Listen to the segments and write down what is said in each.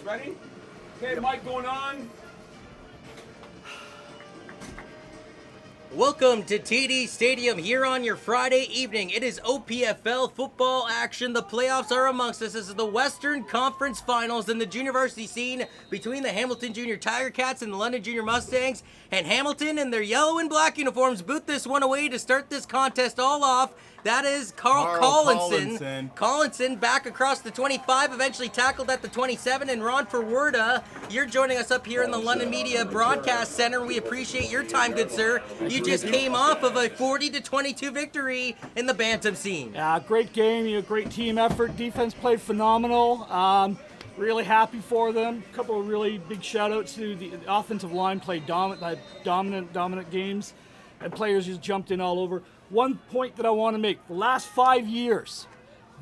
Ready? Okay, mic going on. Welcome to TD Stadium here on your Friday evening. It is OPFL football action. The playoffs are amongst us. This is the Western Conference Finals in the junior varsity scene between the Hamilton Junior Tiger Cats and the London Junior Mustangs. And Hamilton in their yellow and black uniforms boot this one away to start this contest all off. That is Carl Collinson. Collinson back across the 25, eventually tackled at the 27. And Ron Ferwerda, you're joining us up here in the London Media Broadcast Center. We appreciate your time, good sir. You just came off of a 40-22 victory in the Bantam scene. Yeah, great game, great team effort. Defense played phenomenal. Really happy for them. A couple of really big shout outs to the offensive line, played dominant games, and players just jumped in all over. One point that I want to make, the last 5 years,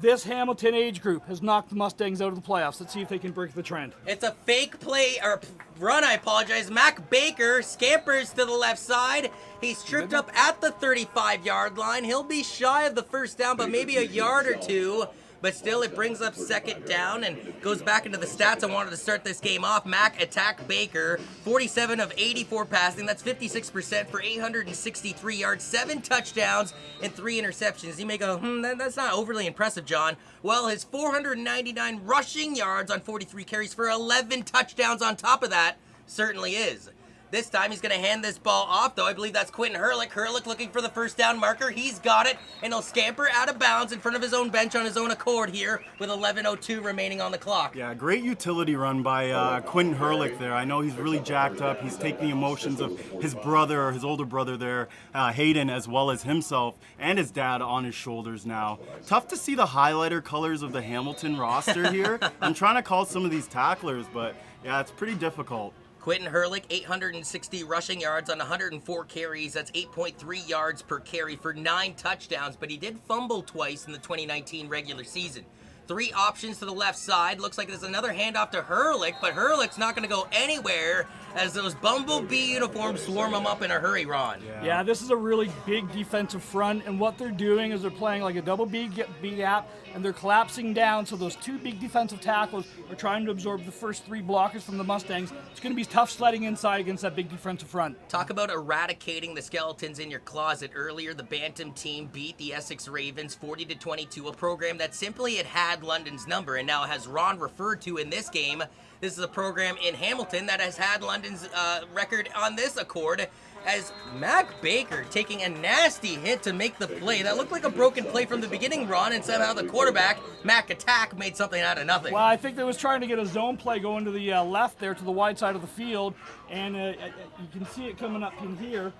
this Hamilton age group has knocked the Mustangs out of the playoffs. Let's see if they can break the trend. It's a fake play, or run, I apologize. Mac Baker scampers to the left side. He's tripped up at the 35-yard line. He'll be shy of the first down, but maybe a yard or two. But still, it brings up second down and goes back into the stats. I wanted to start this game off. Mac attacked Baker, 47 of 84 passing. That's 56% for 863 yards, 7 touchdowns, and 3 interceptions. You may go, that's not overly impressive, John. Well, his 499 rushing yards on 43 carries for 11 touchdowns on top of that certainly is. This time he's going to hand this ball off, though. I believe that's Quentin Hurlick. Hurlick looking for the first down marker. He's got it, and he'll scamper out of bounds in front of his own bench on his own accord here with 11:02 remaining on the clock. Yeah, great utility run by Quentin Hurlick there. I know he's really jacked up. He's taking the emotions of his brother, or his older brother there, Hayden, as well as himself and his dad on his shoulders now. Tough to see the highlighter colors of the Hamilton roster here. I'm trying to call some of these tacklers, but yeah, it's pretty difficult. Quentin Hurlick, 860 rushing yards on 104 carries. That's 8.3 yards per carry for 9 touchdowns, but he did fumble twice in the 2019 regular season. 3 options to the left side. Looks like there's another handoff to Hurlick, but Hurlick's not going to go anywhere as those Bumblebee uniforms swarm him up in a hurry, Ron. Yeah, this is a really big defensive front, and what they're doing is they're playing like a double B gap, and they're collapsing down, so those 2 big defensive tackles are trying to absorb the first 3 blockers from the Mustangs. It's going to be tough sledding inside against that big defensive front. Talk about eradicating the skeletons in your closet. Earlier, the Bantam team beat the Essex Ravens 40-22, a program that simply had London's number, and now has Ron referred to in this game. This is a program in Hamilton that has had London's record on this accord, as Mac Baker taking a nasty hit to make the play. That looked like a broken play from the beginning, Ron, and somehow the quarterback, Mac Attack, made something out of nothing. Well, I think they was trying to get a zone play going to the left there, to the wide side of the field, and you can see it coming up in here.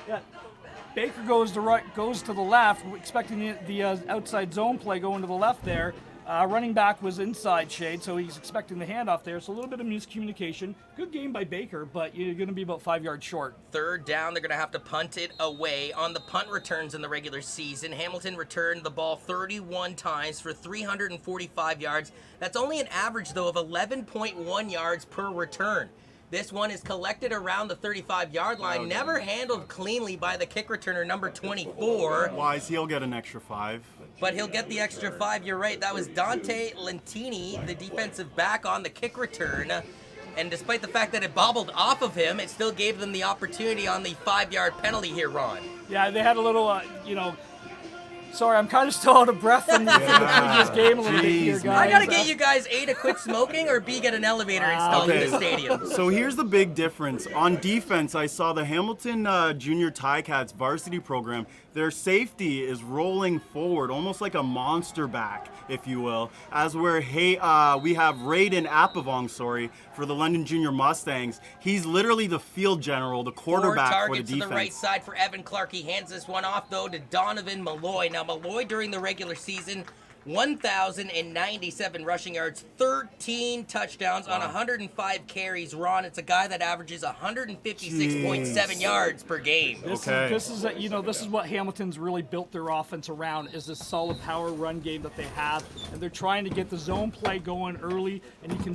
Yeah. Baker goes to the left, expecting the outside zone play going to the left there. Running back was inside shade, so he's expecting the handoff there. So a little bit of miscommunication. Good game by Baker, but you're going to be about 5 yards short. Third down, they're going to have to punt it away. On the punt returns in the regular season, Hamilton returned the ball 31 times for 345 yards. That's only an average, though, of 11.1 yards per return. This one is collected around the 35-yard line, never handled cleanly by the kick returner, number 24. Wise, he'll get an extra 5. But he'll get the extra 5, you're right. That was Dante Lentini, the defensive back on the kick return. And despite the fact that it bobbled off of him, it still gave them the opportunity on the 5-yard penalty here, Ron. Yeah, they had a little, sorry, I'm kind of still out of breath from the previous game a little bit here, guys. I got to get you guys, A, to quit smoking, or B, get an elevator installed in the stadium. So here's the big difference. On defense, I saw the Hamilton Junior Ticats varsity program. Their safety is rolling forward, almost like a monster back, if you will, as we have Raiden Apavong, for the London Junior Mustangs. He's literally the field general, the quarterback for the defense. 4 targets to the right side for Evan Clark. He hands this one off, though, to Donovan Malloy. Now, Malloy, during the regular season, 1,097 rushing yards, 13 touchdowns on 105 carries. Ron, it's a guy that averages 156.7 yards per game. This is what Hamilton's really built their offense around, is this solid power run game that they have, and they're trying to get the zone play going early, and you can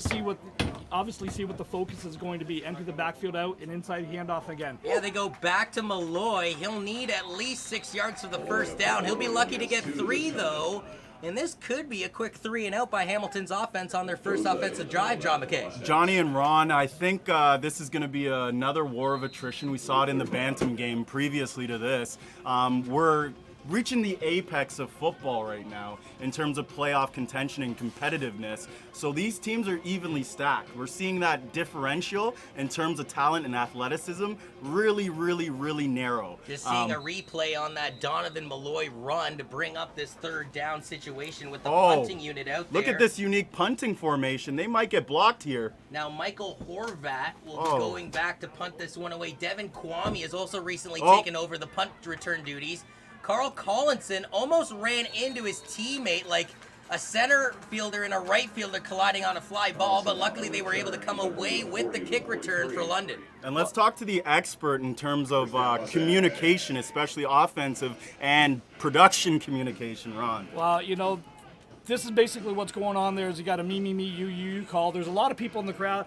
obviously see what the focus is going to be. Empty the backfield out and inside handoff again. Yeah, they go back to Malloy. He'll need at least 6 yards for the first down. He'll be lucky to get 3, though. And this could be a quick 3-and-out by Hamilton's offense on their first offensive drive, John McKay. Johnny and Ron, I think this is going to be another war of attrition. We saw it in the Bantam game previously to this. We're reaching the apex of football right now in terms of playoff contention and competitiveness. So these teams are evenly stacked. We're seeing that differential in terms of talent and athleticism really narrow. Just seeing a replay on that Donovan Malloy run to bring up this third down situation with the punting unit out there. Look at this unique punting formation. They might get blocked here. Now Michael Horvat will be going back to punt this one away. Devin Kwame has also recently taken over the punt return duties. Carl Collinson almost ran into his teammate like a center fielder and a right fielder colliding on a fly ball, but luckily they were able to come away with the kick return for London. And let's talk to the expert in terms of communication, especially offensive and production communication, Ron. Well, you know, this is basically what's going on there. Is you got a me, you call. There's a lot of people in the crowd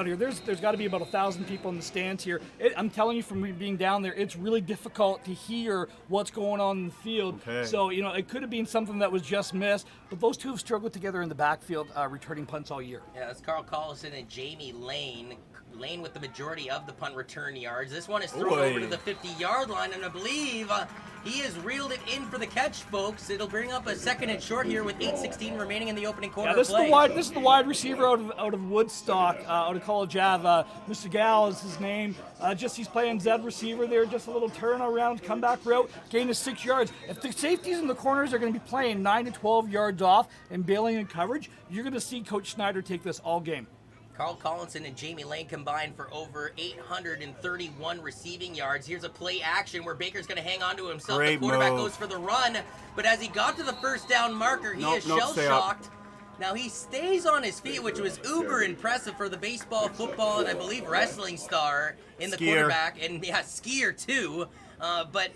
here. There's got to be about 1,000 people in the stands here. I'm telling you, from being down there, it's really difficult to hear what's going on in the field. Okay. So, you know, it could have been something that was just missed, but those two have struggled together in the backfield, returning punts all year. Yeah, that's Carl Collison and Jamie Lane. Lane with the majority of the punt return yards. This one is thrown over to the 50-yard line, and I believe he has reeled it in for the catch, folks. It'll bring up a second and short here with 8:16 remaining in the opening quarter. Yeah, this is the wide receiver out of Woodstock, out of College Ave. Mr. Gal is his name. He's playing Z receiver there, just a little turnaround, comeback route, gain of 6 yards. If the safeties in the corners are going to be playing 9 to 12 yards off and bailing in coverage, you're going to see Coach Schneider take this all game. Carl Collinson and Jamie Lane combined for over 831 receiving yards. Here's a play action where Baker's going to hang on to himself. Great the quarterback move. Goes for the run, but as he got to the first down marker, he is shell-shocked. Now he stays on his feet, which was uber impressive for the baseball, football, and I believe wrestling star in the quarterback, and skier too. But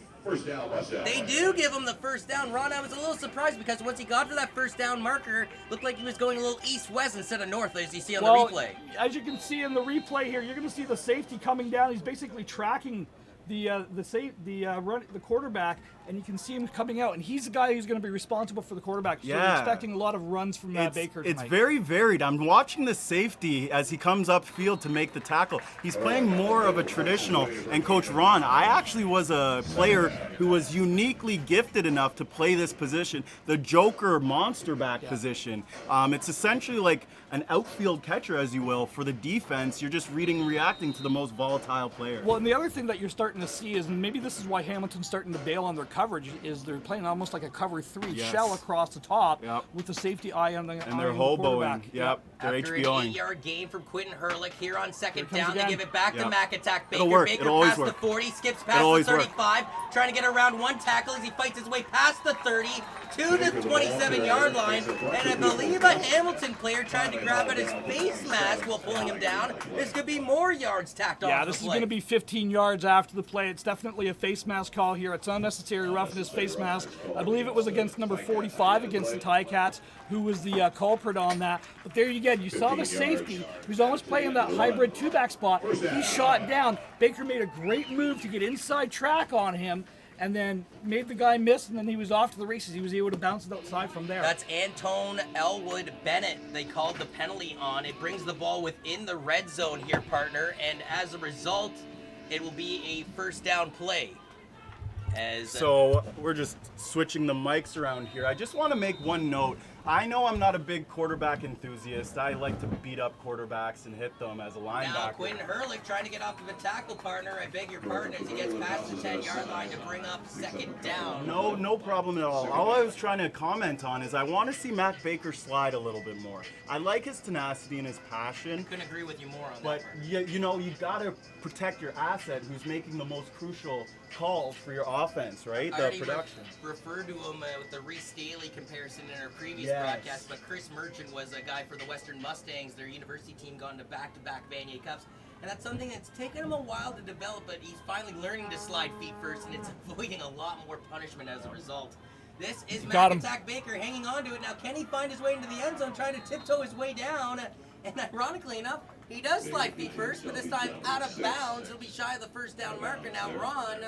they do give him the first down. Ron, I was a little surprised because once he got to that first down marker, looked like he was going a little east-west instead of north, as you see on the replay. As you can see in the replay here, you're going to see the safety coming down. He's basically tracking the quarterback, and you can see him coming out, and he's the guy who's going to be responsible for the quarterback. So we're expecting a lot of runs from Baker tonight. It's very varied. I'm watching the safety as he comes upfield to make the tackle. He's playing more of a traditional, and Coach Ron, I actually was a player who was uniquely gifted enough to play this position, the Joker monster back position. It's essentially like an outfield catcher, as you will, for the defense. You're just reading and reacting to the most volatile player. Well, and the other thing that you're starting to see is, and maybe this is why Hamilton's starting to bail on their coverage, is they're playing almost like a cover 3 shell across the top with the safety eye on the and they're hoboing. Yep. They're After HBOing. an 8-yard gain from Quentin Hurlick here on second down, they give it back to McAttack. It'll work. Baker It'll always past work. the 40, skips past the 35, trying to get around one tackle as he fights his way past the 30 to the 27-yard line. And I believe a Hamilton player tried to grab at his face mask while pulling him down. This could be more yards tacked on. Yeah, this is going to be 15 yards after the play. It's definitely a face mask call here. It's unnecessary roughness face mask. I believe it was against number 45 against the Ticats, who was the culprit on that. But there you go. You saw the safety who's almost playing that hybrid 2-back spot. He shot down. Baker made a great move to get inside track on him, and then made the guy miss, and then he was off to the races. He was able to bounce it outside from there. That's Antone Elwood Bennett they called the penalty on. It brings the ball within the red zone here, partner, and as a result, it will be a first down play. So we're just switching the mics around here. I just want to make one note. I know I'm not a big quarterback enthusiast. I like to beat up quarterbacks and hit them as a linebacker. Now Quentin Hurlick trying to get off of a tackle, partner. I beg your pardon as he gets past the 10-yard line to bring up second down. No problem at all. All I was trying to comment on is I want to see Matt Baker slide a little bit more. I like his tenacity and his passion. Couldn't agree with you more on but that. But you got to protect your asset who's making the most crucial calls for your offense, right? I The production. Referred to him with the Reese Staley comparison in our previous broadcast, but Chris Merchant was a guy for the Western Mustangs, their university team, gone to back-to-back Vanier Cups. And that's something that's taken him a while to develop, but he's finally learning to slide feet first, and it's avoiding a lot more punishment as a result. This is McAttack Baker hanging on to it. Now, can he find his way into the end zone, trying to tiptoe his way down? And ironically enough, he does slide feet first, but this time out of bounds. He'll be shy of the first down marker. Now, Ron,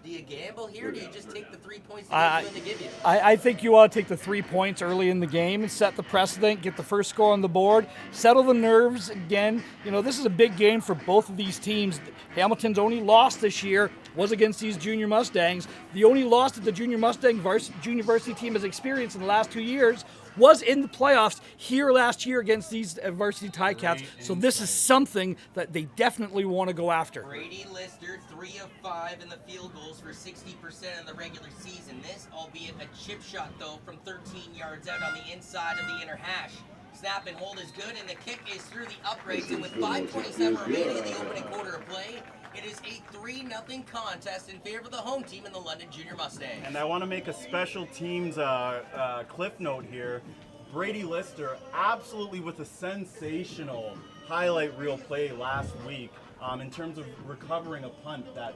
Do you gamble here, or do you just take the 3 points that he's willing to give you? I think you ought to take the 3 points early in the game and set the precedent, get the first score on the board, settle the nerves again. You know, this is a big game for both of these teams. Hamilton's only loss this year was against these junior Mustangs. The only loss that the junior Mustang junior varsity team has experienced in the last 2 years was in the playoffs here last year against these varsity Ticats. So this is something that they definitely want to go after. Brady Lister, 3 of 5 in the field goals for 60% in the regular season. This, albeit a chip shot, though, from 13 yards out on the inside of the inner hash. Snap and hold is good, and the kick is through the uprights. And with 5:27 remaining in the opening quarter of play, it is a 3-0 contest in favor of the home team in the London Junior Mustangs. And I want to make a special teams cliff note here. Brady Lister, absolutely with a sensational highlight reel play last week in terms of recovering a punt that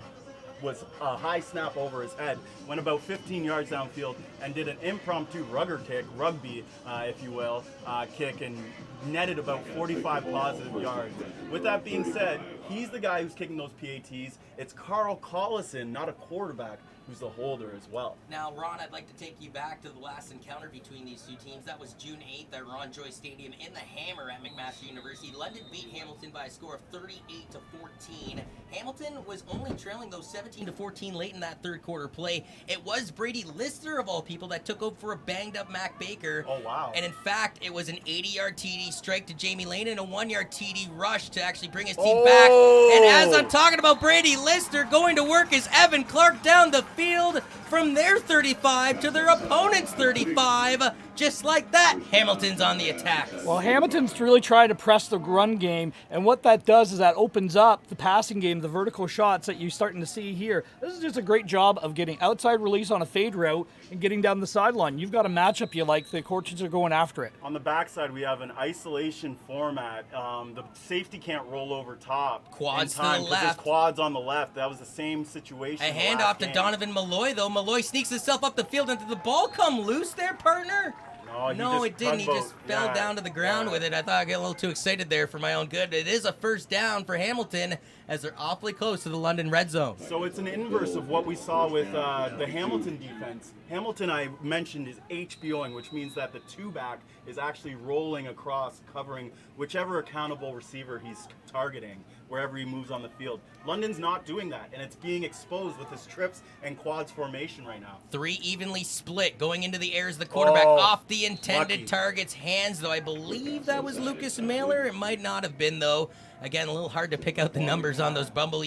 was a high snap over his head, went about 15 yards downfield and did an impromptu rugby, if you will, kick and netted about 45 positive yards. With that being said, he's the guy who's kicking those PATs. It's Carl Collison, not a quarterback, who's the holder as well. Now, Ron, I'd like to take you back to the last encounter between these two teams. That was June 8th at Ron Joy Stadium in the Hammer at McMaster University. London beat Hamilton by a score of 38-14. Hamilton was only trailing those 17-14 late in that third quarter play. It was Brady Lister, of all people, that took over for a banged-up Mac Baker. Oh, wow. And in fact, it was an 80-yard TD strike to Jamie Lane and a 1-yard TD rush to actually bring his team back. And as I'm talking about Brady Lister, going to work is Evan Clark down the field from their 35 to their opponent's 35. Just like that, Hamilton's on the attack. Well, Hamilton's really trying to press the run game, and what that does is that opens up the passing game, the vertical shots that you're starting to see here. This is just a great job of getting outside release on a fade route and getting down the sideline. You've got a matchup you like. The coaches are going after it. On the backside, we have an isolation format. The safety can't roll over top. Quads in time, to the 'cause there's left. quads on the left. That was the same situation. A the handoff last to game. Donovan Malloy, though. Malloy sneaks himself up the field, and did the ball come loose there, partner? No, it didn't. He just fell down to the ground with it. I thought I got a little too excited there for my own good. It is a first down for Hamilton as they're awfully close to the London red zone. So it's an inverse of what we saw with the Hamilton defense. Hamilton, I mentioned, is HBOing, which means that the two-back is actually rolling across, covering whichever accountable receiver he's targeting, wherever he moves on the field. London's not doing that, and it's being exposed with his trips and quads formation right now. 3 evenly split going into the air as the quarterback off the intended target's hands, though I believe that was Lucas Mailer. It might not have been, though. Again, a little hard to pick out the numbers on those Bumblebee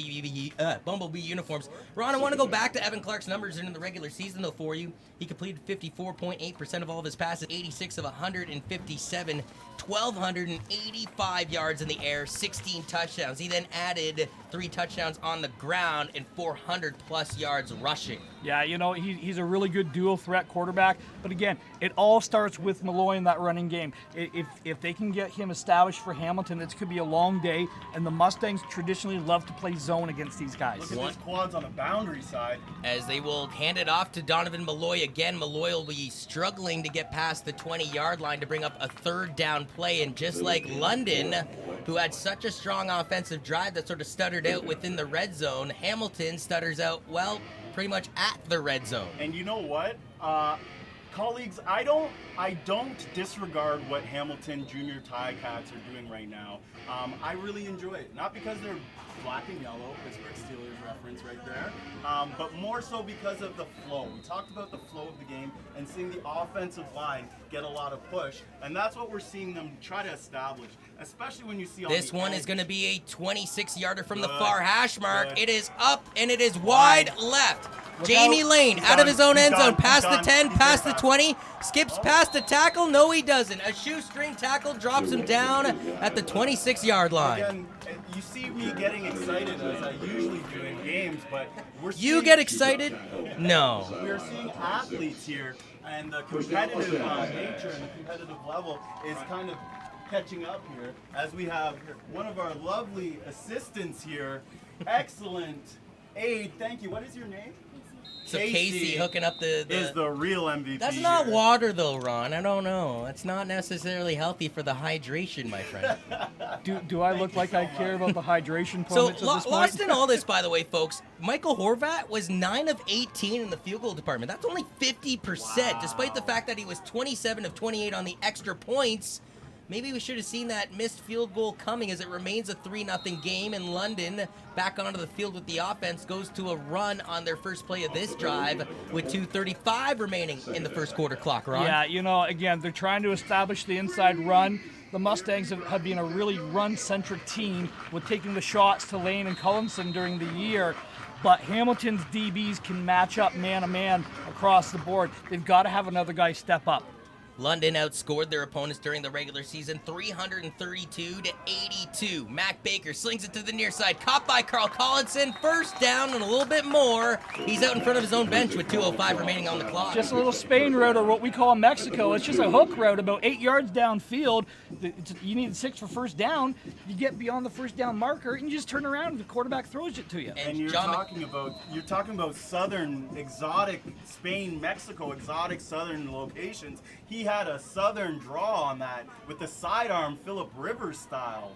uniforms. Ron, I want to go back to Evan Clark's numbers in the regular season, though, for you. He completed 54.8% of all of his passes, 86 of 157, 1,285 yards in the air, 16 touchdowns. He then added 3 touchdowns on the ground and 400-plus yards rushing. Yeah, you know, he's a really good dual threat quarterback. But again, it all starts with Malloy in that running game. If they can get him established for Hamilton, this could be a long day. And the Mustangs traditionally love to play zone against these guys. Look at these quads on the boundary side. As they will hand it off to Donovan Malloy again. Malloy will be struggling to get past the 20-yard line to bring up a third down play. And just like London, who had such a strong offensive drive that sort of stuttered out within the red zone, Hamilton stutters out, well, pretty much at the red zone. And you know what? Colleagues, I don't disregard what Hamilton Junior Ticats are doing right now. I really enjoy it. Not because they're black and yellow, Pittsburgh Steelers reference right there, but more so because of the flow. We talked about the flow of the game and seeing the offensive line get a lot of push, and that's what we're seeing them try to establish, especially when you see on this the one edge. is going to be a 26-yarder from the far hash mark. Good. It is up, and it is wide left. Jamie Lane out of his own end zone, past the 10, past the 20, skips past the tackle. No, he doesn't. A shoestring tackle drops him down at the 26-yard line. Again, you see me getting excited as I usually do in games, but we're seeing, You get excited? No. we're seeing athletes here, and the competitive nature and the competitive level is kind of catching up here as we have one of our lovely assistants here. Excellent aide. Thank you. What is your name? So Casey hooking up is the real MVP. That's not here. water though, Ron. I don't know. It's not necessarily healthy for the hydration, my friend. Do I look like I care about the hydration So points at this lost point? in all this, by the way, folks, Michael Horvat was 9 of 18 in the field goal department. That's only 50%, despite the fact that he was 27 of 28 on the extra points. Maybe we should have seen that missed field goal coming as it remains a 3-0 game in London. Back onto the field with the offense, goes to a run on their first play of this drive with 2:35 remaining in the first quarter clock, Ron. Yeah, again, they're trying to establish the inside run. The Mustangs have been a really run-centric team with taking the shots to Lane and Cullinson during the year. But Hamilton's DBs can match up man-to-man across the board. They've got to have another guy step up. London outscored their opponents during the regular season 332-82. Mac Baker slings it to the near side, caught by Carl Collinson. First down and a little bit more. He's out in front of his own bench with 2:05 remaining on the clock. Just a little Spain route, or what we call in Mexico. It's just a hook route about 8 yards downfield. You need 6 for first down. You get beyond the first down marker, and you just turn around and the quarterback throws it to you. And you're talking about southern exotic Spain, Mexico, exotic southern locations. He had a southern draw on that with the sidearm Phillip Rivers style.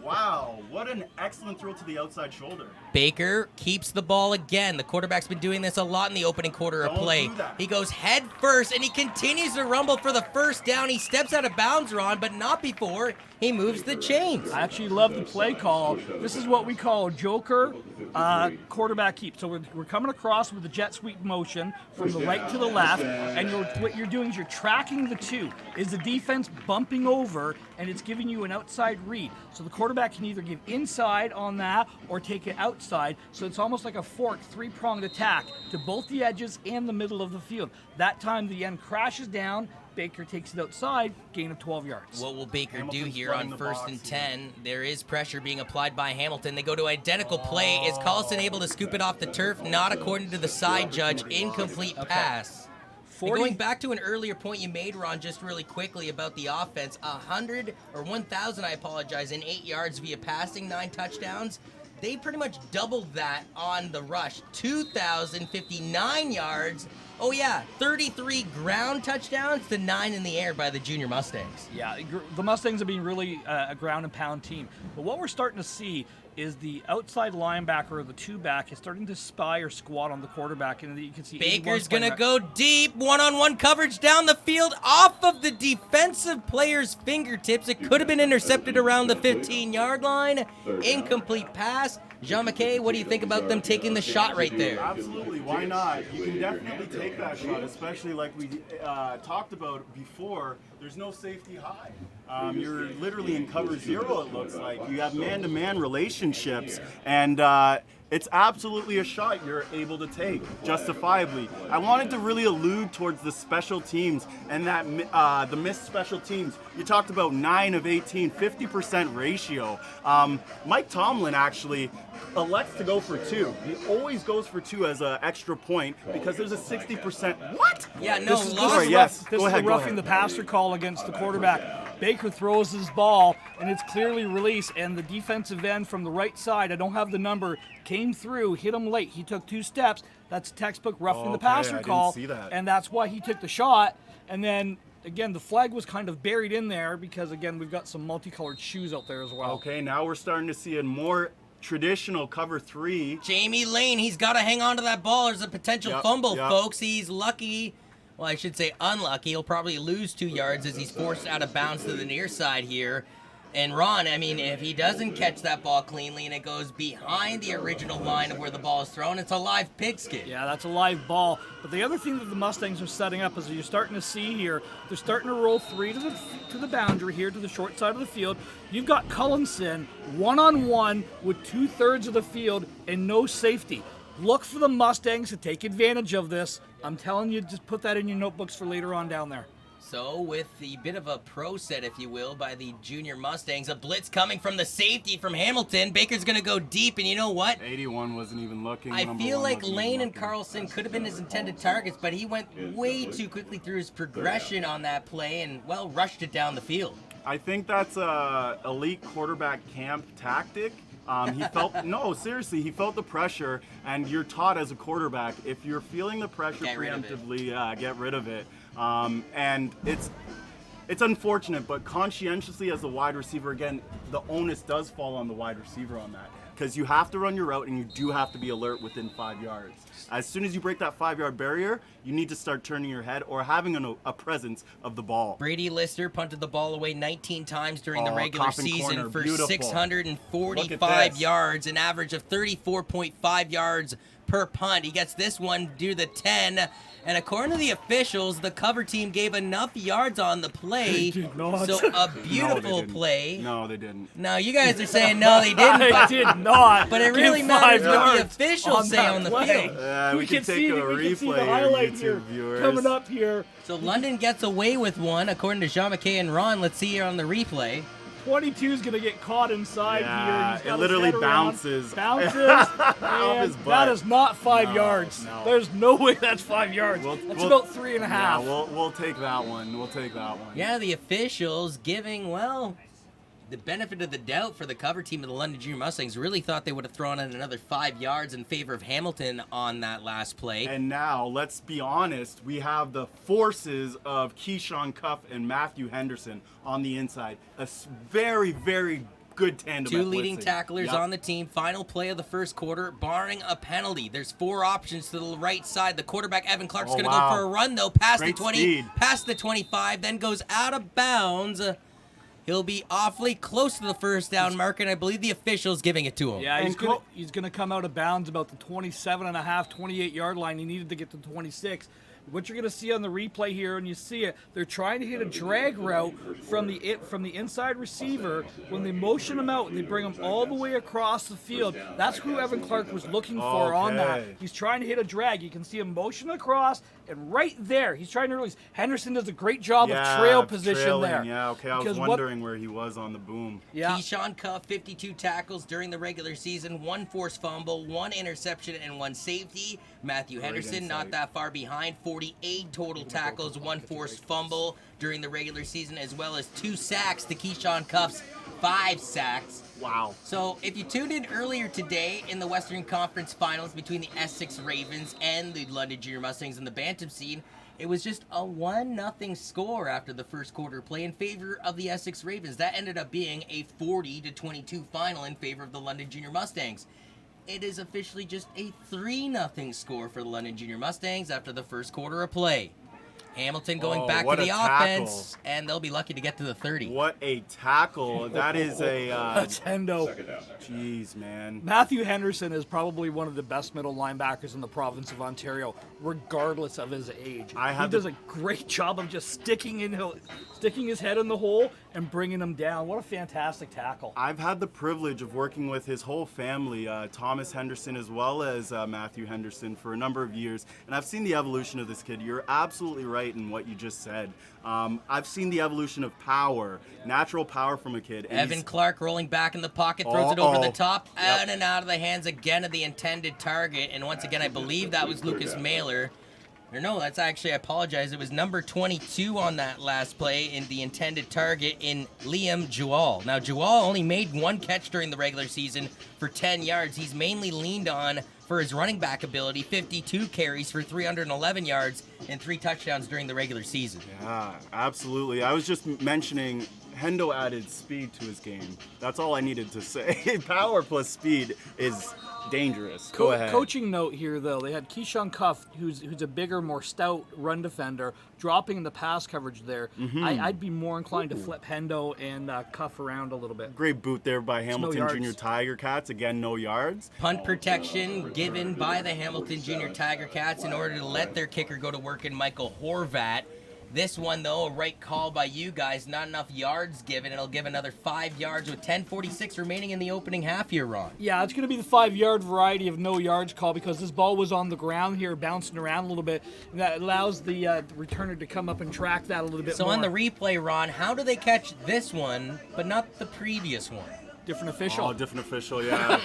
Wow, what an excellent throw to the outside shoulder. Baker keeps the ball again. The quarterback's been doing this a lot in the opening quarter of play. Do that. He goes head first, and he continues to rumble for the first down. He steps out of bounds, Ron, but not before he moves the chains. I actually love the play call. This is what we call joker quarterback keep. So we're coming across with the jet sweep motion from the right to the left, and what you're doing is you're tracking the two. Is the defense bumping over, and it's giving you an outside read. So the quarterback can either give inside on that or take it outside. So it's almost like a fork, 3-pronged attack to both the edges and the middle of the field. That time the end crashes down, Baker takes it outside, gain of 12 yards. What will Baker Hamilton's do here on flooding the first box and here. 10? There is pressure being applied by Hamilton. They go to identical play. Is Collison able to scoop it off the turf? Not according to the side judge. Incomplete pass. And going back to an earlier point you made, Ron, just really quickly about the offense, 1,000, I apologize, in 8 yards via passing, 9 touchdowns. They pretty much doubled that on the rush, 2,059 yards. Oh yeah, 33 ground touchdowns to 9 in the air by the junior Mustangs. Yeah, the Mustangs have been really a ground and pound team. But what we're starting to see is the outside linebacker or the 2-back is starting to spy or squat on the quarterback, and you can see Baker's going to go deep, one-on-one coverage down the field off of the defensive player's fingertips. It could have been intercepted around the 15-yard line. Incomplete pass. Jean McKay, what do you think about them taking the shot right there? Absolutely, why not? You can definitely take that shot, especially like we talked about before. There's no safety high. You're literally in cover 0, it looks like. You have man-to-man relationships, and it's absolutely a shot you're able to take, justifiably. I wanted to really allude towards the special teams and that the missed special teams. You talked about 9 of 18, 50% ratio. Mike Tomlin actually elects to go for 2. He always goes for 2 as an extra point because there's a 60%. What? Yeah, no, This is the roughing the passer call against the quarterback. Baker throws his ball, and it's clearly released, and the defensive end from the right side, I don't have the number, came through, hit him late. He took 2 steps. That's textbook roughing the passer call, and that's why he took the shot. And then, again, the flag was kind of buried in there because, again, we've got some multicolored shoes out there as well. Okay, now we're starting to see a more traditional cover 3. Jamie Lane, he's got to hang on to that ball. There's a potential fumble, folks. He's lucky. Well, I should say unlucky. He'll probably lose 2 yards as he's forced out of bounds to the near side here. And Ron, I mean, if he doesn't catch that ball cleanly and it goes behind the original line of where the ball is thrown, it's a live pigskin. Yeah, that's a live ball. But the other thing that the Mustangs are setting up is you're starting to see here, they're starting to roll 3 to the boundary here, to the short side of the field. You've got Cullinson one-on-one with 2/3 of the field and no safety. Look for the Mustangs to take advantage of this. I'm telling you, just put that in your notebooks for later on down there. So with the bit of a pro set, if you will, by the junior Mustangs, a blitz coming from the safety from Hamilton. Baker's going to go deep, and you know what? 81 wasn't even looking. I feel like Lane and Carlson could have been his intended targets, but he went way too quickly through his progression on that play and, well, rushed it down the field. I think that's a elite quarterback camp tactic. He felt no, seriously, he felt the pressure, and you're taught as a quarterback, if you're feeling the pressure preemptively, get rid of it. And it's unfortunate, but conscientiously as the wide receiver, again, the onus does fall on the wide receiver on that. Because you have to run your route and you do have to be alert within 5 yards. As soon as you break that 5-yard barrier, you need to start turning your head or having a presence of the ball. Brady Lister punted the ball away 19 times during the regular season corner. for Beautiful. 645 yards, an average of 34.5 yards per punt. He gets this one due to the 10. And according to the officials, the cover team gave enough yards on the play. They did not. So a beautiful play. No, they didn't. Now you guys are saying no, they didn't. They did not. But it really give matters 5 what the yards officials say that on the play. field. We can take a we can see the replay highlight here, here YouTube viewers. coming up here. So London gets away with one, according to Jean McKay and Ron. Let's see here on the replay. 22 is going to get caught inside Yeah, here. He's got it literally his head around, bounces. Bounces. Off his And butt. that is not 5 No, yards. no. There's no way that's 5 yards. That's about 3.5. Yeah, we'll take that one. We'll take that one. Yeah, the officials giving, well, the benefit of the doubt for the cover team of the London Junior Mustangs. Really thought they would have thrown in another 5 yards in favor of Hamilton on that last play. And now, let's be honest, we have the forces of Keyshawn Cuff and Matthew Henderson on the inside. Very, very good tandem. Two at leading blitzing. tacklers Yep. on the team. Final play of the first quarter, barring a penalty. There's 4 options to the right side. The quarterback, Evan Clark's going to go for a run, though, past Great the 20, speed. past the 25, then goes out of bounds. He'll be awfully close to the first down mark, and I believe the official's giving it to him. Yeah, And he's gonna come out of bounds about the 27.5, 28-yard line. He needed to get to 26. What you're gonna see on the replay here, and you see it, they're trying to hit a drag route from the inside receiver. When they motion him out, they bring him all the way across the field. That's who Evan Clark was looking for on that. Okay. He's trying to hit a drag. You can see him motion across, and right there, he's trying to release. Henderson does a great job of trail position trailing, there. Yeah, okay, I was Because wondering where he was on the boom. Yeah. Keyshawn Cuff, 52 tackles during the regular season, 1 forced fumble, 1 interception, and 1 safety. Matthew Henderson, not insight. that far behind, 48 total tackles, 1 forced fumble during the regular season, as well as 2 sacks to Keyshawn Cuff's 5 sacks. Wow. So if you tuned in earlier today in the Western Conference Finals between the Essex Ravens and the London Junior Mustangs in the Bantam scene, it was just a 1-0 score after the first quarter play in favor of the Essex Ravens. That ended up being a 40-22 final in favor of the London Junior Mustangs. It is officially just a 3-0 score for the London Junior Mustangs after the first quarter of play. Hamilton going back to what the a tackle. offense, and they'll be lucky to get to the 30. What a tackle. That is a... That's Hendo. Jeez, man. Matthew Henderson is probably one of the best middle linebackers in the province of Ontario, regardless of his age. He does a great job of just sticking his head in the hole and bringing him down. What a fantastic tackle. I've had the privilege of working with his whole family, Thomas Henderson as well as Matthew Henderson, for a number of years, and I've seen the evolution of this kid. You're absolutely right in what you just said. I've seen the evolution of power, natural power from a kid. And Evan Clark rolling back in the pocket, throws it over the top, out and out of the hands again of the intended target. And once again, I believe that was Lucas Mailer. Or no, that's actually, I apologize. It was number 22 on that last play in the intended target in Liam Jewell. Now, Jewell only made 1 catch during the regular season for 10 yards. He's mainly leaned on for his running back ability, 52 carries for 311 yards and 3 touchdowns during the regular season. Yeah, absolutely. I was just mentioning Hendo added speed to his game. That's all I needed to say. Power plus speed is dangerous. Go ahead. Coaching note here, though, they had Keyshawn Cuff, who's a bigger, more stout run defender, dropping the pass coverage there. I'd be more inclined to flip Hendo and Cuff around a little bit. Great boot there by Hamilton yards. Junior Tiger Cats. Again, no yards. Punt protection given by the Hamilton Junior Tiger Cats in order to let their kicker go to work in Michael Horvat. This one, though, a right call by you guys. Not enough yards given. It'll give another 5 yards with 10:46 remaining in the opening half here, Ron. Yeah, it's going to be the 5-yard variety of no yards call because this ball was on the ground here, bouncing around a little bit. And that allows the returner to come up and track that a little bit So more. on the replay, Ron, how do they catch this one, but not the previous one? Different official. Oh, different official, yeah.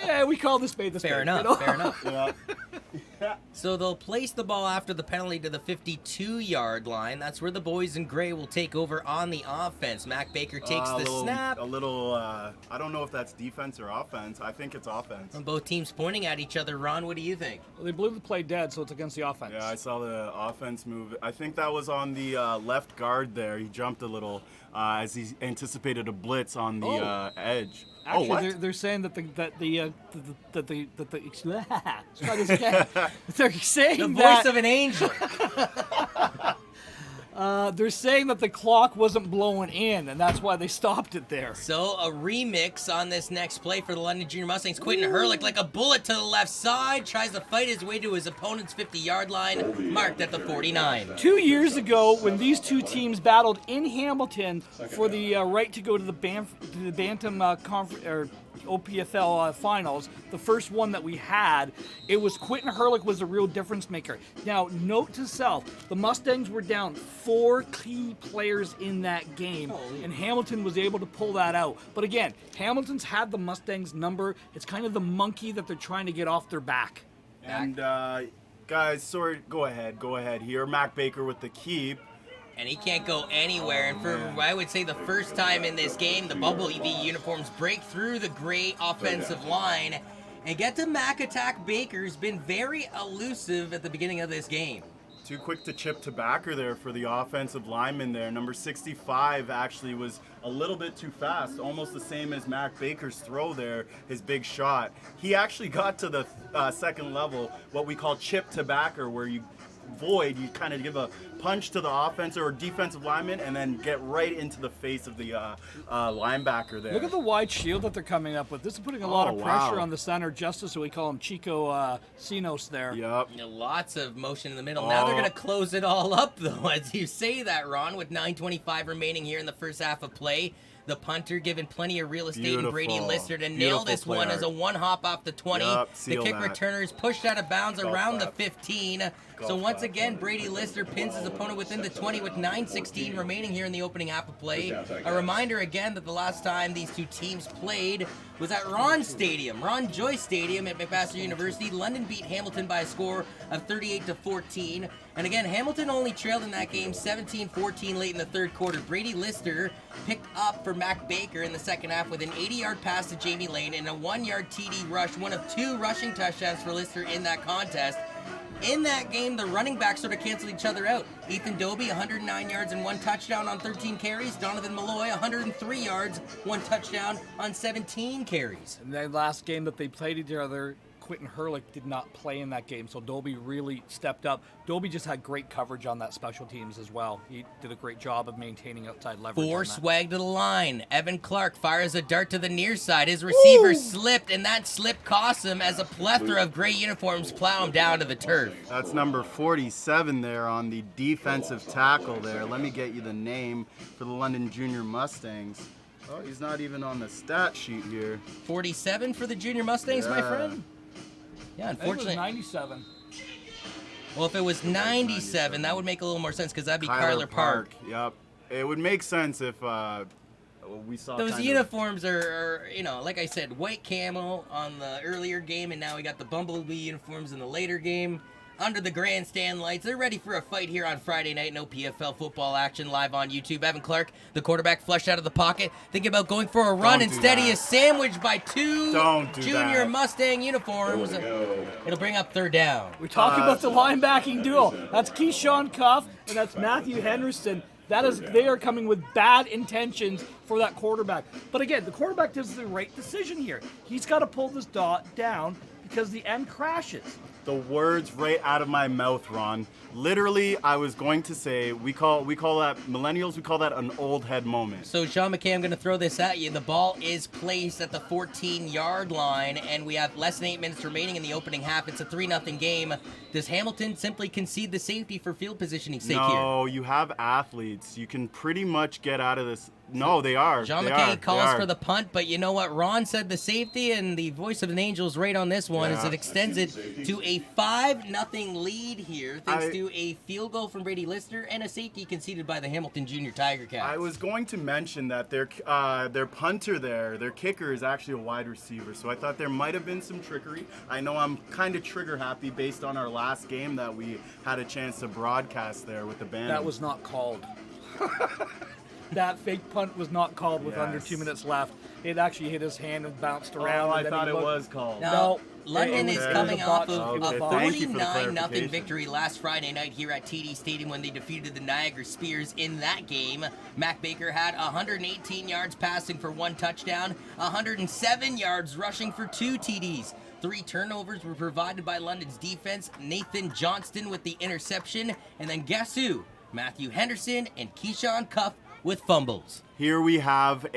Yeah, we call this spade the spade. Fair enough, you know? fair enough. Yeah. So they'll place the ball after the penalty to the 52-yard line. That's where the boys in gray will take over on the offense. Mac Baker takes the snap. I don't know if that's defense or offense. I think it's offense. And both teams pointing at each other. Ron, what do you think? Well, they blew the play dead, so it's against the offense. Yeah, I saw the offense move. I think that was on the left guard there. He jumped a little as he anticipated a blitz on the edge. Actually, they're saying that let's try this again. They're saying The voice of an angel. They're saying that the clock wasn't blowing in, and that's why they stopped it there. So a remix on this next play for the London Junior Mustangs. Quentin Hurlick, like a bullet to the left side, tries to fight his way to his opponent's 50-yard line, marked at the 49. 2 years ago, when these two teams battled in Hamilton for the right to go to the Bantam OPFL finals, the first one that we had, it was Quentin Hurlick was the real difference maker. Now, note to self, the Mustangs were down 4 key players in that game, and Hamilton was able to pull that out. But again, Hamilton's had the Mustangs number. It's kind of the monkey that they're trying to get off their back. And guys, sorry, go ahead here. Mac Baker with the keep. And he can't go anywhere. And for, I would say, the first time in this game, the Bumblebee uniforms break through the gray offensive line and get to Mac attack. Baker's been very elusive at the beginning of this game. Too quick to chip to backer there for the offensive lineman there. Number 65 actually was a little bit too fast, almost the same as Mac Baker's throw there, his big shot. He actually got to the second level, what we call chip to backer, where you kind of give a punch to the offensive or defensive lineman and then get right into the face of the linebacker there. Look at the wide shield that they're coming up with. This is putting a lot of pressure on the center, Justice, so we call him Chico Sinos there. Yep. Lots of motion in the middle. Now they're going to close it all up, though, as you say that, Ron, with 9:25 remaining here in the first half of play. The punter given plenty of real estate and Brady Lister to nail this one as a one hop off the 20. The kick returner is pushed out of bounds around the 15. So once again, Brady Lister pins his opponent within the 20 with 9:16 remaining here in the opening half of play. A reminder again that the last time these two teams played was at Ron Joyce Stadium at McMaster University. London beat Hamilton by a score of 38-14. And again, Hamilton only trailed in that game 17-14 late in the third quarter. Brady Lister picked up for Mac Baker in the second half with an 80-yard pass to Jamie Lane and a 1-yard TD rush, one of 2 rushing touchdowns for Lister in that contest. In that game, the running backs sort of canceled each other out. Ethan Doby, 109 yards and 1 touchdown on 13 carries. Donovan Malloy, 103 yards, 1 touchdown on 17 carries. And the last game that they played each other, Quentin Hurlick did not play in that game, so Doby really stepped up. Doby just had great coverage on that special teams as well. He did a great job of maintaining outside leverage. 4 swag to the line. Evan Clark fires a dart to the near side. His receiver slipped, and that slip cost him as a plethora of gray uniforms plow him down to the turf. That's number 47 there on the defensive tackle there. Let me get you the name for the London Junior Mustangs. Oh, he's not even on the stat sheet here. 47 for the Junior Mustangs, my friend? Yeah, unfortunately. It was 97. Well, if it was 97, that would make a little more sense because that'd be Kyler Park. Yep. It would make sense if we saw those uniforms are, you know, like I said, white camo on the earlier game, and now we got the Bumblebee uniforms in the later game. Under the grandstand lights, they're ready for a fight here on Friday night in OPFL football action live on YouTube. Evan Clark, the quarterback, flushed out of the pocket, thinking about going for a run. Instead, he is sandwiched by 2 Junior Mustang uniforms. It'll bring up 3rd down. We're talking about the linebacking duo. That's Keyshawn Cuff and that's Matthew Henderson. They are coming with bad intentions for that quarterback. But again, the quarterback does the right decision here. He's got to pull this dot down because the end crashes. The words right out of my mouth, Ron. Literally, I was going to say, we call that, millennials, we call that an old head moment. So, Sean McKay, I'm going to throw this at you. The ball is placed at the 14-yard line, and we have less than 8 minutes remaining in the opening half. It's a 3-0 game. Does Hamilton simply concede the safety for field positioning sake here? No, you have athletes. You can pretty much get out of this No, they are. Jean They McKay are. calls They are. for the punt, but you know what? Ron said the safety, and the voice of an angel's right on this one as Yeah. it extends it to a 5-0 lead here, thanks I- to a field goal from Brady Lister and a safety conceded by the Hamilton Junior Tiger Cats. I was going to mention that their punter there, their kicker, is actually a wide receiver, so I thought there might have been some trickery. I know I'm kind of trigger happy based on our last game that we had a chance to broadcast there with the band. That was not called. That fake punt was not called with under Yes. 2 minutes left. It actually hit his hand and bounced around. Oh, I and then thought he it looked- was called. Now, No, London it is was coming a off botch. of It was a a botch. Thank you for the 49-0 clarification. victory last Friday night here at TD Stadium when they defeated the Niagara Spears. In that game, Mac Baker had 118 yards passing for 1 touchdown, 107 yards rushing for 2 TDs. 3 turnovers were provided by London's defense. Nathan Johnston with the interception, and then guess who? Matthew Henderson and Keyshawn Cuff with fumbles. Here we have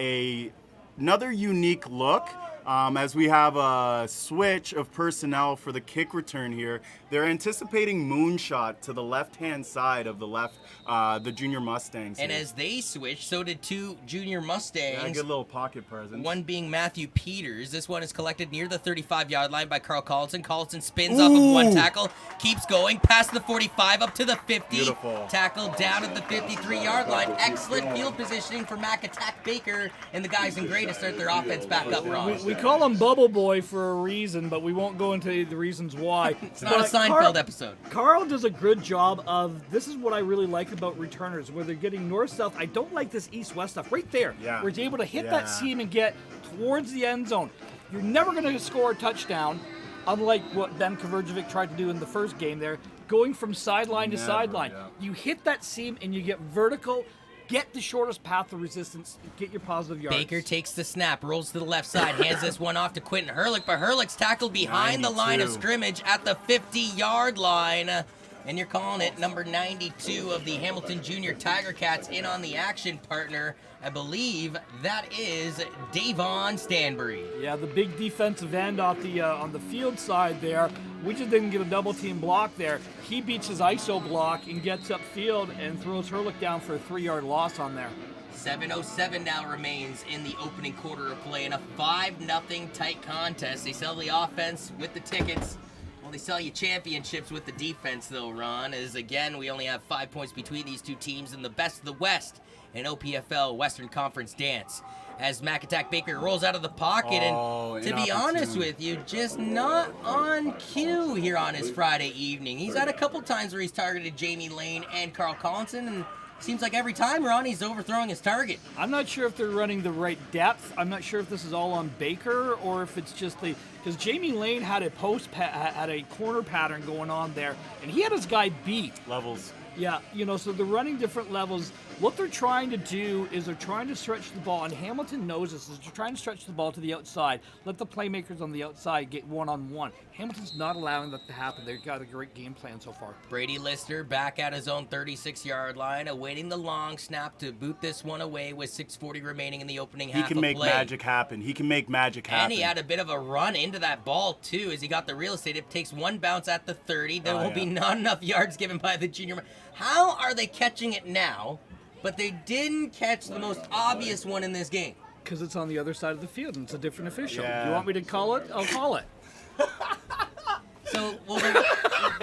another unique look. As we have a switch of personnel for the kick return here, they're anticipating moonshot to the left-hand side of the junior Mustangs. And here. as they switch, so did 2 junior Yeah, Mustangs. good little pocket presence. One being Matthew Peters. This one is collected near the 35-yard line by Carl Collison. Collison spins off of 1 tackle, keeps going past the 45 up to the 50. Beautiful. Tackle down at the 53-yard line. Excellent field positioning for Mac Attack Baker and the guys in gray to start their offense back up, Ron. We call him Bubble Boy for a reason, but we won't go into the reasons why. It's not a Seinfeld episode. Carl does a good job of, this is what I really like about returners, where they're getting north-south. I don't like this east-west stuff. Right there, Yeah. where it's able to hit Yeah. that seam and get towards the end zone. You're never going to score a touchdown, unlike what Ben Kverjovic tried to do in the first game there, going from sideline to Never, sideline. yeah. You hit that seam and you get vertical, get the shortest path of resistance, get your positive yards. Baker takes the snap, rolls to the left side, hands this one off to Quentin Herlick, but Herlick's tackled behind the line of 92. scrimmage at the 50-yard line. And you're calling it number 92 of the Hamilton Junior Tiger Cats in on the action, partner. I believe that is Davon Stanbury. Yeah, the big defensive end off the on the field side there. We just didn't get a double team block there. He beats his ISO block and gets upfield and throws Herlick down for a 3-yard loss on there. 7:07 now remains in the opening quarter of play in a 5-0 tight contest. They sell the offense with the tickets. Well, they sell you championships with the defense, though, Ron, as again, we only have 5 points between these two teams in the best of the West in OPFL Western Conference dance. As Mac Attack Baker rolls out of the pocket, and to be honest inopportune. with you, just not on cue here on his Friday evening. He's had a couple times where he's targeted Jamie Lane and Carl Collinson, and seems like every time, Ron, he's overthrowing his target. I'm not sure if they're running the right depth. I'm not sure if this is all on Baker or if it's just because Jamie Lane had a had a corner pattern going on there, and he had his guy beat. Levels. Yeah, so they're running different levels. What they're trying to do is they're trying to stretch the ball, and Hamilton knows this, is they're trying to stretch the ball to the outside, let the playmakers on the outside get one-on-one. Hamilton's not allowing that to happen. They've got a great game plan so far. Brady Lister back at his own 36-yard line, awaiting the long snap to boot this one away with 6:40 remaining in the opening He half can of make play. magic happen. He can make magic happen. And he had a bit of a run into that ball, too, as he got the real estate. It takes one bounce at the 30. There will be not enough yards given by the junior. How are they catching it now, but they didn't catch the most obvious one in this game? Because it's on the other side of the field, and it's a different official. Yeah. You want me to call it? I'll call it. So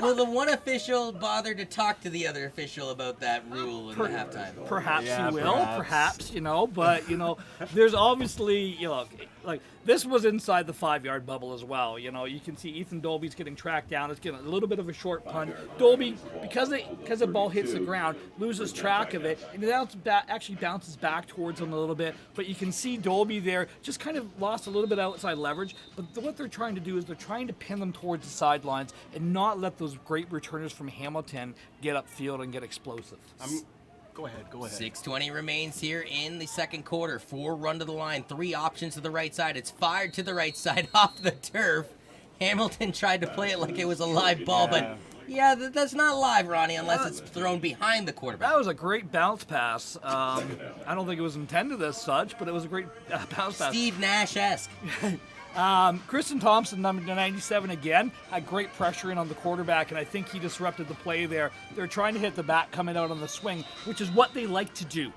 will the one official bother to talk to the other official about that rule in the halftime? Perhaps Yeah, he will, perhaps. but there's obviously, like this was inside the 5-yard bubble as well. You can see Ethan Dolby's getting tracked down. It's getting a little bit of a short punt. Dolby, because the ball hits the ground, loses track of it, and it actually bounces back towards him a little bit. But you can see Dolby there just kind of lost a little bit outside leverage. But what they're trying to do is they're trying to pin them towards the sidelines and not let those great returners from Hamilton get upfield and get explosive. Go ahead. 6:20 remains here in the second quarter. 4 run to the line, 3 options to the right side. It's fired to the right side off the turf. Hamilton tried to play it like it was a live ball, but that's not live, Ronnie, unless it's thrown behind the quarterback. That was a great bounce pass. I don't think it was intended as such, but it was a great bounce pass. Steve Nash-esque. Kristen Thompson, number 97 again, had great pressure in on the quarterback, and I think he disrupted the play there. They're trying to hit the back coming out on the swing, which is what they like to do.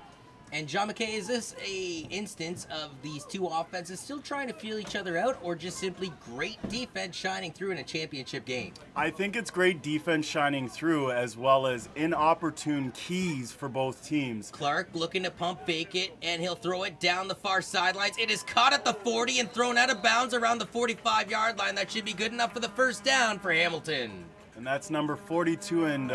And John McKay, is this a instance of these two offenses still trying to feel each other out, or just simply great defense shining through in a championship game? I think it's great defense shining through, as well as inopportune keys for both teams. Clark looking to pump fake it, and he'll throw it down the far sidelines. It is caught at the 40 and thrown out of bounds around the 45-yard line. That should be good enough for the first down for Hamilton. And that's number 42 and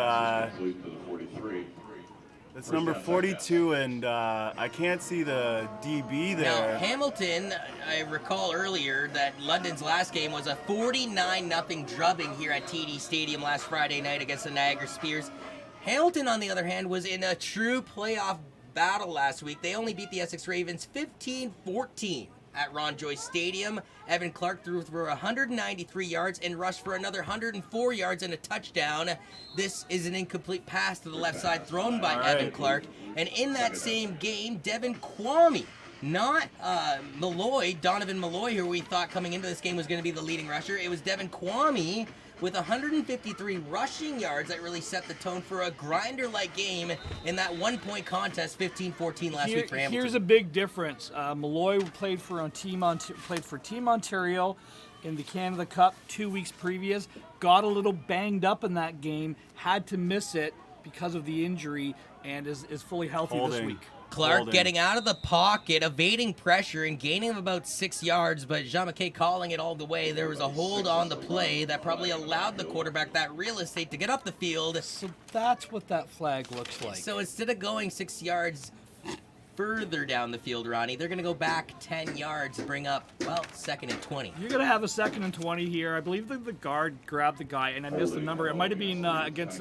that's number 42, and I can't see the DB there. Now, Hamilton, I recall earlier that London's last game was a 49-0 drubbing here at TD Stadium last Friday night against the Niagara Spears. Hamilton, on the other hand, was in a true playoff battle last week. They only beat the Essex Ravens 15-14 at Ron Joyce Stadium. Evan Clark threw for 193 yards and rushed for another 104 yards and a touchdown. This is an incomplete pass to the left side thrown by Evan Clark. And in that same game, Devin Kwame, not Donovan Malloy, who we thought coming into this game was going to be the leading rusher. It was Devin Kwame with 153 rushing yards that really set the tone for a grinder-like game in that one-point contest, 15-14 last week for Hamilton. Here's a big difference. Malloy played for Team Ontario in the Canada Cup 2 weeks previous, got a little banged up in that game, had to miss it because of the injury, and is fully healthy this week. Clark getting out of the pocket, evading pressure, and gaining about 6 yards, but Jean McKay calling it all the way. There was a hold on the play that probably allowed the quarterback that real estate to get up the field. So that's what that flag looks like. So instead of going 6 yards further down the field, Ronnie, they're going to go back 10 yards to bring up, well, 2nd and 20. You're going to have a 2nd and 20 here. I believe that the guard grabbed the guy, and I missed the number. It might have been against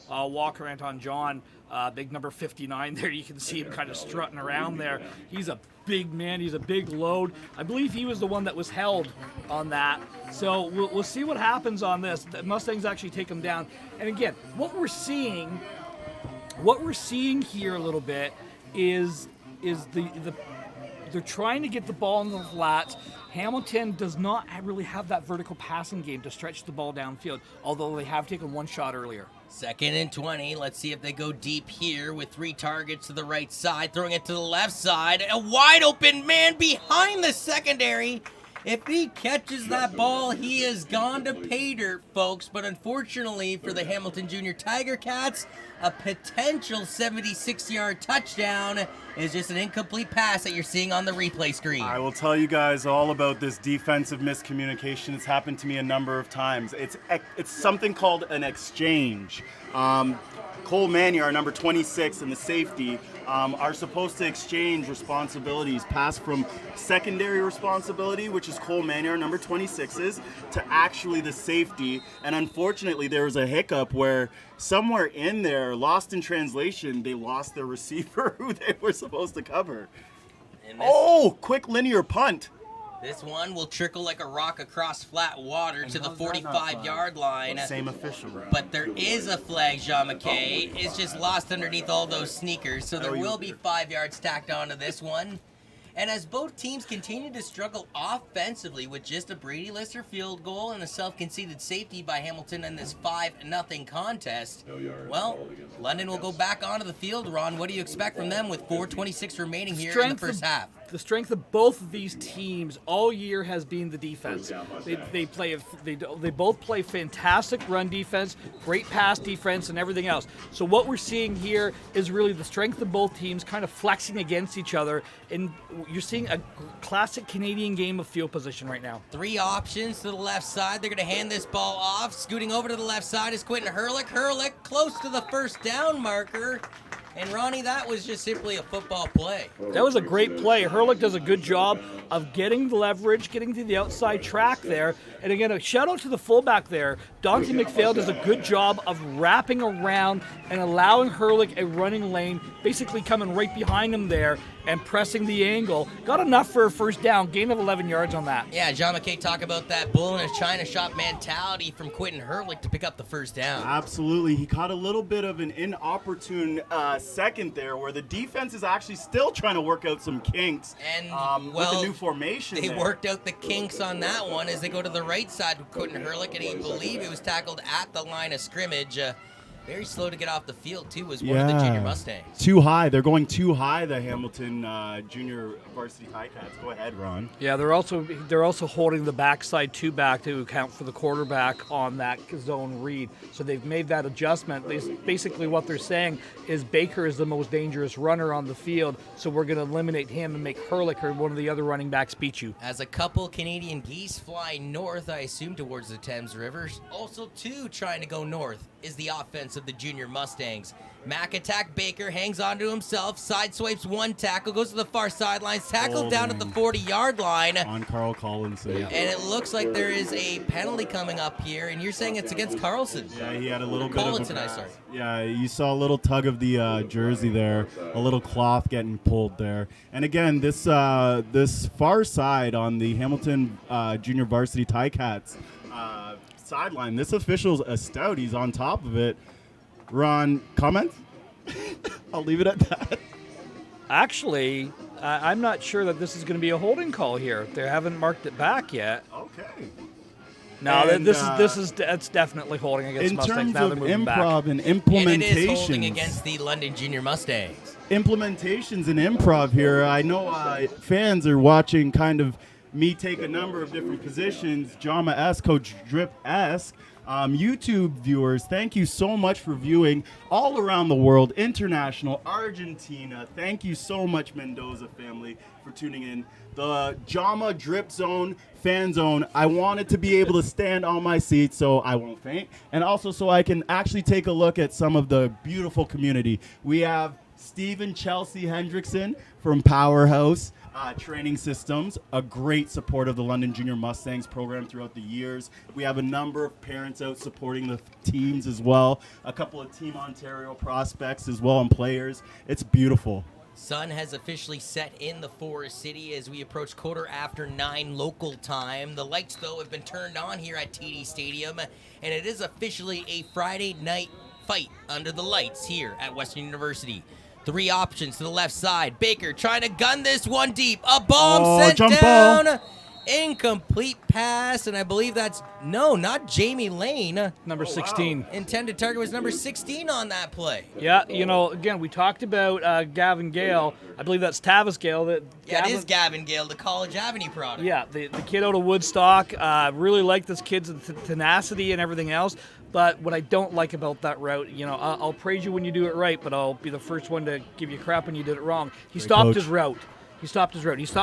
Walker Anton John, big number 59 there. You can see him kind of strutting around there. He's a big man. He's a big load. I believe he was the one that was held on that. So we'll see what happens on this. The Mustangs actually take him down. And again, what we're seeing here a little bit is they're trying to get the ball in the flats. Hamilton does not really have that vertical passing game to stretch the ball downfield, although they have taken one shot earlier. 2nd and 20. Let's see if they go deep here with 3 targets to the right side, throwing it to the left side. A wide open man behind the secondary. If he catches that ball, he is gone to pay dirt, folks. But unfortunately for the Hamilton Junior Tiger Cats, a potential 76-yard touchdown is just an incomplete pass that you're seeing on the replay screen. I will tell you guys all about this defensive miscommunication. It's happened to me a number of times. It's something called an exchange. Cole Manier, number 26, and the safety are supposed to exchange responsibilities, pass from secondary responsibility, which is Cole Manier, number 26's, to actually the safety. And unfortunately, there was a hiccup where somewhere in there, lost in translation, they lost their receiver who they were supposed to cover. Quick linear punt. This one will trickle like a rock across flat water to the 45-yard line. Same official, bro. But there is a flag, Jean McKay. It's just lost underneath all those sneakers, so there will be 5 yards tacked onto this one. And as both teams continue to struggle offensively with just a Brady Lister field goal and a self-conceded safety by Hamilton in this 5-0 contest, well, London will go back onto the field. Ron, what do you expect from them with 4:26 remaining here in the first half? The strength of both of these teams all year has been the defense. They both play fantastic run defense, great pass defense, and everything else. So what we're seeing here is really the strength of both teams kind of flexing against each other, and you're seeing a classic Canadian game of field position right now. 3 options to the left side. They're going to hand this ball off. Scooting over to the left side is Quentin Hurlick. Hurlick close to the first down marker. And Ronnie, that was just simply a football play. That was a great play. Hurlick does a good job of getting the leverage, getting to the outside track there. And again, a shout out to the fullback there. Dante McPhail does a good job of wrapping around and allowing Hurlick a running lane, basically coming right behind him there and pressing the angle. Got enough for a first down, gain of 11 yards on that. Yeah, John McKay talk about that bull in a china shop mentality from Quentin Hurlick to pick up the first down. Absolutely. He caught a little bit of an inopportune second there where the defense is actually still trying to work out some kinks and with the new formation. They worked out the kinks on that one as they go to the right side with Quentin Hurlick, and I believe it was tackled at the line of scrimmage. Very slow to get off the field, too, was one of the junior Mustangs. Too high. They're going too high, the Hamilton junior varsity Ticats. Go ahead, Ron. Yeah, they're also holding the backside two back to account for the quarterback on that zone read. So they've made that adjustment. Basically what they're saying is Baker is the most dangerous runner on the field, so we're going to eliminate him and make Herlick or one of the other running backs beat you. As a couple Canadian geese fly north, I assume towards the Thames River, also two trying to go north is the offense of the junior Mustangs. Mack attack Baker, hangs on to himself, side swipes one tackle, goes to the far sidelines, tackled down at the 40-yard line. On Carl Collins. And it looks like there is a penalty coming up here, and you're saying it's against Carlson. Yeah, he had a little bit Collinson, of sorry. Yeah, you saw a little tug of the jersey there, a little cloth getting pulled there. And again, this far side on the Hamilton junior varsity Ticats sideline, this official's a stout. He's on top of it. Ron, comments? I'll leave it at that. Actually, I'm not sure that this is going to be a holding call here. They haven't marked it back yet. Okay. No, And, that's definitely holding against in Mustangs. terms Now of they're moving improv back. and And implementations, it is holding against the London Junior Mustangs. implementations and improv here. I know fans are watching kind of me take a number of different positions, Jama-esque, Coach Drip-esque. YouTube viewers, thank you so much for viewing all around the world, international, Argentina. Thank you so much, Mendoza family, for tuning in. The Jama Drip Zone, Fan Zone, I wanted to be able to stand on my seat so I won't faint, and also so I can actually take a look at some of the beautiful community. We have Stephen Chelsea Hendrickson from Powerhouse Training Systems, a great support of the London Junior Mustangs program throughout the years. We have a number of parents out supporting the teams as well, a couple of Team Ontario prospects as well and players. It's beautiful. Sun has officially set in the Forest City as we approach 9:15 local time. The lights, though, have been turned on here at TD Stadium, and it is officially a Friday night fight under the lights here at Western University. Three options to the left side. Baker trying to gun this one deep. A bomb sent jump down. ball. Incomplete pass, and I believe that's, no, not Jamie Lane. Number 16. Intended target was number 16 on that play. Yeah, again, we talked about Gavin Gale. I believe that's Tavis Gale. It is Gavin Gale, the College Avenue product. Yeah, the kid out of Woodstock. Really like this kid's tenacity and everything else. But what I don't like about that route, I'll praise you when you do it right, but I'll be the first one to give you crap when you did it wrong. He stopped his route. He stopped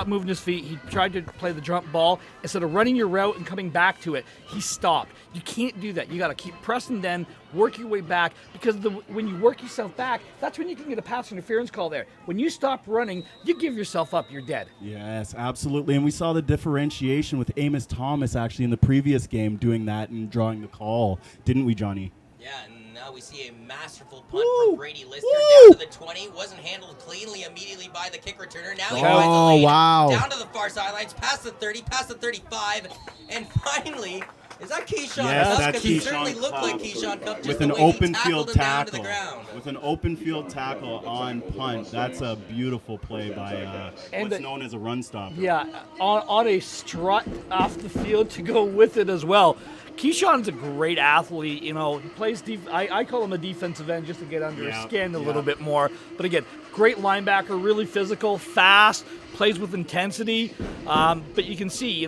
moving his feet. He tried to play the jump ball. Instead of running your route and coming back to it, he stopped. You can't do that. You got to keep pressing then, work your way back, because when you work yourself back, that's when you can get a pass interference call there. When you stop running, you give yourself up, you're dead. Yes, absolutely. And we saw the differentiation with Amos Thomas actually in the previous game doing that and drawing the call, didn't we, Johnny? Yeah, and now we see a masterful punt from Brady Lister down to the 20. Wasn't handled cleanly immediately by the kick returner. Now he finds the lead. Wow. Down to the far sidelines, past the 30, past the 35, and finally, is that Keyshawn Yes, Cup? that's Because he Keyshawn certainly looked Cup. like Keyshawn Cup just With the an way he open tackled field him down to the tackle. ground. With an open field tackle on punt. That's a beautiful play by what's known as a run stopper. Yeah, on a strut off the field to go with it as well. Keyshawn's a great athlete. He plays I call him a defensive end just to get under his skin a little bit more. But again, great linebacker, really physical, fast, plays with intensity. But you can see,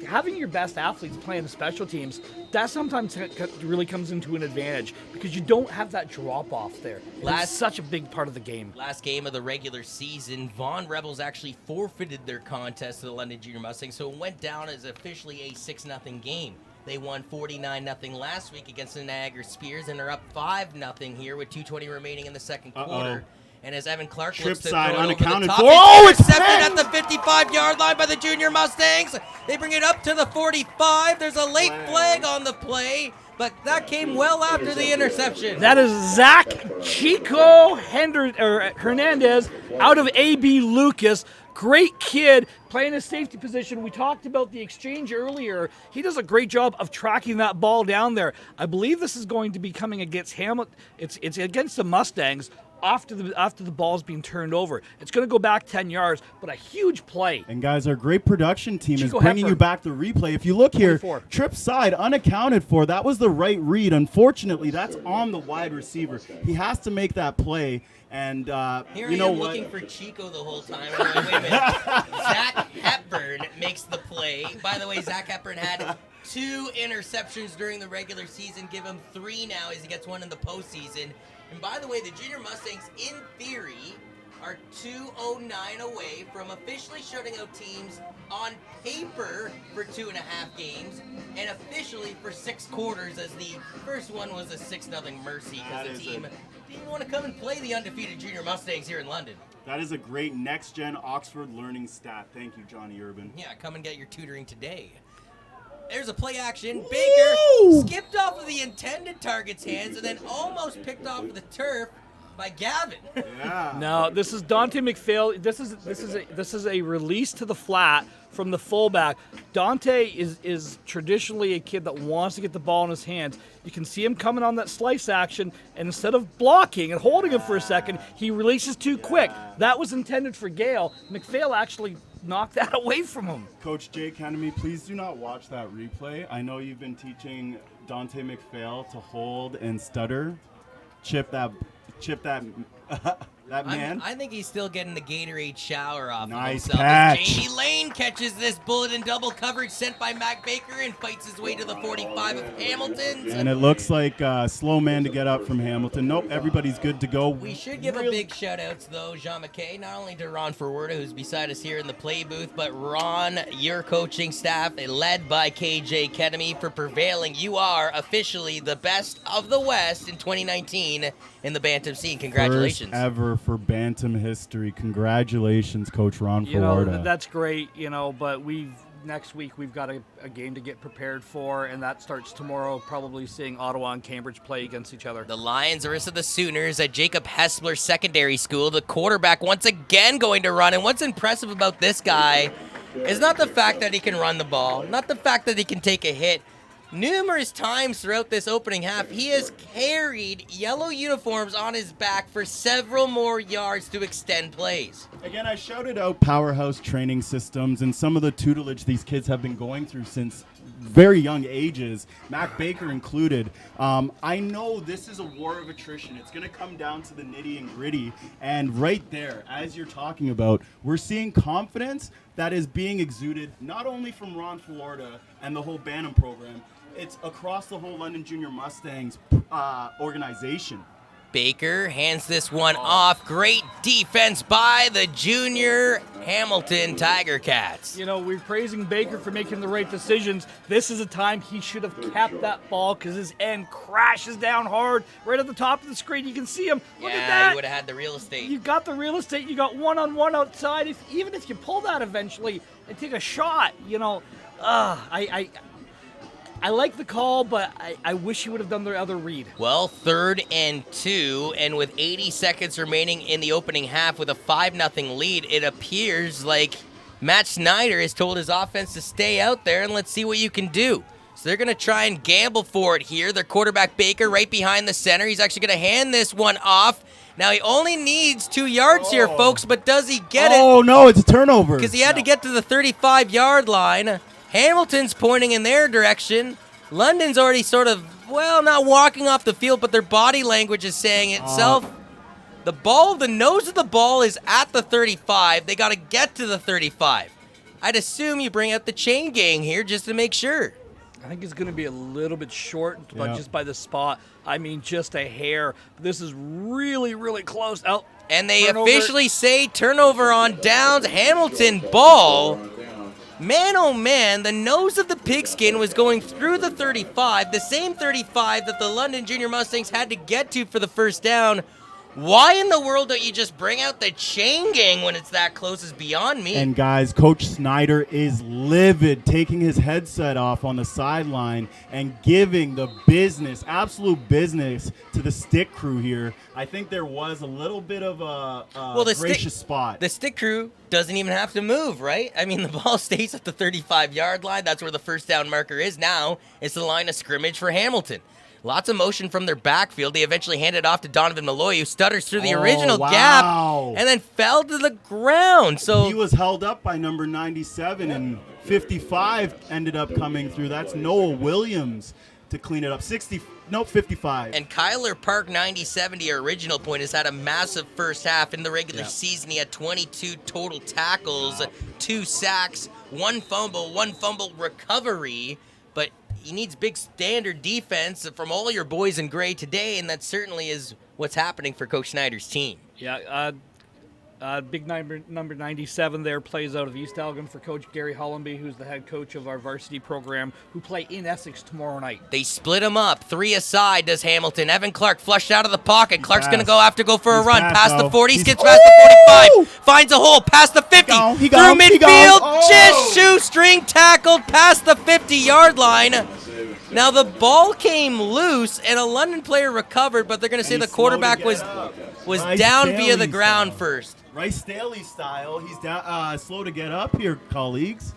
having your best athletes playing the special teams, that sometimes really comes into an advantage because you don't have that drop-off there. That's such a big part of the game. Last game of the regular season, Vaughan Rebels actually forfeited their contest to the London Junior Mustangs, so it went down as officially a 6-0 game. They won 49-0 last week against the Niagara Spears and are up 5-0 here with 2:20 remaining in the second quarter. And as Evan Clark Trip looks to side, throw it over the unaccounted top, for. it's It's intercepted at the 55-yard line by the Junior Mustangs. They bring it up to the 45. There's a late flag on the play, but that came well after the interception. That is Zach Chico Hernandez out of AB Lucas. Great kid playing a safety position. We talked about the exchange earlier. He does a great job of tracking that ball down there. I believe this is going to be coming against Hamilton. It's against the Mustangs. after the ball's being turned over. It's going to go back 10 yards, but a huge play. And guys, our great production team Chico is bringing Hepburn. you back the replay. If you look here, 24. trip side unaccounted for. That was the right read. Unfortunately, that's on the wide receiver. He has to make that play. And Here you I know am what? looking for Chico the whole time. I'm like, wait a minute. Zach Hepburn makes the play. By the way, Zach Hepburn had 2 interceptions during the regular season. Give him 3 now as he gets one in the postseason. And by the way, the Junior Mustangs, in theory, are 2-0-9 away from officially shutting out teams on paper for 2.5 games and officially for 6 quarters, as the first one was a 6-0 mercy because the team didn't want to come and play the undefeated Junior Mustangs here in London. That is a great next-gen Oxford learning stat. Thank you, Johnny Urban. Yeah, come and get your tutoring today. There's a play action. Baker skipped off of the intended target's hands and then almost picked off of the turf by Gavin. Yeah. Now, this is Dante McPhail. This is a release to the flat from the fullback. Dante is traditionally a kid that wants to get the ball in his hands. You can see him coming on that slice action, and instead of blocking and holding him for a second, he releases too quick. That was intended for Gale. McPhail actually knocked that away from him. Coach Jay Canemy, please do not watch that replay. I know you've been teaching Dante McPhail to hold and stutter. Chip that man. I think he's still getting the Gatorade shower off Nice of himself. catch. As Jamie Lane catches this bullet in double coverage sent by Mac Baker and fights his way to the 45 of Hamilton's. And it looks like a slow man to get up from Hamilton. Nope, everybody's good to go. We should give a big shout out to though, Jean McKay, not only to Ron Forwerda, who's beside us here in the play booth, but Ron, your coaching staff, led by KJ Kedemy, for prevailing. You are officially the best of the West in 2019 in the Bantam scene. Congratulations. First ever for Bantam history. Congratulations, Coach Ron You know, Forwerda. that's great, but next week we've got a game to get prepared for, and that starts tomorrow, probably seeing Ottawa and Cambridge play against each other. The Lions are the Sooners at Jacob Hessler Secondary School. The quarterback once again going to run, and what's impressive about this guy is not the fact that he can run the ball, not the fact that he can take a hit. Numerous times throughout this opening half, he has carried yellow uniforms on his back for several more yards to extend plays. Again, I shouted out Powerhouse Training Systems and some of the tutelage these kids have been going through since very young ages, Mac Baker included. I know this is a war of attrition. It's going to come down to the nitty and gritty. And right there, as you're talking about, we're seeing confidence that is being exuded not only from Ron Florida and the whole Bantam program, it's across the whole London Junior Mustangs organization. Baker hands this one off. Great defense by the junior Hamilton Tiger Cats. We're praising Baker for making the right decisions. This is a time he should have kept that ball because his end crashes down hard right at the top of the screen. You can see him. Look at that. You would have had the real estate. You got the real estate. You got one-on-one outside. Even if you pull that eventually and take a shot, I like the call, but I wish he would have done the other read. Well, 3rd and 2, and with 80 seconds remaining in the opening half with a 5-0 lead, it appears like Matt Snyder has told his offense to stay out there and let's see what you can do. So they're going to try and gamble for it here. Their quarterback, Baker, right behind the center. He's actually going to hand this one off. Now, he only needs 2 yards here, folks, but does he get it? Oh, no, it's a turnover. Because he had to get to the 35-yard line. Hamilton's pointing in their direction. London's already sort of, not walking off the field, but their body language is saying itself. The nose of the ball is at the 35. They got to get to the 35. I'd assume you bring out the chain gang here just to make sure. I think it's going to be a little bit short, but just by the spot. I mean, just a hair. This is really, really close. Oh, and they officially say turnover on downs. Hamilton ball. Man, oh man, the nose of the pigskin was going through the 35, the same 35 that the London Junior Mustangs had to get to for the first down. Why in the world don't you just bring out the chain gang when it's that close is beyond me. And guys, Coach Snyder is livid, taking his headset off on the sideline and giving the business, absolute business, to the stick crew here. I think there was a little bit of a gracious spot. The stick crew doesn't even have to move, right? I mean, the ball stays at the 35-yard line. That's where the first down marker is now. It's the line of scrimmage for Hamilton. Lots of motion from their backfield. They eventually hand it off to Donovan Malloy, who stutters through the original gap and then fell to the ground. So he was held up by number 97, and 55 ended up coming through. That's Noah Williams to clean it up. 55. And Kyler Park, 97, your original point, has had a massive first half in the regular season. He had 22 total tackles, 2 sacks, 1 fumble recovery. But he needs big standard defense from all your boys in gray today, and that certainly is what's happening for Coach Schneider's team. Yeah, big number 97 there plays out of East Elgin for Coach Gary Hollenby, who's the head coach of our varsity program, who play in Essex tomorrow night. They split them up. 3 aside does Hamilton. Evan Clark flushed out of the pocket. Clark's going to go for a run. Past the 40, skips past the 45, finds a hole, past the 50, through midfield, just shoestring tackled past the 50-yard line. Now the ball came loose, and a London player recovered, but they're going to say the quarterback was down via the ground first. Rice Staley style. He's down, slow to get up here, colleagues.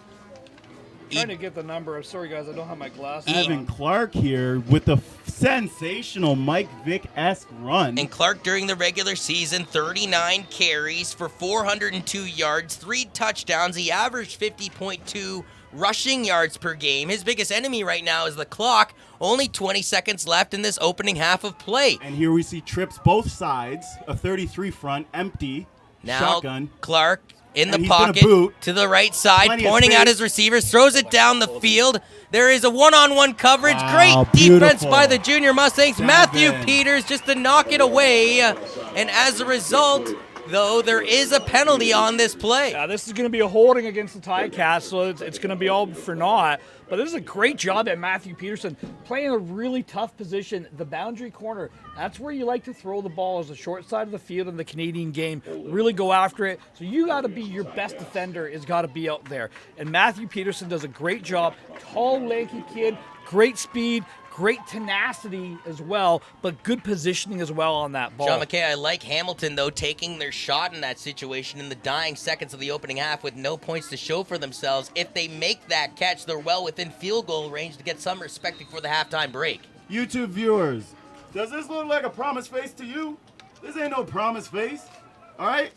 Trying to get the number. I'm sorry, guys. I don't have my glasses. Evan Clark here with the sensational Mike Vick-esque run. And Clark, during the regular season, 39 carries for 402 yards, 3 touchdowns. He averaged 50.2 rushing yards per game. His biggest enemy right now is the clock. Only 20 seconds left in this opening half of play. And here we see trips both sides, a 33 front, empty, now shotgun. Clark in the And he's pocket gonna boot. to the right side, Plenty of pointing space. at his receivers, throws it down the field. There is a one-on-one coverage. Wow, Great defense beautiful. by the Junior Mustangs. Seven. Matthew Peters just to knock it away. And as a result, though, there is a penalty on this play. Yeah, this is going to be a holding against the Ticats, so it's going to be all for naught. But this is a great job at Matthew Peterson, playing a really tough position, the boundary corner. That's where you like to throw the ball, as the short side of the field in the Canadian game. Really go after it. So you got to be your best defender has got to be out there. And Matthew Peterson does a great job. Tall, lanky kid, great speed, great tenacity as well, but good positioning as well on that ball. John McKay, I like Hamilton, though, taking their shot in that situation in the dying seconds of the opening half with no points to show for themselves. If they make that catch, they're well within field goal range to get some respect before the halftime break. YouTube viewers, does this look like a promise face to you? This ain't no promise face, all right?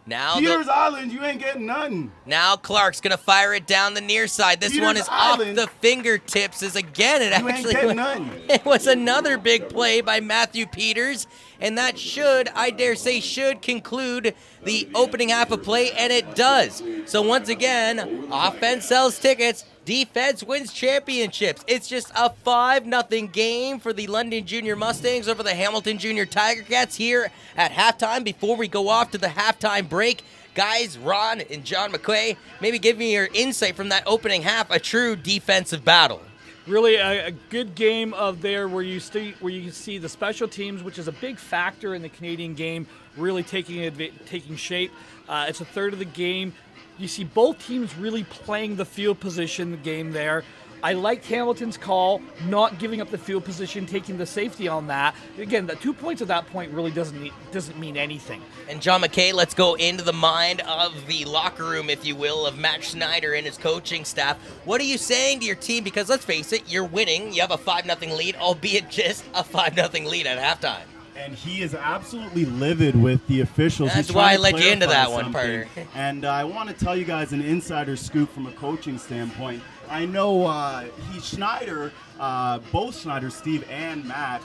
Now Peters Island, you ain't getting nothing. Now Clark's going to fire it down the near side. This Peters one is Island. off the fingertips as again it You ain't actually getting nothing. it was another big play by Matthew Peters, and that should, I dare say, should conclude the opening half of play, and it does. So once again, offense sells tickets, defense wins championships. It's just a 5-0 game for the London Junior Mustangs over the Hamilton Junior Tiger Cats here at halftime. Before we go off to the halftime break, guys, Ron and John McQuay, maybe give me your insight from that opening half, a true defensive battle. Really a good game of there where you see the special teams, which is a big factor in the Canadian game, really taking shape. It's a third of the game. You see both teams really playing the field position game there. I liked Hamilton's call, not giving up the field position, taking the safety on that. Again, the 2 points at that point really doesn't mean anything. And John McKay, let's go into the mind of the locker room, if you will, of Matt Schneider and his coaching staff. What are you saying to your team? Because let's face it, you're winning. You have a 5-0 lead, albeit just a 5-0 lead at halftime. And he is absolutely livid with the officials. That's He's why I trying to let you into clarify that one, something. Parker. And I want to tell you guys an insider scoop from a coaching standpoint. I know Schneider, both Schneider, Steve and Matt,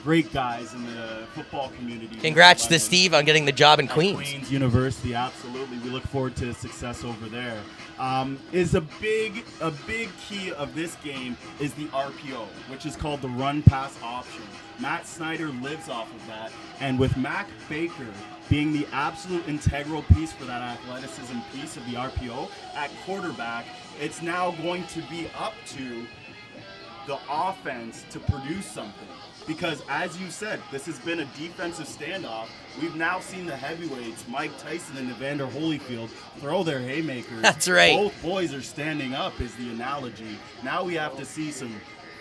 great guys in the football community. Congrats to Steve on getting the job in Queens. Queens University, absolutely. We look forward to success over there. Is a big key of this game is the RPO, which is called the run pass option. Matt Snyder lives off of that, and with Mac Baker being the absolute integral piece for that athleticism piece of the RPO at quarterback, it's now going to be up to the offense to produce something. Because as you said, this has been a defensive standoff. We've now seen the heavyweights, Mike Tyson and Evander Holyfield, throw their haymakers. That's right. Both boys are standing up is the analogy. Now we have to see some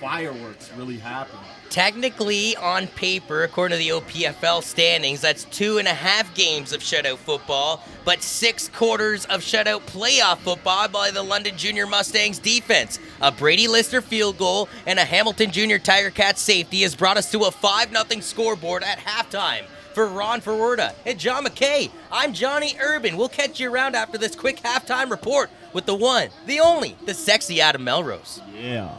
fireworks really happen. Technically, on paper, according to the OPFL standings, that's 2.5 games of shutout football, but 6 quarters of shutout playoff football by the London Junior Mustangs defense. A Brady Lister field goal and a Hamilton Junior Tiger Cats safety has brought us to a 5-0 scoreboard at halftime. For Ron Ferwerda and John McKay, I'm Johnny Urban. We'll catch you around after this quick halftime report with the one, the only, the sexy Adam Melrose. Yeah.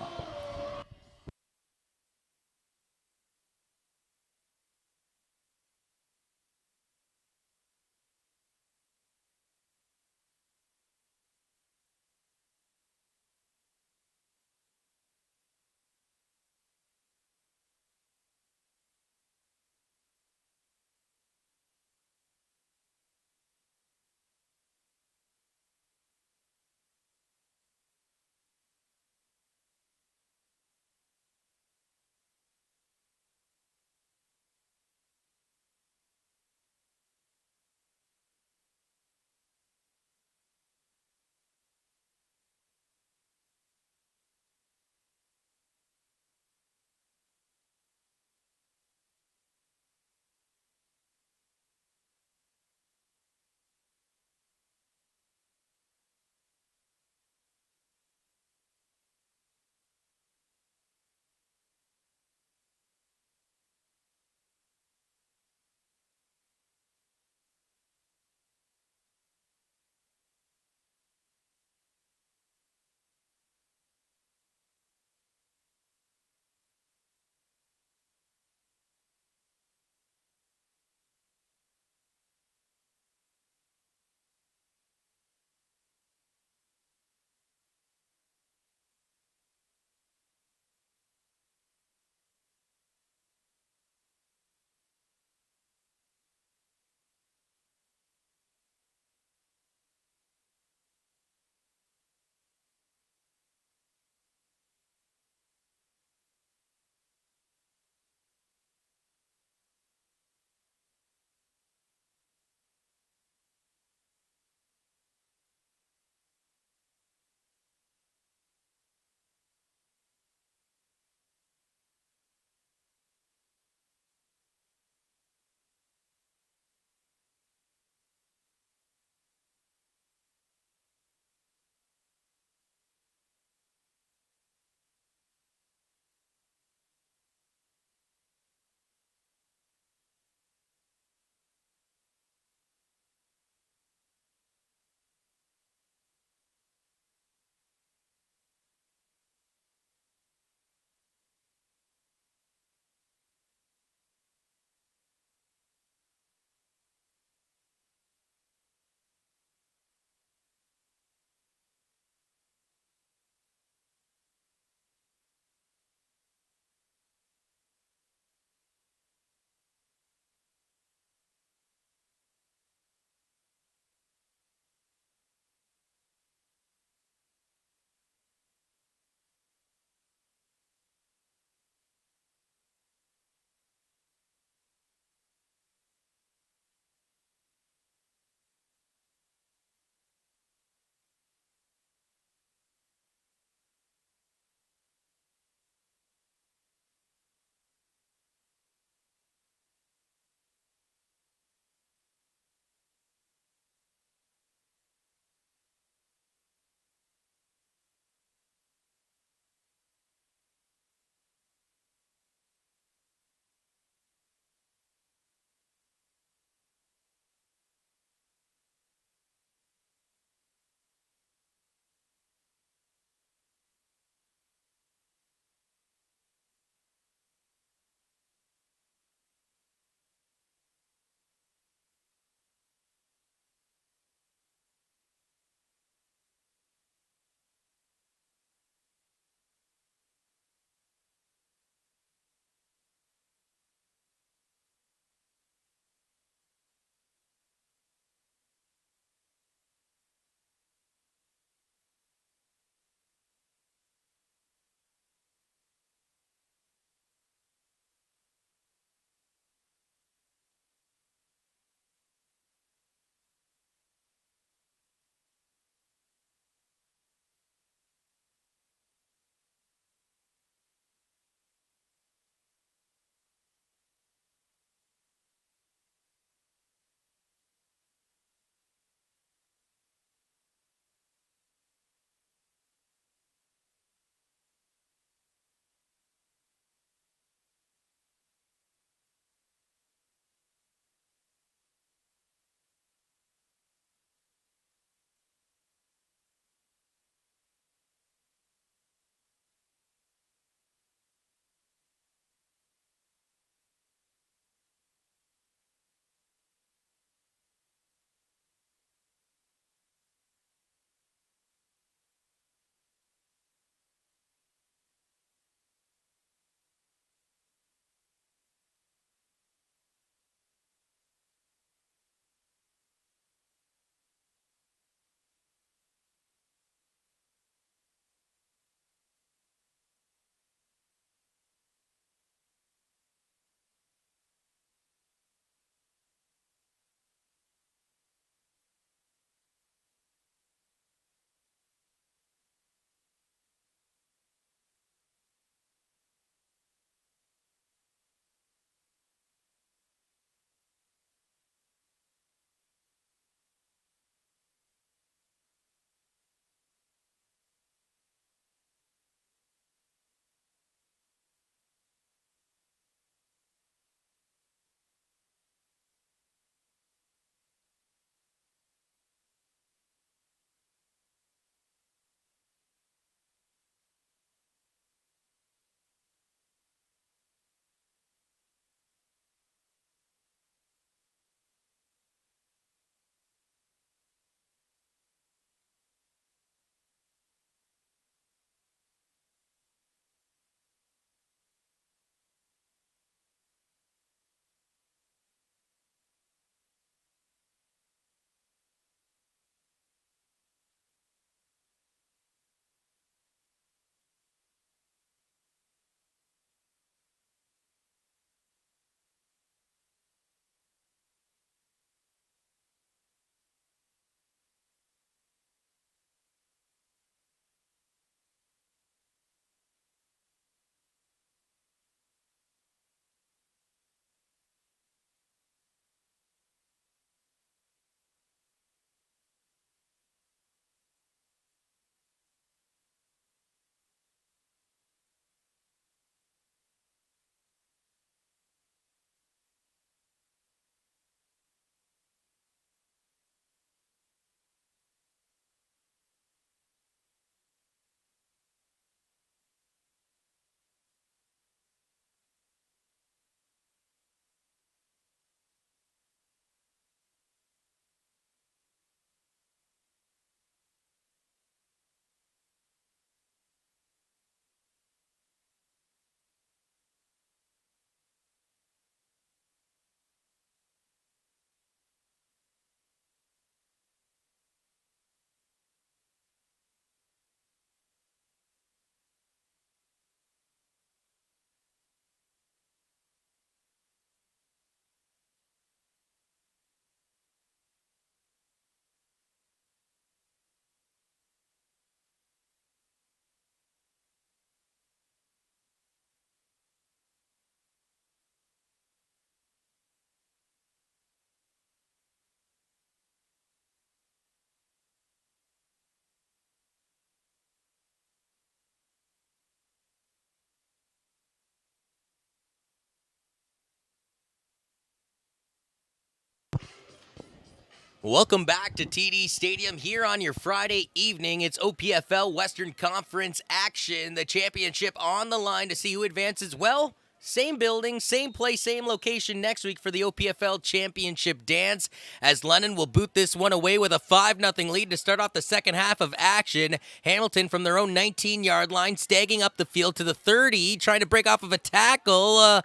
Welcome back to TD Stadium here on your Friday evening. It's OPFL Western Conference action. The championship on the line to see who advances. Well, same building, same place, same location next week for the OPFL Championship dance, as London will boot this one away with a 5-0 lead to start off the second half of action. Hamilton from their own 19-yard line, stagging up the field to the 30, trying to break off of a tackle.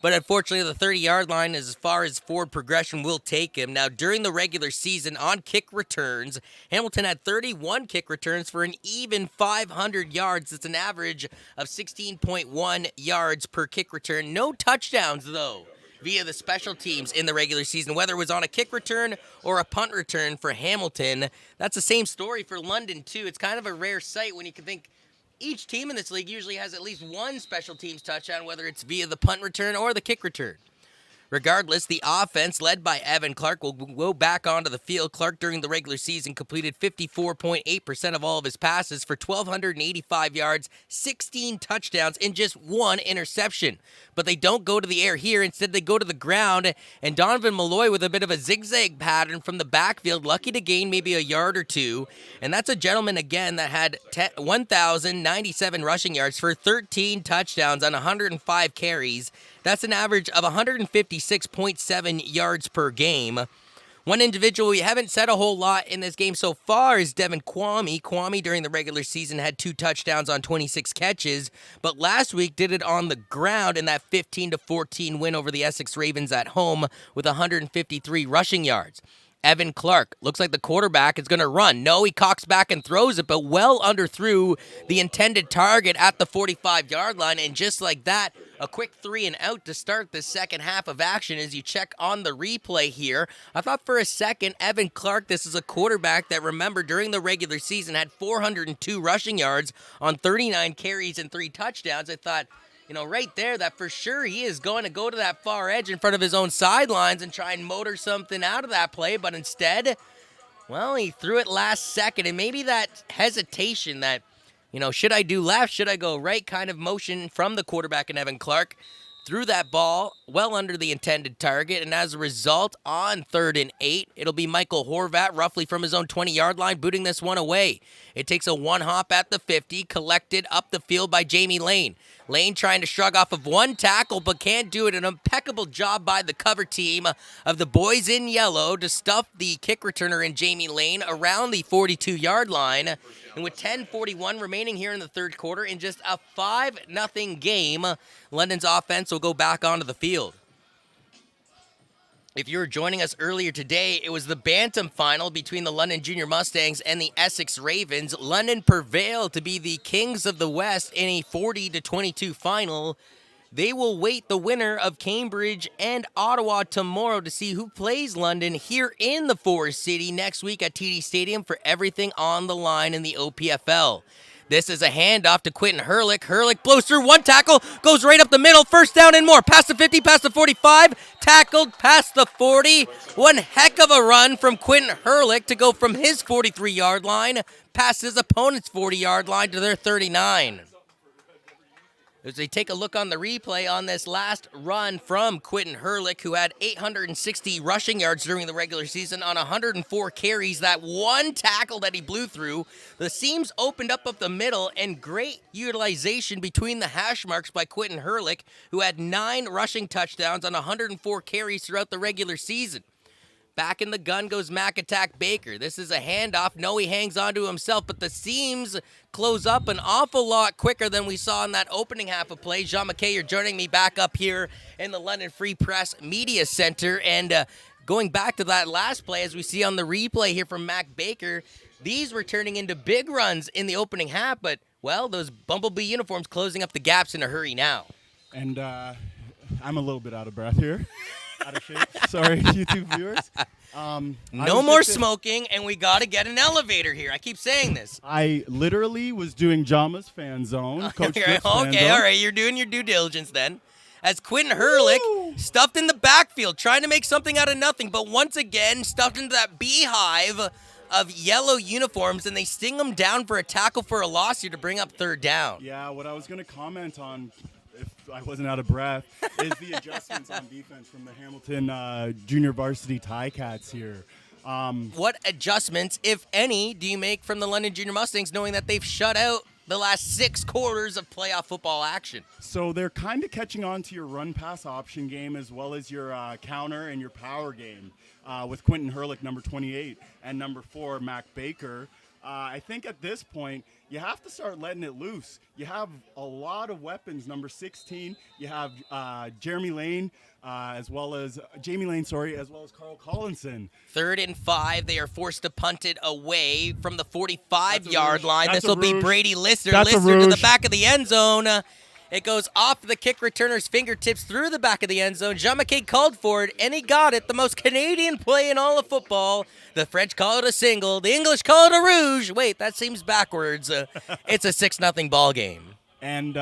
But unfortunately, the 30-yard line is as far as forward progression will take him. Now, during the regular season on kick returns, Hamilton had 31 kick returns for an even 500 yards. It's an average of 16.1 yards per kick return. No touchdowns, though, via the special teams in the regular season, whether it was on a kick return or a punt return for Hamilton. That's the same story for London, too. It's kind of a rare sight when you can think each team in this league usually has at least one special teams touchdown, whether it's via the punt return or the kick return. Regardless, the offense, led by Evan Clark, will go back onto the field. Clark, during the regular season, completed 54.8% of all of his passes for 1,285 yards, 16 touchdowns, and just one interception. But they don't go to the air here. Instead, they go to the ground, and Donovan Malloy with a bit of a zigzag pattern from the backfield, lucky to gain maybe a yard or two. And that's a gentleman, again, that had 1,097 rushing yards for 13 touchdowns on 105 carries. That's an average of 156.7 yards per game. One individual we haven't said a whole lot in this game so far is Devin Kwame. Kwame, during the regular season, had 2 touchdowns on 26 catches, but last week did it on the ground in that 15-14 win over the Essex Ravens at home with 153 rushing yards. Evan Clark, looks like the quarterback is going to run. No, he cocks back and throws it, but well underthrew the intended target at the 45-yard line, and just like that, a quick 3 and out to start the second half of action as you check on the replay here. I thought for a second, Evan Clark, this is a quarterback that, remember, during the regular season had 402 rushing yards on 39 carries and 3 touchdowns. I thought, right there, that for sure he is going to go to that far edge in front of his own sidelines and try and motor something out of that play. But instead, well, he threw it last second. And maybe that hesitation that, should I do left, should I go right kind of motion from the quarterback in Evan Clark, threw that ball well under the intended target. And as a result, on 3rd and 8, it'll be Michael Horvat roughly from his own 20-yard line booting this one away. It takes a one hop at the 50, collected up the field by Jamie Lane. Lane trying to shrug off of one tackle, but can't do it. An impeccable job by the cover team of the boys in yellow to stuff the kick returner in Jamie Lane around the 42-yard line. And with 10:41 remaining here in the third quarter, in just a 5-0 game, London's offense will go back onto the field. If you were joining us earlier today, it was the Bantam final between the London Junior Mustangs and the Essex Ravens. London prevailed to be the Kings of the West in a 40-22 final. They will wait the winner of Cambridge and Ottawa tomorrow to see who plays London here in the Forest City next week at TD Stadium for everything on the line in the OPFL. This is a handoff to Quentin Herlick. Herlick blows through one tackle, goes right up the middle, first down and more. Past the 50, past the 45, tackled past the 40. One heck of a run from Quentin Herlick to go from his 43-yard line past his opponent's 40-yard line to their 39. As they take a look on the replay on this last run from Quentin Herlick, who had 860 rushing yards during the regular season on 104 carries. That one tackle that he blew through, the seams opened up the middle, and great utilization between the hash marks by Quentin Herlick, who had 9 rushing touchdowns on 104 carries throughout the regular season. Back in the gun goes Mac Attack Baker. This is a handoff. No, he hangs on to himself, but the seams close up an awful lot quicker than we saw in that opening half of play. Jean McKay, you're joining me back up here in the London Free Press Media Center. And going back to that last play, as we see on the replay here from Mac Baker, these were turning into big runs in the opening half, but, well, those Bumblebee uniforms closing up the gaps in a hurry now. And I'm a little bit out of breath here. Out of shape. Sorry, YouTube viewers. No more smoking, and we got to get an elevator here. I keep saying this. I literally was doing Jama's fan zone. Coach Okay, all right. You're doing your due diligence then. As Quentin Herlick stuffed in the backfield, trying to make something out of nothing, but once again stuffed into that beehive of yellow uniforms, and they sting him down for a tackle for a loss here to bring up third down. Yeah, what I was going to comment on, if I wasn't out of breath, is the adjustments on defense from the Hamilton junior varsity Ticats here. What adjustments, if any, do you make from the London Junior Mustangs, knowing that they've shut out the last 6 quarters of playoff football action? So they're kind of catching on to your run-pass option game as well as your counter and your power game with Quentin Hurlick, number 28, and number 4, Mac Baker. I think at this point, you have to start letting it loose. You have a lot of weapons. Number 16, you have Jamie Lane, as well as Carl Collinson. 3rd and 5, they are forced to punt it away from the 45-yard line. That's This will a be rouge. Brady Lister. That's a Lister to the rouge. back of the end zone. It goes off the kick returner's fingertips through the back of the end zone. Jean McKay called for it, and he got it. The most Canadian play in all of football. The French call it a single. The English call it a rouge. Wait, that seems backwards. It's a 6-0 ball game. And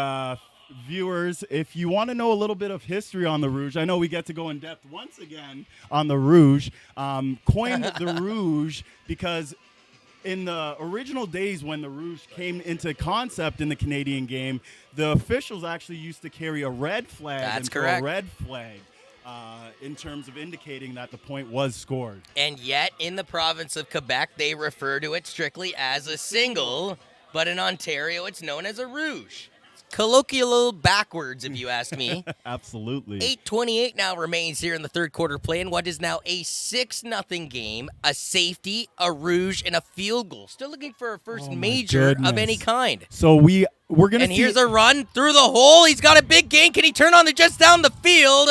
viewers, if you want to know a little bit of history on the Rouge, I know we get to go in depth once again on the Rouge. Coined the Rouge because in the original days when the Rouge came into concept in the Canadian game, the officials actually used to carry a red flag. That's throw correct. A red flag in terms of indicating that the point was scored. And yet, in the province of Quebec, they refer to it strictly as a single, but in Ontario, it's known as a rouge. It's colloquial backwards, if you ask me. Absolutely. 8:28 now remains here in the third quarter play in what is now a 6-0 game, a safety, a rouge, and a field goal. Still looking for a first Oh, my major of goodness. any kind. So we're going to And see. here's a run through the hole. He's got a big gain. Can he turn on the just down the field?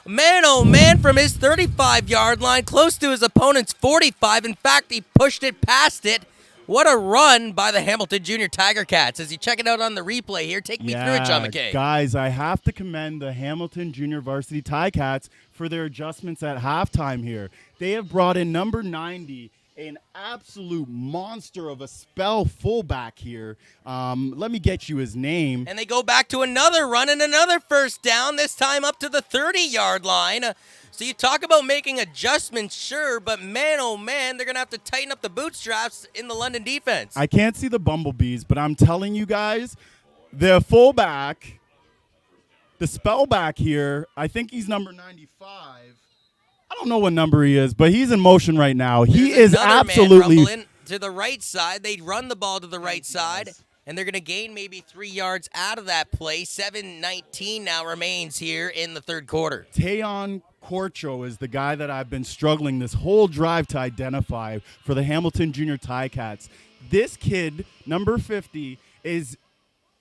Man, oh man, from his 35-yard line, close to his opponent's 45. In fact, he pushed it past it. What a run by the Hamilton Junior Tiger Cats. As you check it out on the replay here, take me through it, John McKay. Guys, I have to commend the Hamilton Junior Varsity Ticats for their adjustments at halftime here. They have brought in number 90, an absolute monster of a spell fullback here. Let me get you his name. And they go back to another run and another first down, this time up to the 30-yard line. So you talk about making adjustments, sure, but man, oh man, they're going to have to tighten up the bootstraps in the London defense. I can't see the bumblebees, but I'm telling you guys, the fullback, the spellback here, I think he's number 95. I don't know what number he is, but he's in motion right now. He There's is another absolutely man rumbling to the right side. They run the ball to the right side, and they're going to gain maybe 3 yards out of that play. 7:19 now remains here in the third quarter. Tayon Corcho is the guy that I've been struggling this whole drive to identify for the Hamilton Junior Ticats. This kid, number 50, is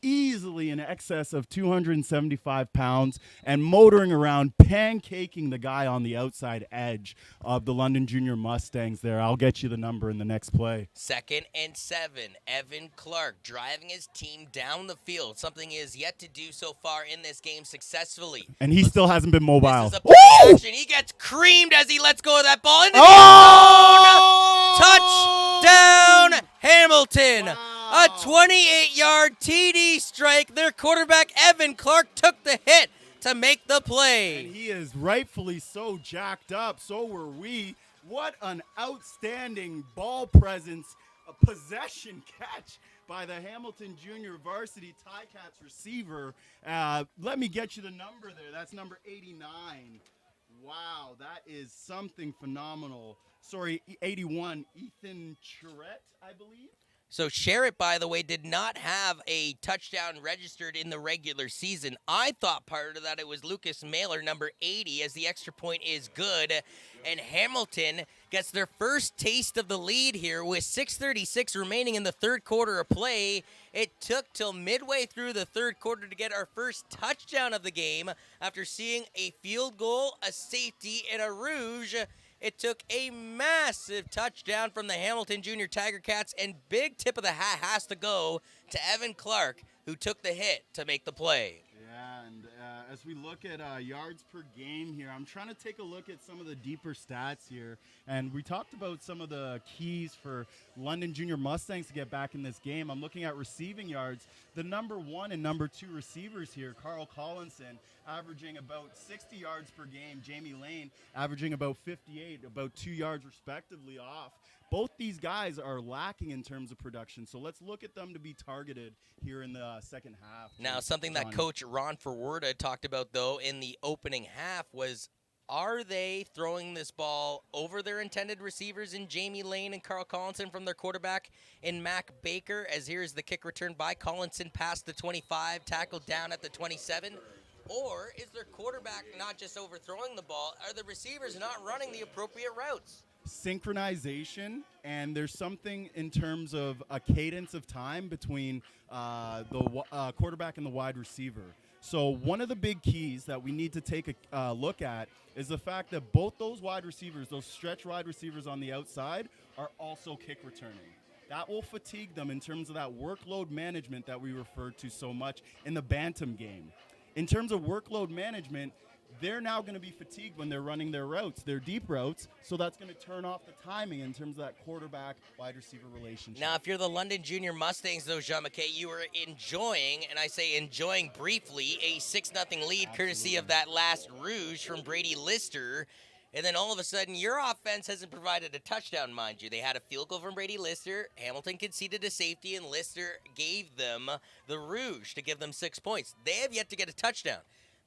easily in excess of 275 pounds and motoring around, pancaking the guy on the outside edge of the London Junior Mustangs there. I'll get you the number in the next play. 2nd and 7. Evan Clark driving his team down the field. Something he has yet to do so far in this game successfully. And he still hasn't been mobile. This is a play action. He gets creamed as he lets go of that ball into the end zone. Touchdown, Hamilton. Wow. A 28-yard TD strike. Their quarterback, Evan Clark, took the hit to make the play. And he is rightfully so jacked up. So were we. What an outstanding ball presence, a possession catch by the Hamilton Junior Varsity Ticats receiver. Let me get you the number there. That's number 89. Wow, that is something phenomenal. Sorry, 81, Ethan Charette, I believe. So Sherritt, by the way, did not have a touchdown registered in the regular season. I thought part of that it was Lucas Mailer, number 80, as the extra point is good. And Hamilton gets their first taste of the lead here with 6:36 remaining in the third quarter of play. It took till midway through the third quarter to get our first touchdown of the game after seeing a field goal, a safety, and a rouge. It took a massive touchdown from the Hamilton Junior Tiger Cats, and big tip of the hat has to go to Evan Clark, who took the hit to make the play. Yeah, and as we look at yards per game here, I'm trying to take a look at some of the deeper stats here. And we talked about some of the keys for London Junior Mustangs to get back in this game. I'm looking at receiving yards. The number 1 and number 2 receivers here, Carl Collinson, averaging about 60 yards per game. Jamie Lane averaging about 58, about 2 yards respectively off. Both these guys are lacking in terms of production, so let's look at them to be targeted here in the second half. Now, something that Coach Ron Ferwerda talked about, though, in the opening half was Are they throwing this ball over their intended receivers in Jamie Lane and Carl Collinson from their quarterback in Mac Baker? As here's the kick return by Collinson past the 25, tackled down at the 27. Or is their quarterback not just overthrowing the ball? Are the receivers not running the appropriate routes? Synchronization, and there's something in terms of a cadence of time between the quarterback and the wide receiver. So one of the big keys that we need to take a look at is the fact that both those wide receivers, those stretch wide receivers on the outside, are also kick returning. That will fatigue them in terms of that workload management that we referred to so much in the Bantam game. In terms of workload management, they're now going to be fatigued when they're running their routes, their deep routes, so that's going to turn off the timing in terms of that quarterback-wide receiver relationship. Now, if you're the London Junior Mustangs, though, Jean McKay, you were enjoying, and I say enjoying briefly, a 6-0 lead courtesy of that last rouge from Brady Lister. And then all of a sudden, your offense hasn't provided a touchdown, mind you. They had a field goal from Brady Lister. Hamilton conceded a safety, and Lister gave them the rouge to give them 6 points. They have yet to get a touchdown.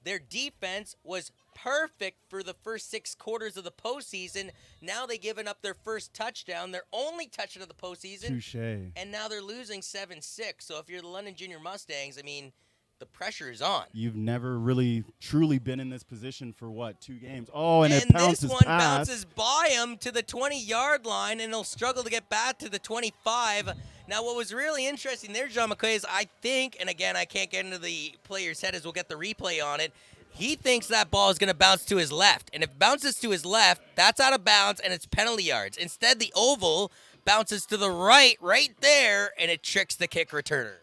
Their defense was perfect for the first 6 quarters of the postseason. Now they've given up their first touchdown, their only touchdown of the postseason. Touché. And now they're losing 7-6. So if you're the London Junior Mustangs, I mean, the pressure is on. You've never really truly been in this position for, 2 games? Oh, and it bounces this one past. bounces by him to the 20-yard line, and he'll struggle to get back to the 25. Now, what was really interesting there, John McCoy, is I think, and again, I can't get into the player's head as we'll get the replay on it, he thinks that ball is going to bounce to his left. And if it bounces to his left, that's out of bounds, and it's penalty yards. Instead, the oval bounces to the right there, and it tricks the kick returner.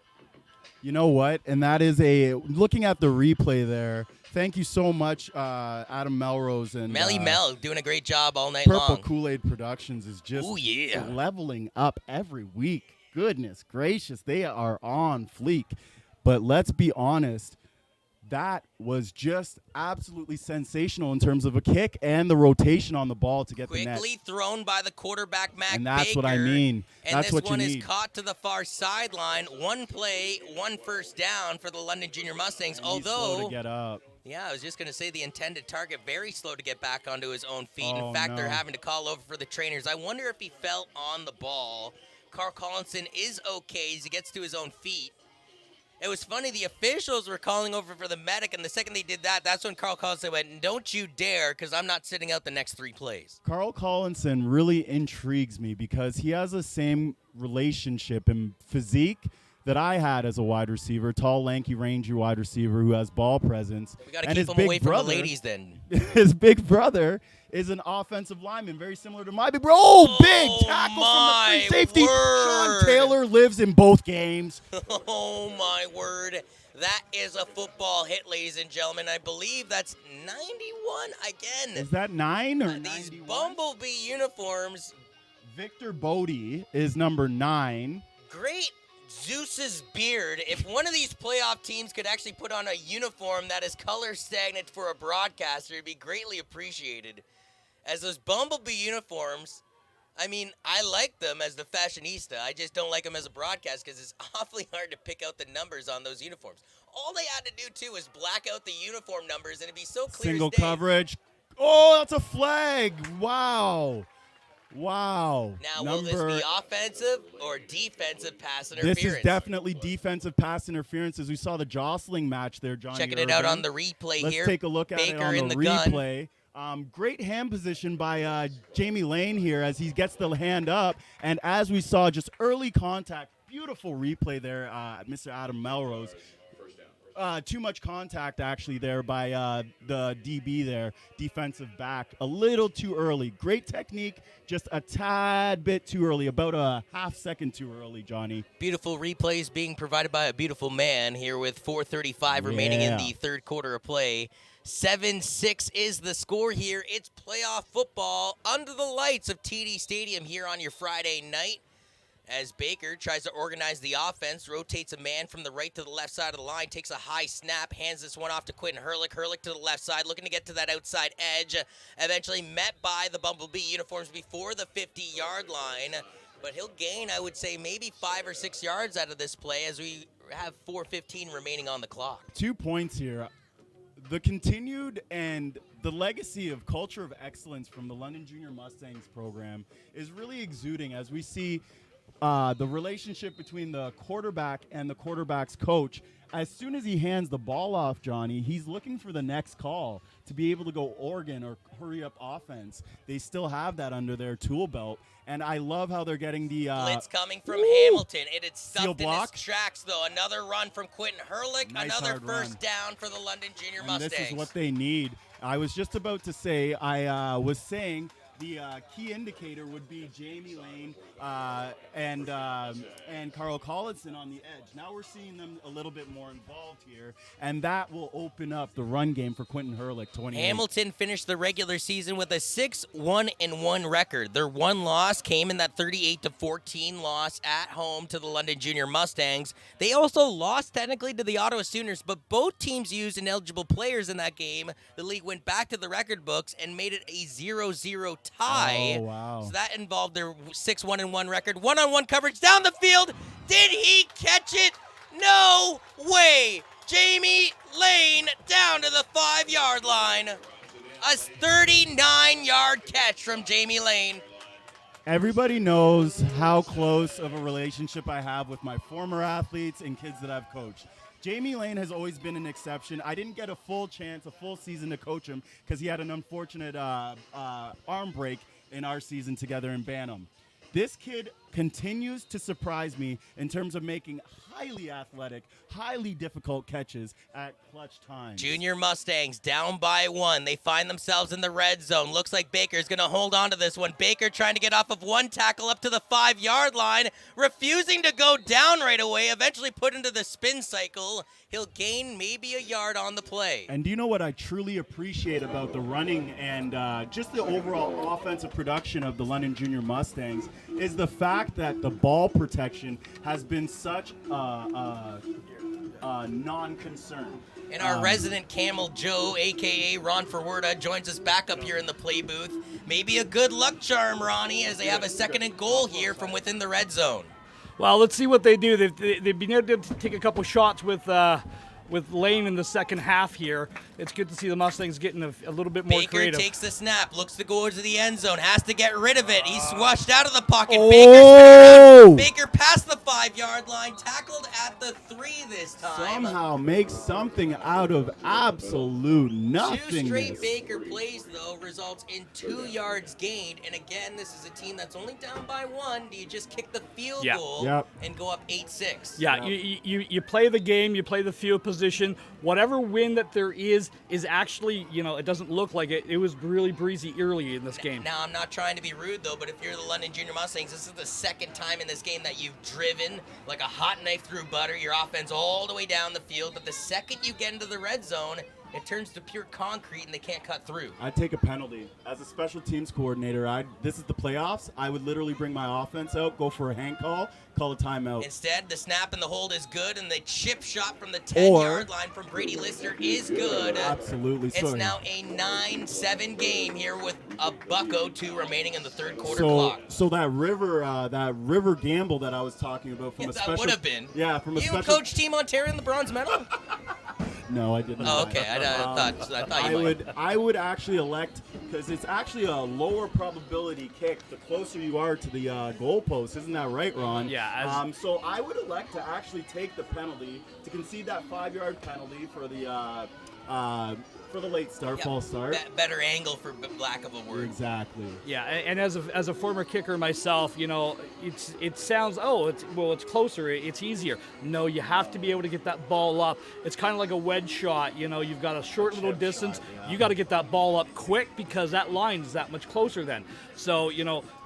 You know what? And that is looking at the replay there. Thank you so much, Adam Melrose and Melly Mel doing a great job all night Purple long. Kool-Aid Productions is just yeah. leveling up every week. Goodness gracious, they are on fleek. But let's be honest, that was just absolutely sensational in terms of a kick and the rotation on the ball to get the net. Quickly thrown by the quarterback, Mac And that's Baker. what I mean. And That's this what you one need. is caught to the far sideline. One play, 1 first down for the London Junior Mustangs. And he's slow to get up. Yeah, I was just going to say the intended target, very slow to get back onto his own feet. Oh, In fact, no. they're having to call over for the trainers. I wonder if he fell on the ball. Carl Collinson is okay as he gets to his own feet. It was funny, the officials were calling over for the medic, and the second they did that, that's when Carl Collinson went, "Don't you dare, because I'm not sitting out the next 3 plays." Carl Collinson really intrigues me because he has the same relationship and physique that I had as a wide receiver, tall, lanky, rangy wide receiver who has ball presence. We got to And keep his him big away from the brother- ladies then. His big brother is an offensive lineman, very similar to my big brother. Oh, big tackle from the free safety. word. Sean Taylor lives in both games. Oh, my word. That is a football hit, ladies and gentlemen. I believe that's 91 again. Is that 9 or These 91? Bumblebee uniforms, Victor Bodie is number 9. great Zeus's beard. If one of these playoff teams could actually put on a uniform that is color stagnant for a broadcaster, it'd be greatly appreciated. As those Bumblebee uniforms, I mean, I like them as the fashionista. I just don't like them as a broadcast because it's awfully hard to pick out the numbers on those uniforms. All they had to do, too, was black out the uniform numbers, and it'd be so clear Single as day. coverage. Oh, that's a flag. Wow. Wow. Now, will this be offensive or defensive pass interference? This is definitely defensive pass interference, as we saw the jostling match there, Johnny Checking it out Irving. on the replay Let's here. take a look at Baker it on in the the gun. replay. Great hand position by Jamie Lane here as he gets the hand up. And as we saw, just early contact. Beautiful replay there, Mr. Adam Melrose. Too much contact, actually, there by the DB there, defensive back. A little too early. Great technique, just a tad bit too early, about a half second too early, Johnny. Beautiful replays being provided by a beautiful man here with 4:35 remaining in the third quarter of play. 7-6 is the score here. It's playoff football under the lights of TD Stadium here on your Friday night. As Baker tries to organize the offense, rotates a man from the right to the left side of the line, takes a high snap, hands this one off to Quentin Hurlick. Hurlick to the left side, looking to get to that outside edge. Eventually met by the Bumblebee uniforms before the 50-yard line. But he'll gain, I would say, maybe 5 or 6 yards out of this play as we have 4:15 remaining on the clock. 2 points here. the continued and the legacy of culture of excellence from the London Junior Mustangs program is really exuding as we see the relationship between the quarterback and the quarterback's coach. As soon as he hands the ball off, Johnny, he's looking for the next call to be able to go Oregon or hurry up offense. They still have that under their tool belt. And I love how they're getting the blitz coming from Hamilton. It had stuffed in block. his tracks, though. Another run from Quentin Hurlick. Nice Another hard first run. down for the London Junior And Mustangs. this is what they need. I was just about to say, I was saying the key indicator would be Jamie Lane and Carl Collinson on the edge. Now we're seeing them a little bit more involved here, and that will open up the run game for Quentin Hurlick. 28. Hamilton finished the regular season with a 6-1-1 record. Their one loss came in that 38-14 loss at home to the London Junior Mustangs. They also lost technically to the Ottawa Sooners, but both teams used ineligible players in that game. The league went back to the record books and made it a 0-0 tie. Oh, wow. So that involved their 6-1-1 record. One-on-one coverage down the field. Did he catch it? No way. Jamie Lane down to the 5-yard line. A 39-yard catch from Jamie Lane. Everybody knows how close of a relationship I have with my former athletes and kids that I've coached. Jamie Lane has always been an exception. I didn't get a full season to coach him because he had an unfortunate arm break in our season together in Bantam. This kid continues to surprise me in terms of making highly athletic, highly difficult catches at clutch times. Junior Mustangs down by 1. They find themselves in the red zone. Looks like Baker's going to hold on to this one. Baker trying to get off of one tackle up to the 5-yard line, refusing to go down right away, eventually put into the spin cycle. He'll gain maybe a yard on the play. And do you know what I truly appreciate about the running and just the overall offensive production of the London Junior Mustangs is the fact that the ball protection has been such non-concern. And our resident Camel Joe, a.k.a. Ron Forwerda, joins us back up here in the play booth. Maybe a good luck charm, Ronnie, as they have a second and goal here from within the red zone. Well, let's see what they do. They've been able to take a couple shots with Lane in the second half here. It's good to see the Mustangs getting a little bit more creative. Baker takes the snap, looks to go to the end zone, has to get rid of it. He's swashed out of the pocket. Oh! Baker past the 5-yard line, tackled at the 3 this time. Somehow makes something out of absolute nothingness. 2 straight Baker plays, though, results in 2 yards gained. And again, this is a team that's only down by 1. Do you just kick the field goal and go up 8-6? Yeah, you play the game, you play the field position. Whatever win that there is actually, it doesn't look like it. It was really breezy early in this game. Now, I'm not trying to be rude, though, but if you're the London Junior Mustangs, this is the second time in this game that you've driven like a hot knife through butter, your offense all the way down the field. But the second you get into the red zone, it turns to pure concrete and they can't cut through. I'd take a penalty. As a special teams coordinator, this is the playoffs. I would literally bring my offense out, go for a hand call a timeout. Instead, the snap and the hold is good, and the chip shot from the 10-yard line from Brady Lister is good. Absolutely. It's now a 9-7 game here with a $1:02 remaining in the third quarter clock. So that river gamble that I was talking about from a special. That would have been. Yeah, from a you special. coach Team Ontario in the bronze medal? No, I didn't. Oh, okay. I thought you might. I would actually elect, because it's actually a lower probability kick the closer you are to the goalpost. Isn't that right, Ron? Yeah. So I would elect to actually take the penalty, to concede that 5-yard penalty for the late start, false start. Better angle, for lack of a word. Exactly. Yeah, and as a former kicker myself, it sounds, it's closer, it's easier. No, you have to be able to get that ball up. It's kind of like a wedge shot. You've got a short little distance. You got to get that ball up quick because that line is that much closer then. So,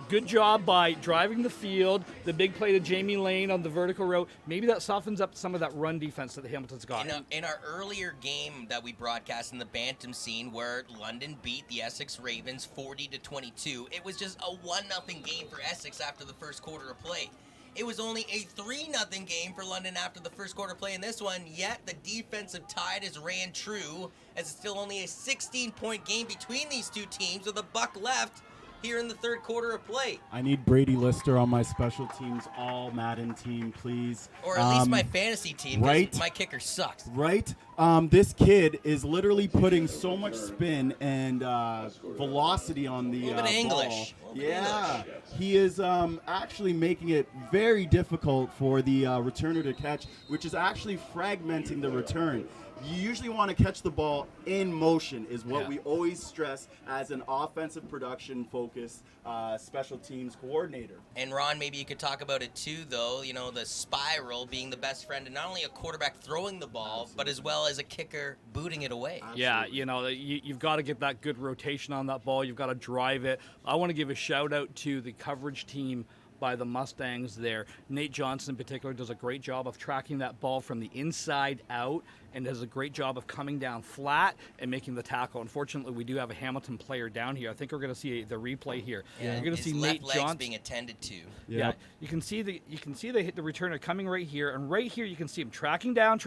good job by driving the field. The big play to Jamie Lane on the vertical route. Maybe that softens up some of that run defense that the Hamilton's got. In our earlier game that we broadcast in the Bantam scene, where London beat the Essex Ravens 40-22, it was just a 1-0 game for Essex after the first quarter of play. It was only a 3-0 game for London after the first quarter play in this one, yet the defensive tide has ran true, as it's still only a 16-point game between these two teams with a buck left. here in the third quarter of play. I need Brady Lister on my special teams all Madden team, please. Or at least my fantasy team, 'cause right? my kicker sucks. Right? This kid is literally putting so much spin and velocity on the A little bit of English. ball. Yeah, he is actually making it very difficult for the returner to catch, which is actually fragmenting the return. You usually want to catch the ball in motion is what we always stress as an offensive production focused special teams coordinator. And Ron, maybe you could talk about it too, though, you know, the spiral being the best friend and not only a quarterback throwing the ball, but as well as a kicker booting it away. Yeah, you know, you've got to get that good rotation on that ball. You've got to drive it. I want to give a shout out to the coverage team by the Mustangs there. Nate Johnson in particular does a great job of tracking that ball from the inside out and does a great job of coming down flat and making the tackle. Unfortunately, we do have a Hamilton player down here. I think we're going to see the replay here. Yeah, you're going to see left Nate legs Johnson being attended to. Yeah, you can see the hit the returner coming right here, and right here you can see him tracking down,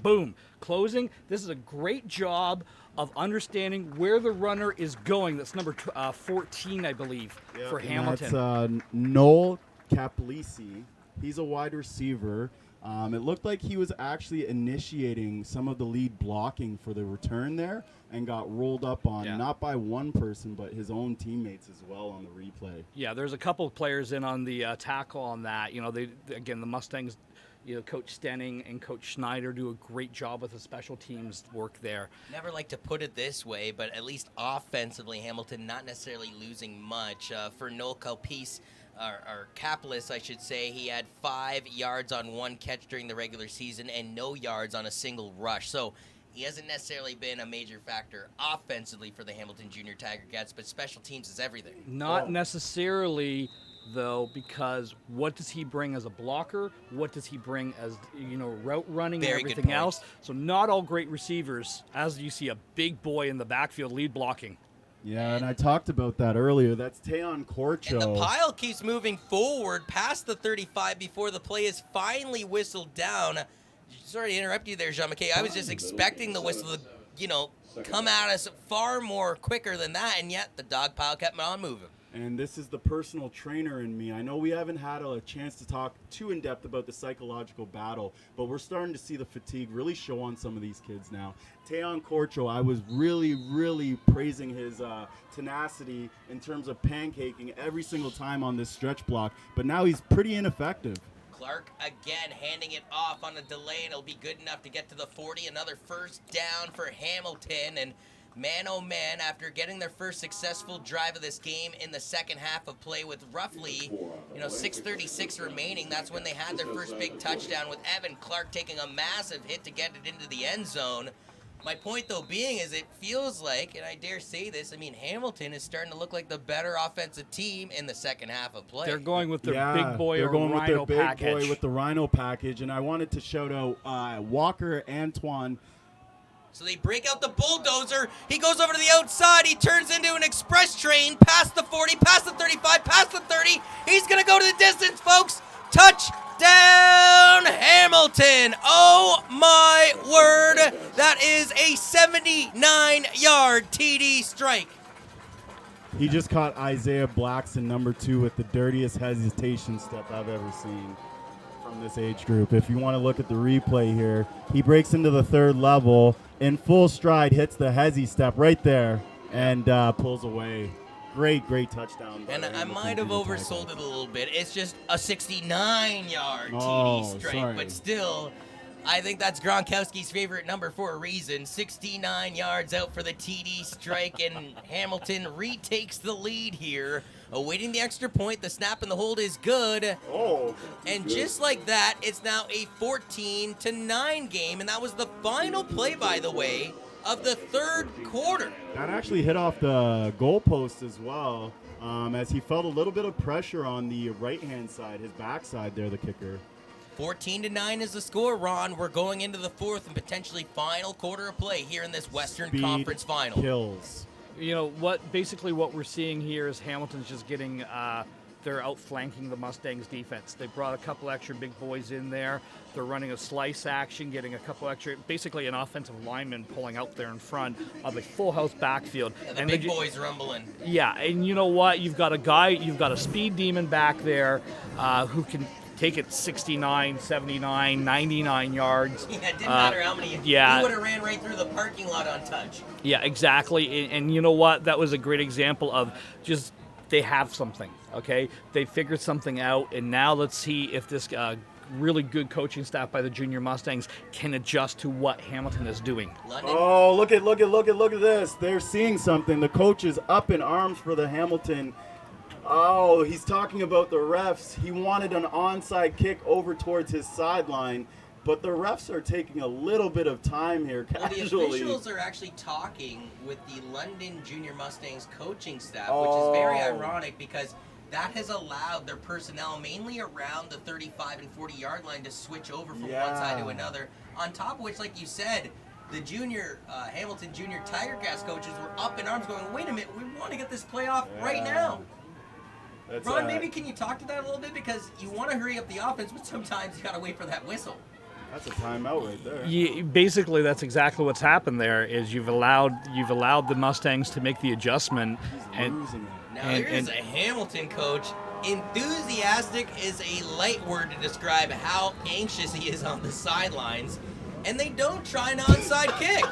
boom, closing. This is a great job of understanding where the runner is going. That's number 14, I believe, for Hamilton. That's Noel Caplisi. He's a wide receiver. It looked like he was actually initiating some of the lead blocking for the return there and got rolled up on, not by one person, but his own teammates as well on the replay. Yeah, there's a couple of players in on the tackle on that. You know, the Mustangs, you know, Coach Stenning and Coach Schneider do a great job with the special teams work there. Never like to put it this way, but at least offensively, Hamilton not necessarily losing much. For Noel Calpis, or Caplis, I should say, he had 5 yards on 1 catch during the regular season and no yards on a single rush. So he hasn't necessarily been a major factor offensively for the Hamilton Junior Tiger Cats, but special teams is everything. Not necessarily, though, because what does he bring as a blocker? What does he bring as, you know, route running and everything else? So not all great receivers, as you see a big boy in the backfield lead blocking. Yeah, and I talked about that earlier. That's Teon Corcho. And the pile keeps moving forward past the 35 before the play is finally whistled down. Sorry to interrupt you there, Jean-Michel. I was just expecting the whistle to, you know, come at us far more quicker than that, and yet the dog pile kept on moving. And this is the personal trainer in me. I know we haven't had a chance to talk too in depth about the psychological battle, but we're starting to see the fatigue really show on some of these kids now. Teon Corcho, I was really praising his tenacity in terms of pancaking every single time on this stretch block, but now he's pretty ineffective. Clark again handing it off on a delay, and it'll be good enough to get to the 40. Another first down for Hamilton, and man, oh man, after getting their first successful drive of this game in the second half of play with roughly, 6:36 remaining, that's when they had their first big touchdown with Evan Clark taking a massive hit to get it into the end zone. My point, though, being is it feels like, and I dare say this, I mean, Hamilton is starting to look like the better offensive team in the second half of play. They're going with their big boy they're or going rhino with their big package. boy with the rhino package, and I wanted to shout out Walker Antoine. So they break out the bulldozer. He goes over to the outside. He turns into an express train past the 40, past the 35, past the 30. He's going to go to the distance, folks. Touchdown, Hamilton. Oh, my word. That is a 79-yard TD strike. He just caught Isaiah Blackson, number 2, with the dirtiest hesitation step I've ever seen from this age group. If you want to look at the replay here, he breaks into the third level in full stride, hits the hezi step right there, and pulls away. Great touchdown. And I might have oversold it a little bit. It's just a 69-yard TD strike, sorry. but still, I think that's Gronkowski's favorite number for a reason. 69 yards out for the TD strike, and Hamilton retakes the lead here. Awaiting the extra point, the snap and the hold is good. And just like that, it's now a 14-9 game, and that was the final play, by the way, of the third quarter. That actually hit off the goalpost as well, as he felt a little bit of pressure on the right-hand side, his backside there, the kicker. 14-9 is the score, Ron. We're going into the fourth and potentially final quarter of play here in this Western Speed Conference final. Kills. You know, what we're seeing here is Hamilton's just getting they're outflanking the Mustangs defense. They brought a couple extra big boys in there. They're running a slice action, getting a couple extra, basically an offensive lineman pulling out there in front of a full house backfield. Yeah, the and big boys rumbling. Yeah, and you know what? You've got a speed demon back there who can take it 69, 79, 99 yards. Yeah, it didn't matter how many. Yeah. He would have ran right through the parking lot untouched. Yeah, exactly. And you know what? That was a great example of just they have something, okay? They figured something out, and now let's see if this really good coaching staff by the Junior Mustangs can adjust to what Hamilton is doing. London. Oh, look at this. They're seeing something. The coach is up in arms for the Hamilton. Oh, he's talking about the refs. He wanted an onside kick over towards his sideline, but the refs are taking a little bit of time here casually. Well, the officials are actually talking with the London Junior Mustangs coaching staff, which is very ironic because that has allowed their personnel mainly around the 35 and 40-yard line to switch over from one side to another. On top of which, like you said, the Hamilton Junior Tiger Cats coaches were up in arms going, wait a minute, we want to get this playoff right now. Ron, maybe can you talk to that a little bit? Because you want to hurry up the offense, but sometimes you got to wait for that whistle. That's a timeout right there. Yeah, basically, that's exactly what's happened there. Is you've allowed the Mustangs to make the adjustment. Now here's a Hamilton coach. Enthusiastic is a light word to describe how anxious he is on the sidelines, and they don't try an onside kick.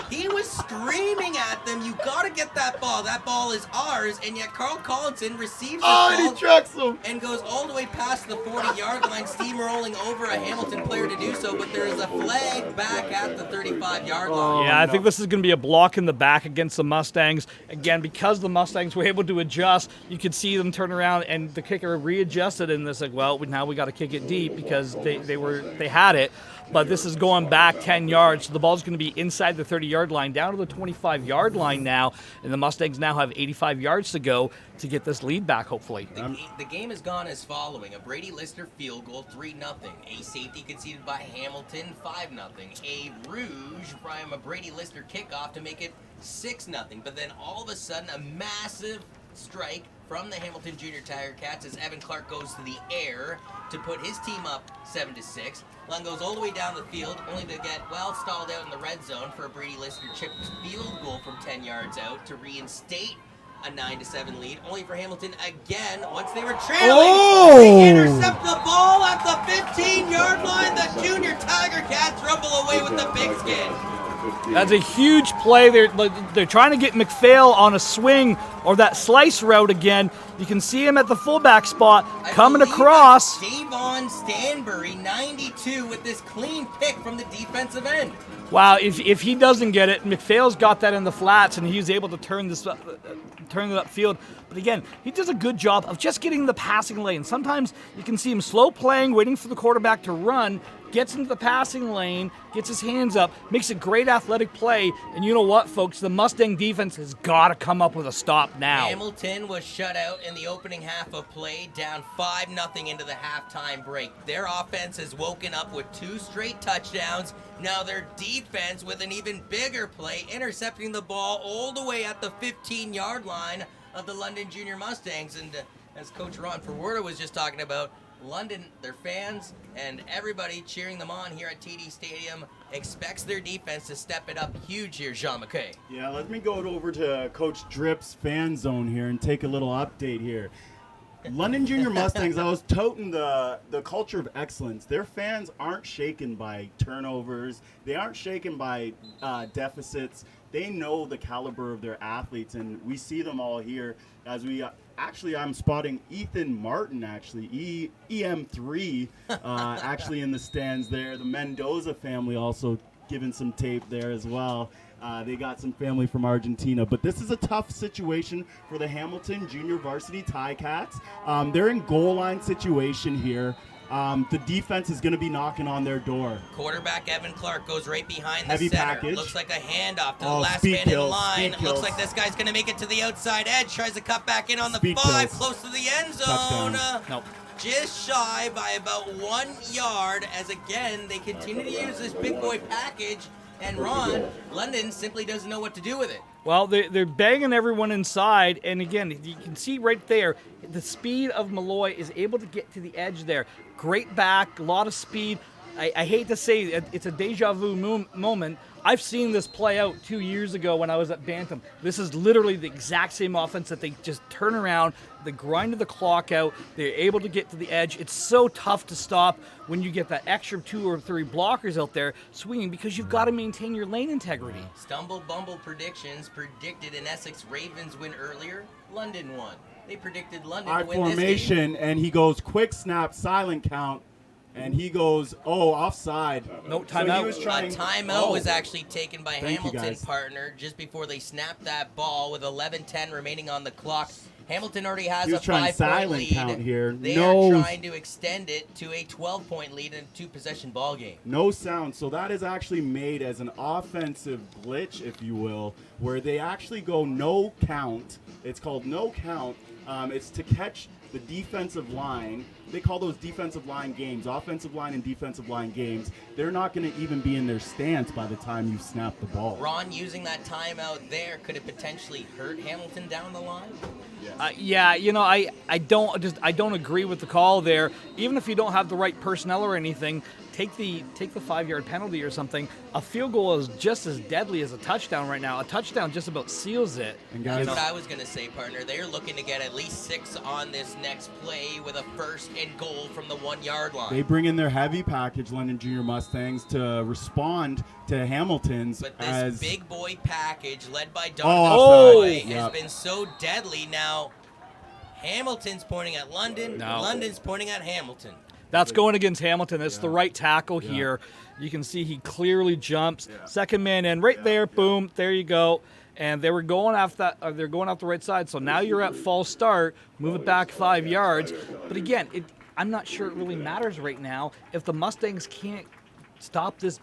He was screaming at them, you gotta get that ball. That ball is ours. And yet Carl Collinson receives the ball and he trucks him and goes all the way past the 40-yard line, steamrolling over a Hamilton player to do so. But there is a flag back at the 35-yard line. Yeah, I think this is going to be a block in the back against the Mustangs. Again, because the Mustangs were able to adjust, you could see them turn around and the kicker readjusted, and it's like, well, now we got to kick it deep because they had it. But this is going back 10 yards, so the ball's going to be inside the 30-yard line, down to the 25-yard line now, and the Mustangs now have 85 yards to go to get this lead back, hopefully. The game has gone as following. A Brady Lister field goal, 3-0. A safety conceded by Hamilton, 5-0. A rouge from a Brady Lister kickoff to make it 6-0. But then all of a sudden, a massive strike from the Hamilton Junior Tiger Cats as Evan Clark goes to the air to put his team up 7-6. Lund goes all the way down the field, only to get stalled out in the red zone for a Brady Lister chipped field goal from 10 yards out to reinstate a 9-7 lead, only for Hamilton again, once they were trailing, they intercept the ball at the 15-yard line. The Junior Tiger Cats rumble away with the pigskin. That's a huge play. They're trying to get McPhail on a swing or that slice route again. You can see him at the fullback spot coming across. Javon Stanbury, 92, with this clean pick from the defensive end. Wow, if he doesn't get it, McPhail's got that in the flats, and he's able to turn it upfield. But again, he does a good job of just getting the passing lane. Sometimes you can see him slow playing, waiting for the quarterback to run, gets into the passing lane, gets his hands up, makes a great athletic play. And you know what, folks? The Mustang defense has got to come up with a stop now. Hamilton was shut out in the opening half of play, down 5-0 into the halftime break. Their offense has woken up with 2 straight touchdowns. Now their defense with an even bigger play, intercepting the ball all the way at the 15-yard line of the London Junior Mustangs. And as Coach Ron Forwarda was just talking about, London, their fans, and everybody cheering them on here at TD Stadium expects their defense to step it up huge here, Jean McKay. Yeah, let me go over to Coach Drip's fan zone here and take a little update here. London Junior Mustangs, I was toting the culture of excellence. Their fans aren't shaken by turnovers. They aren't shaken by deficits. They know the caliber of their athletes, and we see them all here as we actually, I'm spotting Ethan Martin, actually, EM3, actually in the stands there. The Mendoza family also giving some tape there as well. They got some family from Argentina. But this is a tough situation for the Hamilton Junior Varsity Ticats. They're in goal line situation here. The defense is going to be knocking on their door. Quarterback Evan Clark goes right behind the Heavy center. package. Looks like a handoff to the last man in line. Looks like this guy's going to make it to the outside edge. Tries to cut back in on the 5, close to the end zone. Nope. Just shy by about 1 yard as, again, they continue to use this big boy package And Ron, London simply doesn't know what to do with it. Well, they're banging everyone inside, and again, you can see right there, the speed of Malloy is able to get to the edge there. Great back, a lot of speed. I hate to say it's a deja vu moment. I've seen this play out 2 years ago when I was at Bantam. This is literally the exact same offense that they just turn around, they grinded the clock out, they're able to get to the edge. It's so tough to stop when you get that extra 2 or 3 blockers out there swinging because you've got to maintain your lane integrity. Stumble Bumble predictions predicted an Essex Ravens win earlier. London won. They predicted London to win formation, this game. and he goes quick snap, silent count. And he goes, offside. No, timeout. So A timeout was actually taken by Thank you, Hamilton, guys. partner, just before they snapped that ball with 11:10 remaining on the clock. Hamilton already has He a was trying 5-point silent lead. count here. They No. are trying to extend it to a 12-point lead in a 2-possession ball game. No sound. So that is actually made as an offensive glitch, if you will, where they actually go no count. It's called no count. It's to catch the defensive line. They call those defensive line games, offensive line and defensive line games. They're not going to even be in their stance by the time you snap the ball. Ron using that timeout there, could it potentially hurt Hamilton down the line? Yeah, you know, I don't agree with the call there. Even if you don't have the right personnel or anything, take the 5-yard penalty or something. A field goal is just as deadly as a touchdown right now. A touchdown just about seals it. And guys, That's what I was going to say, partner. They're looking to get at least 6 on this next play with a 1st and goal from the 1-yard line. they bring in their heavy package, London Junior Mustangs, to respond to Hamilton's But this as big boy package led by Oh, Donovan Malloy offside. has Yep. been so deadly. Now, Hamilton's pointing at London. No. London's pointing at Hamilton. That's going against Hamilton. That's the right tackle here. You can see he clearly jumps. Second man in, right there. Boom. There you go. And they were going off that. They're going off the right side. So now you're at false start. Move it back 5 yards. But again, I'm not sure it really matters right now if the Mustangs can't stop this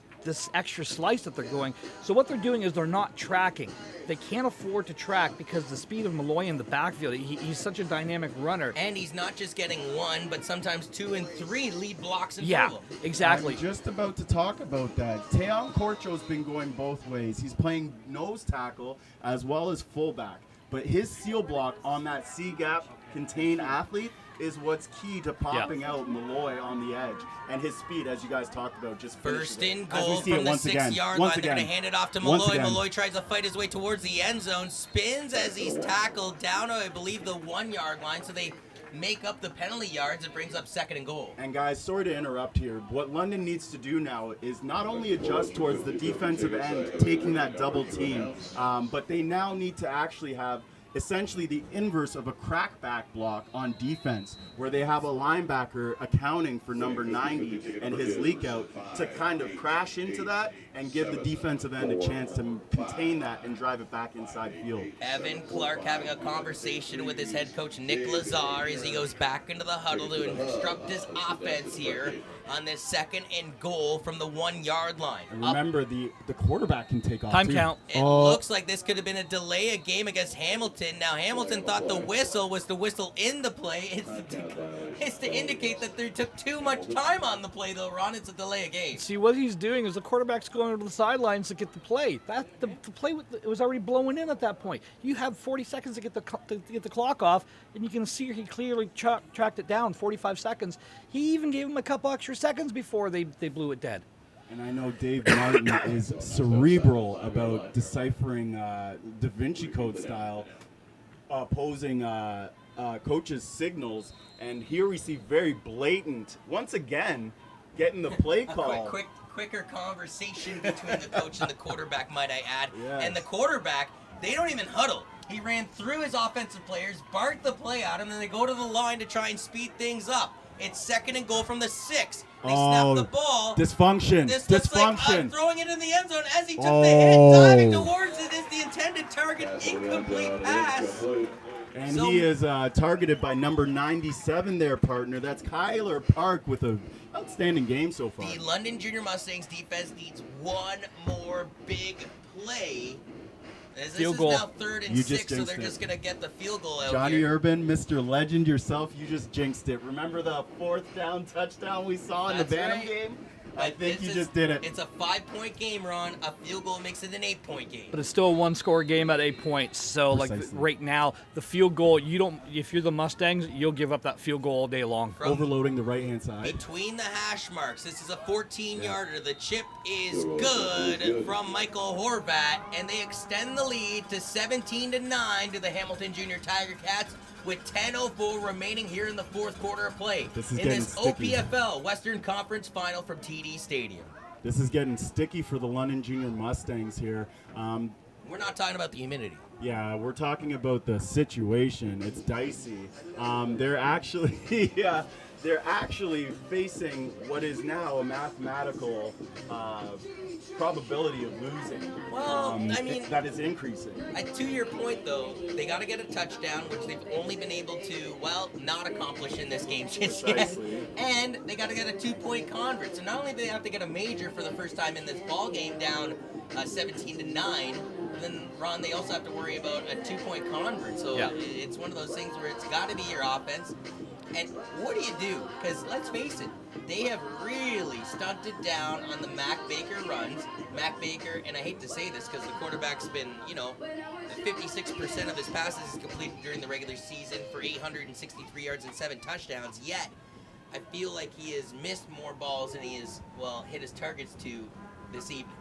extra slice that they're going. So what they're doing is they're not tracking. They can't afford to track because the speed of Malloy in the backfield. He's such a dynamic runner. And he's not just getting 1, but sometimes 2 and 3 lead blocks in Yeah, total. exactly. I'm just about to talk about that. Teon Corcho's been going both ways. He's playing nose tackle as well as fullback. But his seal block on that C-gap contain athlete is what's key to popping out Malloy on the edge. And his speed, as you guys talked about, just finishes First it. in As we goal see it from the once again. 6-yard Once line. They're going to again. hand it off to Once Malloy. again. Malloy tries to fight his way towards the end zone, spins as he's tackled down to, I believe, the 1-yard line. So they make up the penalty yards. It brings up 2nd and goal. And guys, sorry to interrupt here. What London needs to do now is not only adjust towards the defensive end, taking that double team, but they now need to actually have essentially the inverse of a crackback block on defense, where they have a linebacker accounting for number 90 and his leak out to kind of crash into that and give the defensive end a chance to contain that and drive it back inside field. Evan Clark having a conversation with his head coach Nick Lazar as he goes back into the huddle to instruct his offense here on this 2nd and goal from the 1-yard line. And remember, the quarterback can take off Time too. count. It looks like this could have been a delay of game against Hamilton. Now, Hamilton thought the whistle was the whistle in the play. It's to indicate that they took too much time on the play, though, Ron. It's a delay of game. See, what he's doing is the quarterback's going to the sidelines to get the play. The play it was already blowing in at that point. You have 40 seconds to get the clock off, and you can see he clearly tracked it down, 45 seconds. He even gave him a couple extra seconds before they blew it dead. And I know Dave Martin is cerebral about deciphering Da Vinci Code style opposing coaches' signals. And here we see very blatant, once again, getting the play call. Quicker conversation between the coach and the quarterback, might I add. Yes. And the quarterback, they don't even huddle. He ran through his offensive players, barked the play out, and then they go to the line to try and speed things up. It's 2nd and goal from the 6. They snap the ball. Dysfunction. This looks like Dysfunction. throwing it in the end zone as he took the hit, diving towards it is the intended target, incomplete pass. And So- he is targeted by number 97 there, partner. That's Kyler Park with an outstanding game so far. The London Junior Mustangs defense needs one more big play. This Field is goal. now 3rd and You 6, just so they're jinxed it. just going to get the field goal out Johnny here. Urban, Mr. Legend yourself, you just jinxed it. Remember the 4th down touchdown we saw in the That's Bantam right. game? I think This you is- just did it. It's a 5-point game, Ron. A field goal makes it an 8-point game. But it's still a one-score game at 8 points. So, Precisely. right now, the field goal, if you're the Mustangs, you'll give up that field goal all day long. From Overloading the right-hand side. between the hash marks, this is a 14-yarder. The chip is good from Michael Horvat, and they extend the lead to 17-9 to the Hamilton Junior Tiger Cats with 10:04 remaining here in the fourth quarter of play. This is in getting this sticky. OPFL Western Conference Final from TD Stadium. This is getting sticky for the London Junior Mustangs here. We're not talking about the humidity. Yeah, we're talking about the situation. It's dicey. They're actually facing what is now a mathematical probability of losing. Well, I mean, that is increasing. To your point, though, they got to get a touchdown, which they've only been able to, not accomplish in this game just yet. Precisely. And they got to get a 2-point convert. So not only do they have to get a major for the first time in this ball game, down 17-9, then Ron, they also have to worry about a 2-point convert. So Yeah. it's one of those things where it's got to be your offense. And what do you do? Because let's face it, they have really stunted down on the Mac Baker runs. Mac Baker, and I hate to say this because the quarterback's been, 56% of his passes is completed during the regular season for 863 yards and 7 touchdowns. Yet, I feel like he has missed more balls than he has, hit his targets to this evening.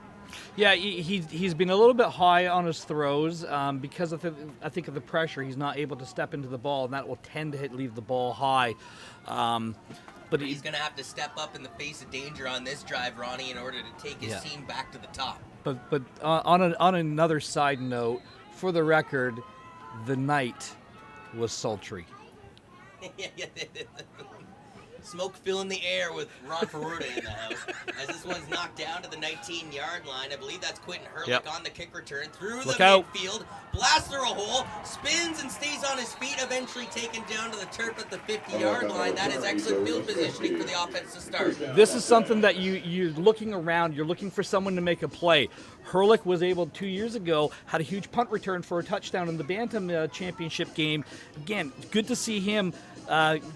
Yeah, he's been a little bit high on his throws because I think of the pressure. He's not able to step into the ball, and that will tend to leave the ball high. But He's going to have to step up in the face of danger on this drive, Ronnie, in order to take his team back to the top. But on another side note, for the record, the night was sultry. Smoke filling the air with Ron Ferruta in the house. As this one's knocked down to the 19-yard line. I believe that's Quentin Hurlick on the kick return. Through the midfield. Blasts through a hole. Spins and stays on his feet. Eventually taken down to the turf at the 50-yard line. That is excellent field positioning for the offense to start. This is something that you're looking around. You're looking for someone to make a play. Hurlick was able 2 years ago, had a huge punt return for a touchdown in the Bantam championship game. Again, good to see him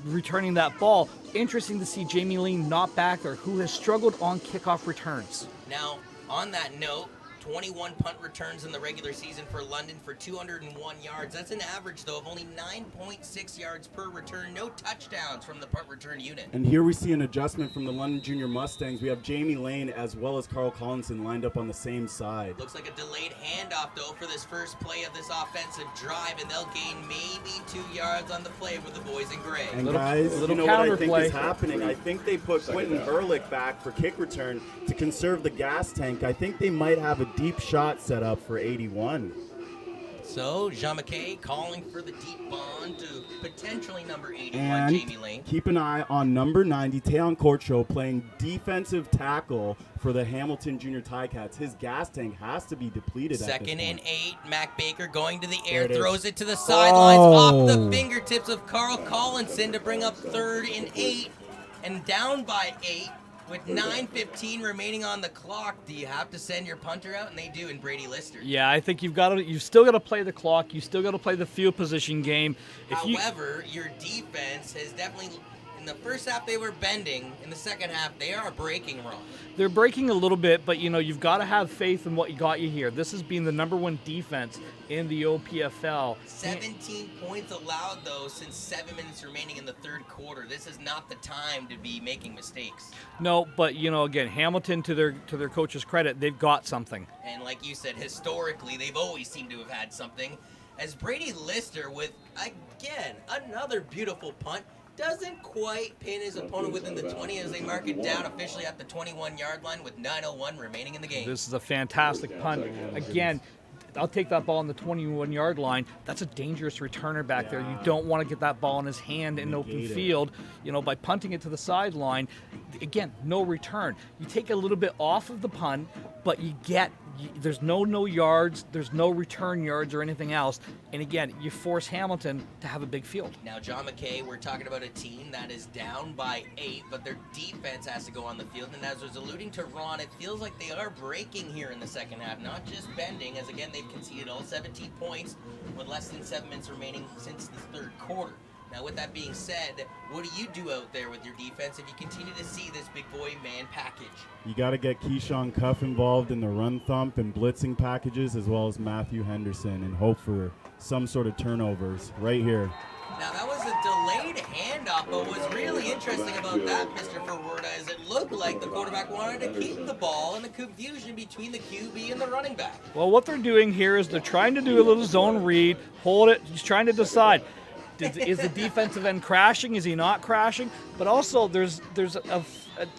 returning that ball. Interesting to see Jamie Lane not back there, who has struggled on kickoff returns. Now, on that note, 21 punt returns in the regular season for London for 201 yards. That's an average, though, of only 9.6 yards per return. No touchdowns from the punt return unit. And here we see an adjustment from the London Junior Mustangs. We have Jamie Lane as well as Carl Collinson lined up on the same side. Looks like a delayed handoff, though, for this first play of this offensive drive, and they'll gain maybe 2 yards on the play with the boys in gray. And guys, you know what I think counterplay. is happening? I think they put Quentin Hurlick back for kick return to conserve the gas tank. I think they might have a deep shot set up for 81. So, Jean McKay calling for the deep bond to potentially number 81, And Jamie Lane. keep an eye on number 90, Tayon Courtshot, playing defensive tackle for the Hamilton Junior Ticats. His gas tank has to be depleted at Second this and point. 8. Mac Baker going to the air, There it is. throws it to the sidelines off the fingertips of Carl Collinson to bring up 3rd and 8. And down by 8 with 9:15 remaining on the clock. Do you have to send your punter out? And they do in Brady Lister. Yeah, I think you've still got to play the clock. You still got to play the field position game. However, your defense has definitely, in the first half they were bending. In the second half, they are breaking wrong. They're breaking a little bit, but you've got to have faith in what got you here. This has been the number 1 defense in the OPFL. 17 points allowed, though, since 7 minutes remaining in the third quarter. This is not the time to be making mistakes. No, but again, Hamilton, to their coach's credit, they've got something. And like you said, historically, they've always seemed to have had something. As Brady Lister with, again, another beautiful punt, doesn't quite pin his opponent within the 20 as they mark it down officially at the 21-yard line with 9:01 remaining in the game. This is a fantastic punt. Again, I'll take that ball on the 21-yard line. That's a dangerous returner back there. You don't want to get that ball in his hand in open field. By punting it to the sideline, again, no return. You take a little bit off of the punt, but there's no yards, there's no return yards or anything else. And again, you force Hamilton to have a big field. Now, John McKay, we're talking about a team that is down by 8, but their defense has to go on the field. And as I was alluding to Ron, it feels like they are breaking here in the second half, not just bending, as again, they've conceded all 17 points with less than 7 minutes remaining since the third quarter. Now, with that being said, what do you do out there with your defense if you continue to see this big boy man package? You got to get Keyshawn Cuff involved in the run thump and blitzing packages, as well as Matthew Henderson, and hope for some sort of turnovers right here. Now, that was a delayed handoff, but what's really interesting about that, Mr. Forwarda, is it looked like the quarterback wanted to keep the ball in the confusion between the QB and the running back. Well, what they're doing here is they're trying to do a little zone read, hold it, he's trying to decide. Is the defensive end crashing? Is he not crashing? But also, there's a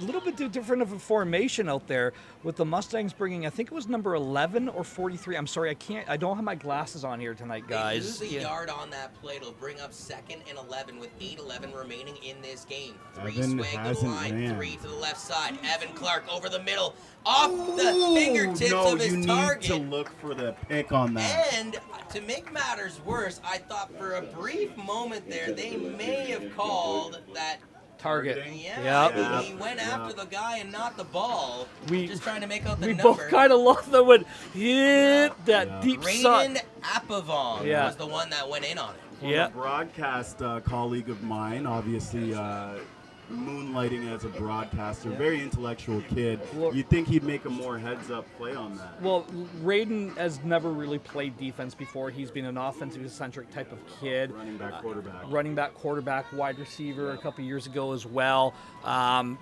little bit different of a formation out there with the Mustangs bringing, I think it was number 11 or 43. I'm sorry, I don't have my glasses on here tonight, guys. They lose a yard on that play. It'll bring up 2nd and 11 with 8:11 remaining in this game. 3 Evan swag to the line, ran. 3 to the left side. Evan Clark over the middle, off the fingertips of his target. You need to look for the pick on that. And to make matters worse, I thought for a brief moment there, they may have called that Target. Yeah, he went after the guy and not the ball. Just trying to make out the we number. both kind of loved that when hit that deep shot. Raiden Apavong was the one that went in on it. A broadcast colleague of mine, obviously moonlighting as a broadcaster, very intellectual kid. You'd think he'd make a more heads-up play on that. Well, Raiden has never really played defense before. He's been an offensive-centric type of kid. Running back, quarterback, wide receiver a couple years ago as well.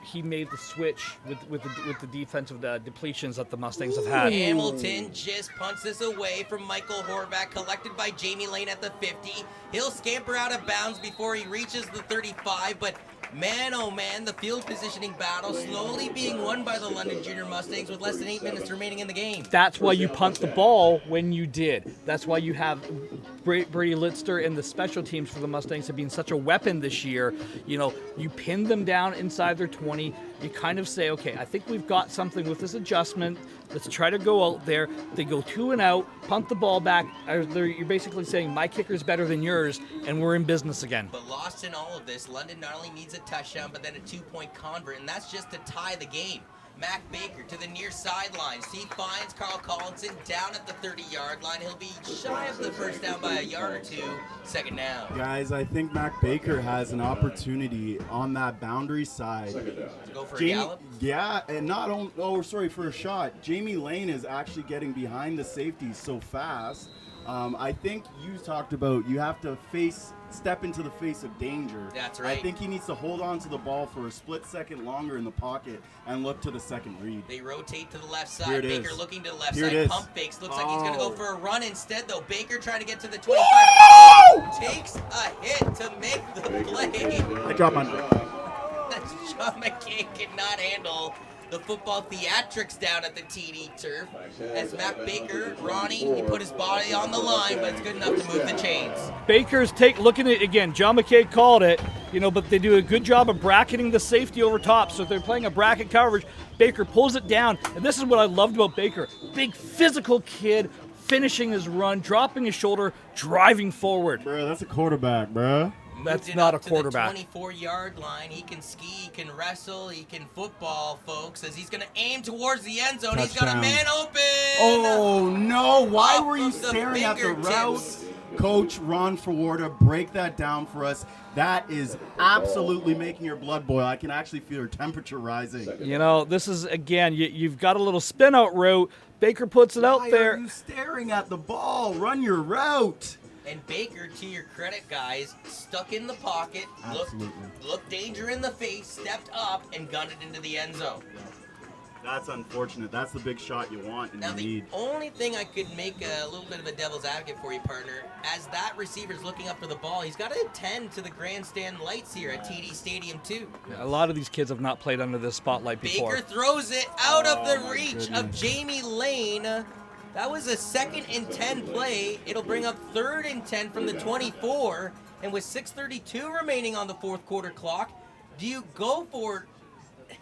He made the switch with the defensive depletions that the Mustangs have had. Hamilton just punts this away from Michael Horvath, collected by Jamie Lane at the 50. He'll scamper out of bounds before he reaches the 35, but man, oh man, the field positioning battle slowly being won by the London Junior Mustangs with less than 8 minutes remaining in the game. That's why you punt the ball when you did. That's why you have Brady Litster and the special teams for the Mustangs have been such a weapon this year. You know, you pin them down inside their 20. You kind of say, okay, I think we've got something with this adjustment. Let's try to go out there. They go 2 and out, punt the ball back. You're basically saying my kicker's better than yours, and we're in business again. But lost in all of this, London not only needs a touchdown, but then a 2-point convert, and that's just to tie the game. Mac Baker to the near sidelines. He finds Carl Collinson down at the 30-yard line. He'll be shy of the first down by a yard or 2. 2nd down. Guys, I think Mac Baker has an opportunity on that boundary side. To go for a gallop? Yeah, and not only, for a shot. Jamie Lane is actually getting behind the safety so fast. I think you talked about you have to step into the face of danger. That's right. I think he needs to hold on to the ball for a split second longer in the pocket and look to the second read. They rotate to the left side. Here it Baker is. looking to the left Here it side. is. Pump fakes. Looks like he's going to go for a run instead, though. Baker trying to get to the 25. Whoa! Takes a hit to make the play. I dropped mine. John McCain cannot handle the football theatrics down at the TD turf. As Mac Baker, Ronnie, he put his body on the line, but it's good enough to move the chains. Baker's looking at it again. John McKay called it, but they do a good job of bracketing the safety over top. So if they're playing a bracket coverage, Baker pulls it down. And this is what I loved about Baker. Big physical kid, finishing his run, dropping his shoulder, driving forward. Bro, that's a quarterback, bro. That's not a quarterback. To the 24-yard line. He can ski, he can wrestle, he can football, folks, as he's going to aim towards the end zone. Touchdown. He's got a man open. Oh, no. Why Off were you of the staring at the fingertips. route? Coach Ron Forwarda, break that down for us. That is absolutely making your blood boil. I can actually feel your temperature rising. This is, again, you've got a little spin-out route. Baker puts it out there. Why are you staring at the ball? Run your route. And Baker, to your credit, guys, stuck in the pocket, looked danger in the face, stepped up, and gunned it into the end zone. That's unfortunate. That's the big shot you want and Now, you the need. only thing I could make a little bit of a devil's advocate for you, partner, as that receiver's looking up for the ball, he's got to attend to the grandstand lights here at TD Stadium, too. A lot of these kids have not played under this spotlight before. Baker throws it out of the reach of Jamie Lane. That was a 2nd and 10 play. It'll bring up 3rd and 10 from the 24. And with 6:32 remaining on the 4th quarter clock, do you go for,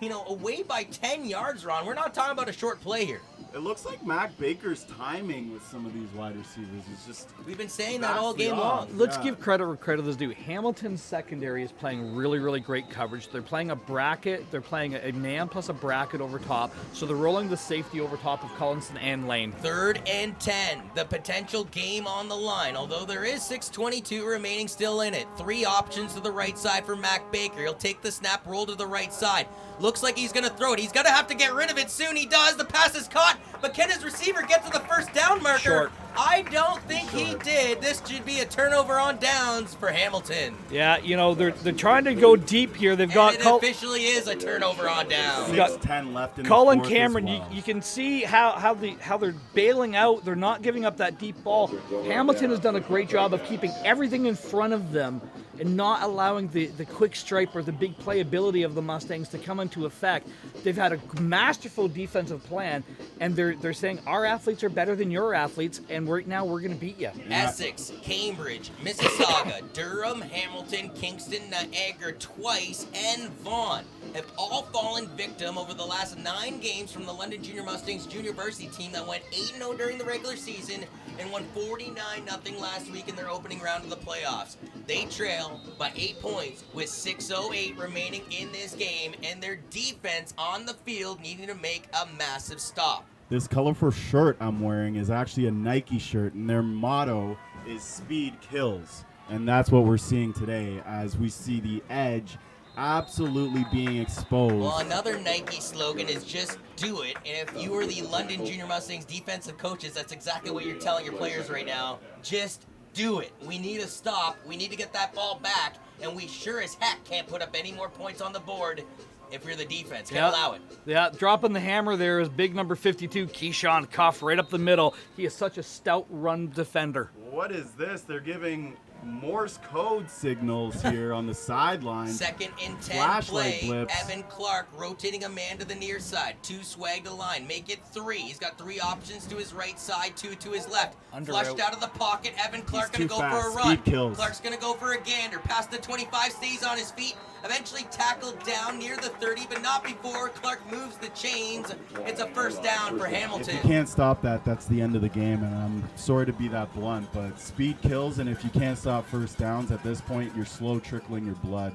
away by 10 yards, Ron? We're not talking about a short play here. It looks like Mac Baker's timing with some of these wide receivers is just. We've been saying that all vastly game off. long. Let's Yeah. give credit where credit is due. Hamilton's secondary is playing really, really great coverage. They're playing a bracket. They're playing a man plus a bracket over top. So they're rolling the safety over top of Collinson and Lane. 3rd and 10, the potential game on the line. Although there is 6:22 remaining still in it. 3 options to the right side for Mac Baker. He'll take the snap, roll to the right side. Looks like he's going to throw it. He's going to have to get rid of it soon. He does. The pass is caught. But can his receiver get to the first down marker? Short. I don't think he did. This should be a turnover on downs for Hamilton. Yeah, they're trying to go deep here. They've got And it officially is a turnover on downs. got 6:10 left in Colin the fourth Cameron, as well. you can see how they're bailing out. They're not giving up that deep ball. Hamilton has done a great job of keeping everything in front of them and not allowing the quick stripe or the big playability of the Mustangs to come into effect. They've had a masterful defensive plan, and they're saying our athletes are better than your athletes, and right now we're going to beat you. Essex, Cambridge, Mississauga, Durham, Hamilton, Kingston, Niagara twice, and Vaughan have all fallen victim over the last 9 games from the London Junior Mustangs junior varsity team that went 8-0 during the regular season and won 49-0 last week in their opening round of the playoffs. They trail by 8 points with 6:08 remaining in this game, and their defense on the field needing to make a massive stop. This colorful shirt I'm wearing is actually a Nike shirt, and their motto is "Speed Kills." And that's what we're seeing today as we see the edge absolutely being exposed. Well, another Nike slogan is just do it. And if you are the London Junior Mustangs defensive coaches, that's exactly what you're telling your players right now. Just do it. We need a stop. We need to get that ball back. And we sure as heck can't put up any more points on the board if you're the defense. Can't allow it. Yeah, dropping the hammer there is big number 52, Keyshawn Cuff, right up the middle. He is such a stout run defender. What is this? They're giving Morse code signals here on the sideline. 2nd and 10 Flashlight play. blips. Evan Clark rotating a man to the near side. 2 swag to line. Make it 3. He's got 3 options to his right side, 2 to his left. Under Flushed route. out of the pocket. Evan Clark going too to go for a fast. run. Speed kills. Clark's going to go for a gander. Past the 25, stays on his feet. Eventually tackled down near the 30, but not before Clark moves the chains. It's a first down for If Hamilton. you can't stop that, that's the end of the game, and I'm sorry to be that blunt, but speed kills, and if you can't stop first downs at this point, you're slow trickling your blood.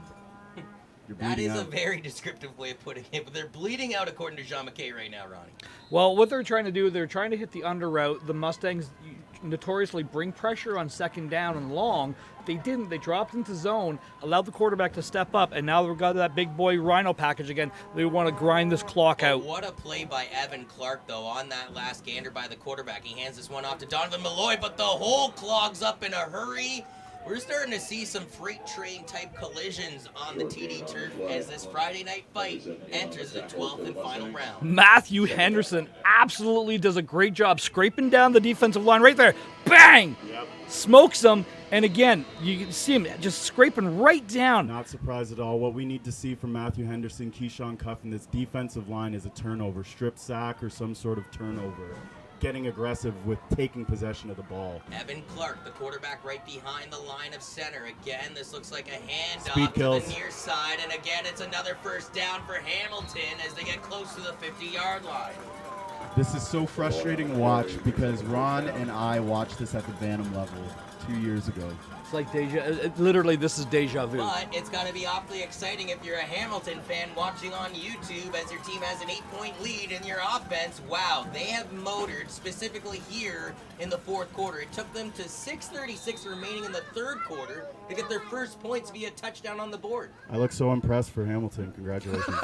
You're That bleeding is a out. very descriptive way of putting it, but they're bleeding out according to Jean McKay right now, Ronnie. Well, what they're trying to do, they're trying to hit the under route. The Mustangs notoriously bring pressure on 2nd down and long. They didn't. They dropped into zone, allowed the quarterback to step up, and now they've got that big boy Rhino package again. They want to grind this clock out. What a play by Evan Clark, though, on that last gander by the quarterback. He hands this one off to Donovan Malloy, but the hole clogs up in a hurry. We're starting to see some freight train type collisions on the TD turf as this Friday night fight enters the 12th and final round. Matthew Henderson absolutely does a great job scraping down the defensive line right there. Bang! Yep. Smokes them. And again, you can see him just scraping right down. Not surprised at all. What we need to see from Matthew Henderson, Keyshawn Cuff, and this defensive line is a turnover, strip sack, or some sort of turnover. Getting aggressive with taking possession of the ball. Evan Clark, the quarterback right behind the line of center. Again, this looks like a handoff Speed to kills. the near side. And again, it's another first down for Hamilton as they get close to the 50-yard line. This is so frustrating to watch because Ron and I watched this at the Bantam level 2 years ago. It's like literally, this is deja vu. But it's got to be awfully exciting if you're a Hamilton fan watching on YouTube as your team has an 8-point lead in your offense. Wow, they have motored specifically here in the 4th quarter. It took them to 6:36 remaining in the 3rd quarter to get their first points via touchdown on the board. I look so impressed for Hamilton. Congratulations.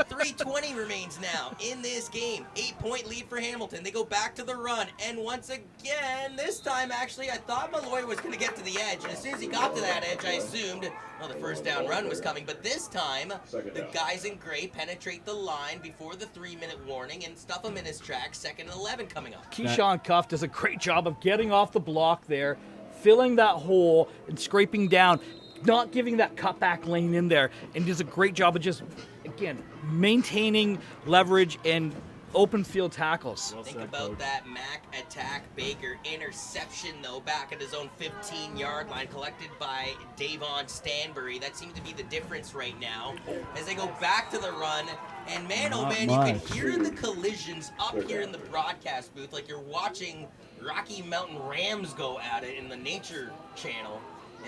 3:20 remains now in this game. 8-point lead for Hamilton. They go back to the run. And once again, this time actually, I thought Malloy was going to get to the edge. And as soon as he got to that edge, I assumed, well, the first down run was coming. But this time, the guys in gray penetrate the line before the 3-minute warning and stuff him in his tracks. 2nd and 11 coming up. Keyshawn Cuff does a great job of getting off the block there, filling that hole and scraping down, not giving that cutback lane in there, and does a great job of just, again, maintaining leverage and open field tackles. Well Think said, about Coach. that Mac attack Baker interception, though, back at his own 15-yard line, collected by Davon Stanbury. That seems to be the difference right now as they go back to the run. And man, oh Not man, much. you can hear the collisions up here in the broadcast booth like you're watching Rocky Mountain Rams go at it in the Nature Channel.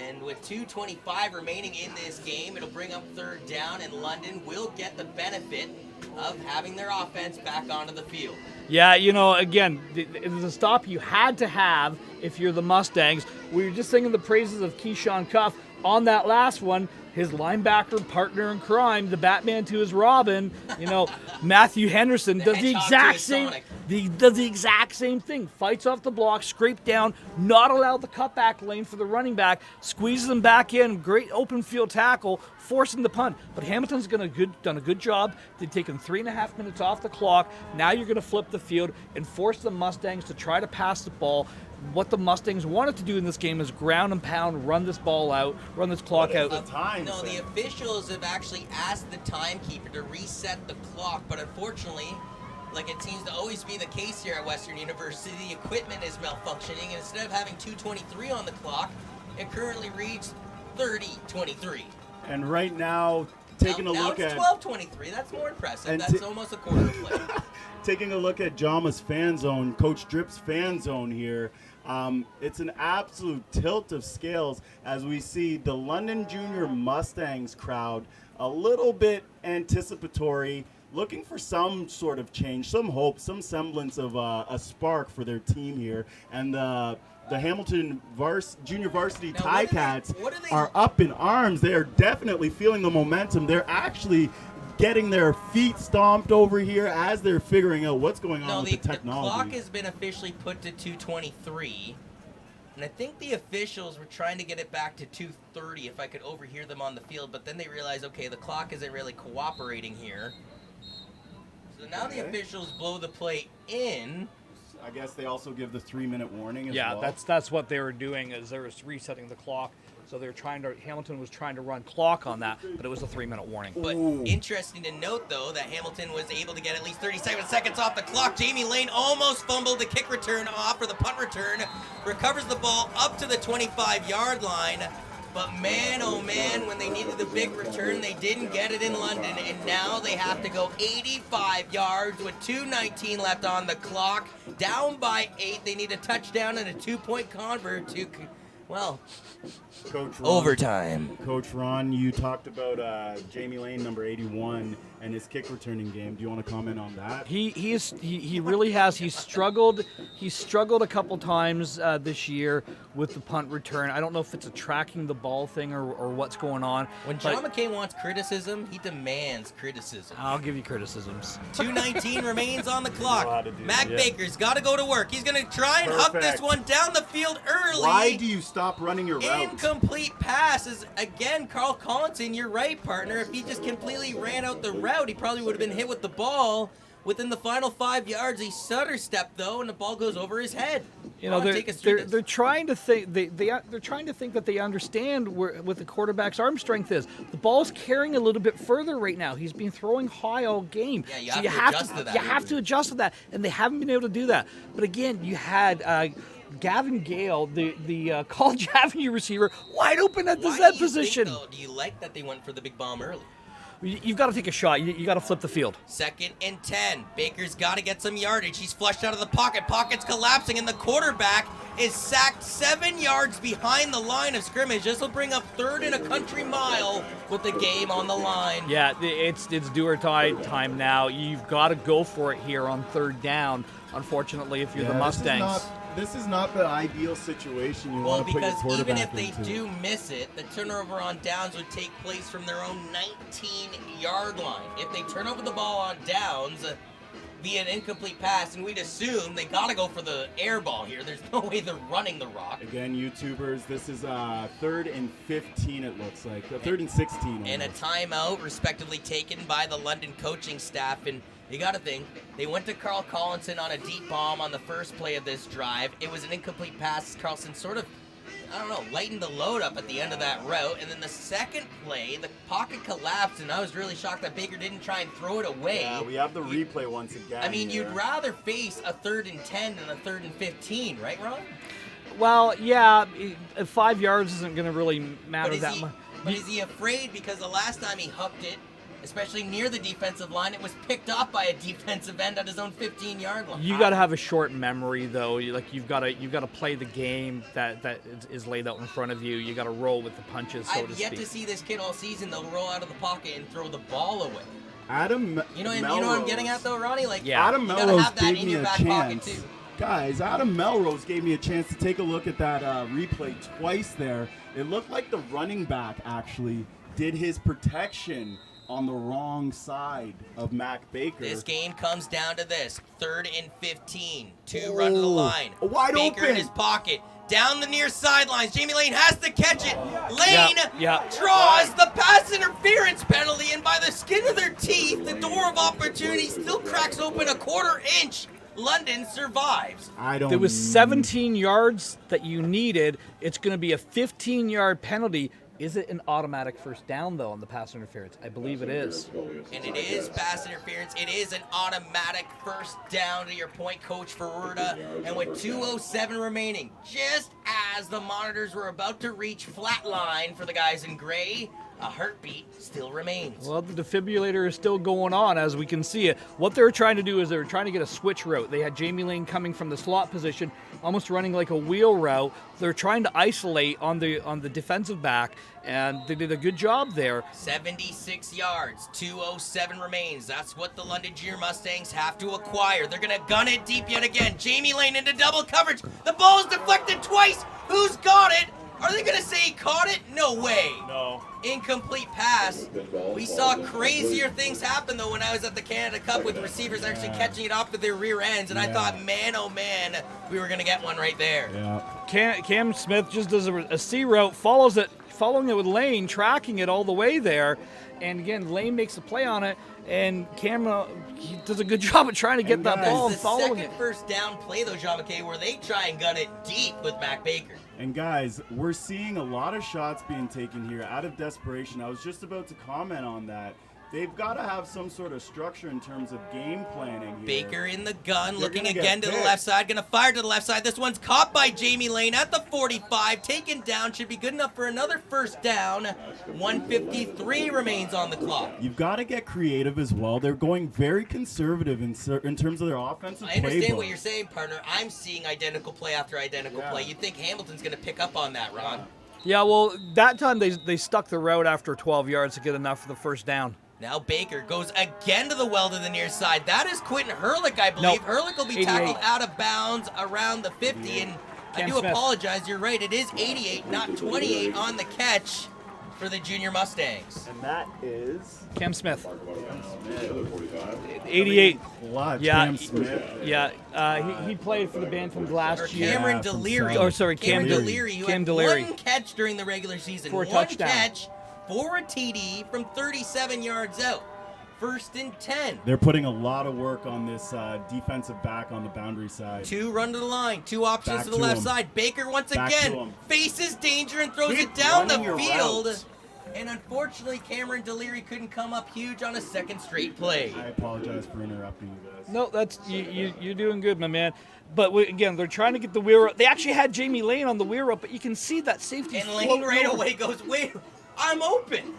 And with 2:25 remaining in this game, it'll bring up third down, and London will get the benefit of having their offense back onto the field. Yeah, again, it was a stop you had to have if you're the Mustangs. We were just singing the praises of Keyshawn Cuff on that last one. His linebacker partner in crime, the Batman to his Robin, Matthew Henderson does the hedgehog exact to his same. Sonic. He does the exact same thing. Fights off the block, scrape down, not allow the cutback lane for the running back, squeezes him back in. Great open field tackle, forcing the punt. But Hamilton's done a good job. They've taken 3.5 minutes off the clock. Now you're going to flip the field and force the Mustangs to try to pass the ball. What the Mustangs wanted to do in this game is ground and pound, run this ball out, run this clock out. No, the officials have actually asked the timekeeper to reset the clock, but unfortunately, like it seems to always be the case here at Western University, the equipment is malfunctioning, and instead of having 2:23 on the clock, it currently reads 30:23. And right now, taking a look it's at 12:23. That's more impressive. And That's almost a quarter of play. taking a look at Jama's fan zone, Coach Drip's fan zone here. It's an absolute tilt of scales as we see the London Junior Mustangs crowd a little bit anticipatory, looking for some sort of change, some hope, some semblance of a spark for their team here. And the Hamilton Junior Varsity Now, what Ticats are they- are up in arms. They are definitely feeling the momentum. They're actually getting their feet stomped over here as they're figuring out what's going on No, with the the technology. clock has been officially put to 2:23, and I think the officials were trying to get it back to 2:30 if I could overhear them on the field, but then they realized, okay, the clock isn't really cooperating here. So now the officials blow the play in. I guess they also give the 3-minute warning as Yeah, well. that's what they were doing, is they were resetting the clock. So they were Hamilton was trying to run clock on that, but it was a 3-minute warning. But interesting to note, though, that Hamilton was able to get at least 37 seconds off the clock. Jamie Lane almost fumbled the kick return off, or the punt return, recovers the ball up to the 25-yard line. But man, oh man, when they needed the big return, they didn't get it in London. And now they have to go 85 yards with 2:19 left on the clock. Down by 8. They need a touchdown and a 2-point convert to, well, Coach Ron, overtime. Coach Ron, you talked about Jamie Lane, number 81, and his kick returning game. Do you want to comment on that? He really has. He's struggled a couple times this year with the punt return. I don't know if it's a tracking the ball thing or what's going on. When John McCain wants criticism, he demands criticism. I'll give you criticisms. 2:19 remains on the clock. Know how to do Mac it. Baker's got to go to work. He's going to try and huck this Perfect. one down the field early. Why do you stop running your route? Incomplete pass is, again, Carl Collinson, you're right, partner. If he just completely ran out the route, he probably would have been hit with the ball. Within the final 5 yards, he stutter stepped, though, and the ball goes over his head. Take us through this. they're trying to think they're trying to think that they understand what the quarterback's arm strength is. The ball's carrying a little bit further right now. He's been throwing high all game. Yeah, you have to adjust to that. You have to adjust to that, and they haven't been able to do that. But again, you had Gavin Gale, the college avenue receiver, wide open at the Why Z do you position. think, though, do you like that they went for the big bomb early? You've got to take a shot. You got to flip the field. 2nd and 10. Baker's got to get some yardage. He's flushed out of the pocket. Pocket's collapsing, and the quarterback is sacked 7 yards behind the line of scrimmage. This will bring up 3rd and a country mile with the game on the line. Yeah, it's do or die time now. You've got to go for it here on 3rd down. Unfortunately, if you're the Mustangs. This is not the ideal situation you Well, want to put your because quarterback even if they into. do miss it, the turnover on downs would take place from their own 19-yard line. If they turn over the ball on downs via an incomplete pass, and we'd assume they got to go for the air ball here. There's no way they're running the rock. Again, YouTubers, this is 3rd and 15, it looks like. 3rd and 16. And a almost. timeout respectively taken by the London coaching staff. And you got to think, they went to Carl Collinson on a deep bomb on the first play of this drive. It was an incomplete pass. Carlson sort of I don't know, lightened the load up at the end of that route. And then the second play, the pocket collapsed, and I was really shocked that Baker didn't try and throw it away. Yeah, we have the replay once again. I mean, here. you'd rather face a 3rd and 10 than a 3rd and 15, right, Ron? Well, yeah, 5 yards isn't going to really matter But that much. But is he afraid because the last time he hooked it, especially near the defensive line, it was picked off by a defensive end at his own 15-yard line? You got to have a short memory, though. You've got to play the game that is laid out in front of you. You got to roll with the punches, so to speak. I've yet to see this kid all season, though, roll out of the pocket and throw the ball away. You know what I'm getting at, though, Ronnie? Like, yeah. Adam you gotta Melrose have that gave in me your a back pocket, chance. too. Guys, Adam Melrose gave me a chance to take a look at that replay twice there. It looked like the running back actually did his protection on the wrong side of Mac Baker. This game comes down to this. 3rd and 15. 2 run to the line. Wide Baker open. in his pocket. Down the near sidelines. Jamie Lane has to catch it. Lane draws the pass interference penalty, and by the skin of their teeth, the door of opportunity still cracks open a 1/4 inch. London survives. There was 17 yards that you needed. It's going to be a 15-yard penalty. Is it an automatic first down, though, on the pass interference? I believe it is. And it is pass interference. It is an automatic first down, to your point, Coach Ferrerda. And with 2:07 remaining, just as the monitors were about to reach flat line for the guys in gray, a heartbeat still remains. Well, the defibrillator is still going on, as we can see it. What they're trying to do is they're trying to get a switch route. They had Jamie Lane coming from the slot position, almost running like a wheel route. They're trying to isolate on the defensive back, and they did a good job there. 76 yards, 2:07 remains. That's what the London Junior Mustangs have to acquire. They're going to gun it deep yet again. Jamie Lane into double coverage. The ball is deflected twice. Who's got it? Are they going to say he caught it? No way. No. Incomplete pass. We saw crazier things happen, though, when I was at the Canada Cup with receivers actually catching it off with their rear ends, and I thought, man, oh man, we were going to get one right there. Yeah. Cam Smith just does a C route, following it with Lane, tracking it all the way there. And again, Lane makes a play on it, and Cam he does a good job of trying to get that ball and It's the following second it. first down play, though, Jean McKay, where they try and gun it deep with Mac Baker. And guys, we're seeing a lot of shots being taken here out of desperation. I was just about to comment on that. They've got to have some sort of structure in terms of game planning here. Baker in the gun, They're looking gonna again get to the picked. left side, going to fire to the left side. This one's caught by Jamie Lane at the 45, taken down, should be good enough for another first down. 1:53 remains on the clock. You've got to get creative as well. They're going very conservative in terms of their offensive I understand playbook. what you're saying, partner. I'm seeing identical play after identical play. You'd think Hamilton's going to pick up on that, Ron. Yeah, well, that time they stuck the route after 12 yards to get enough for the first down. Now Baker goes again to the well to the near side. That is Quentin Hurlick, I believe. Nope. Hurlick will be 88. tackled out of bounds around the 50. And I Cam do Smith. apologize. You're right. It is 88, not 28 on the catch for the Junior Mustangs. And that is Cam Smith. 88. clutch. Yeah, Cam Smith. Yeah, he played for the band from last Or year. Cameron from Deliri. South. Oh, sorry, Cameron Cam Deliri, who Cam had Deliri. one catch during the regular season. For a one touchdown. catch for a TD from 37 yards out. 1st and 10. They're putting a lot of work on this defensive back on the boundary side. 2 run to the line, 2 options Back to the to left him. side. Baker once Back to again him. faces danger and throws Keep it down the running your field. routes. And unfortunately, Cameron Deliri couldn't come up huge on a second straight play. I apologize for interrupting you guys. No, that's you're doing good, my man. But again, they're trying to get the wheel route. They actually had Jamie Lane on the wheel route, but you can see that safety. And Lane right away goes, wait, I'm open.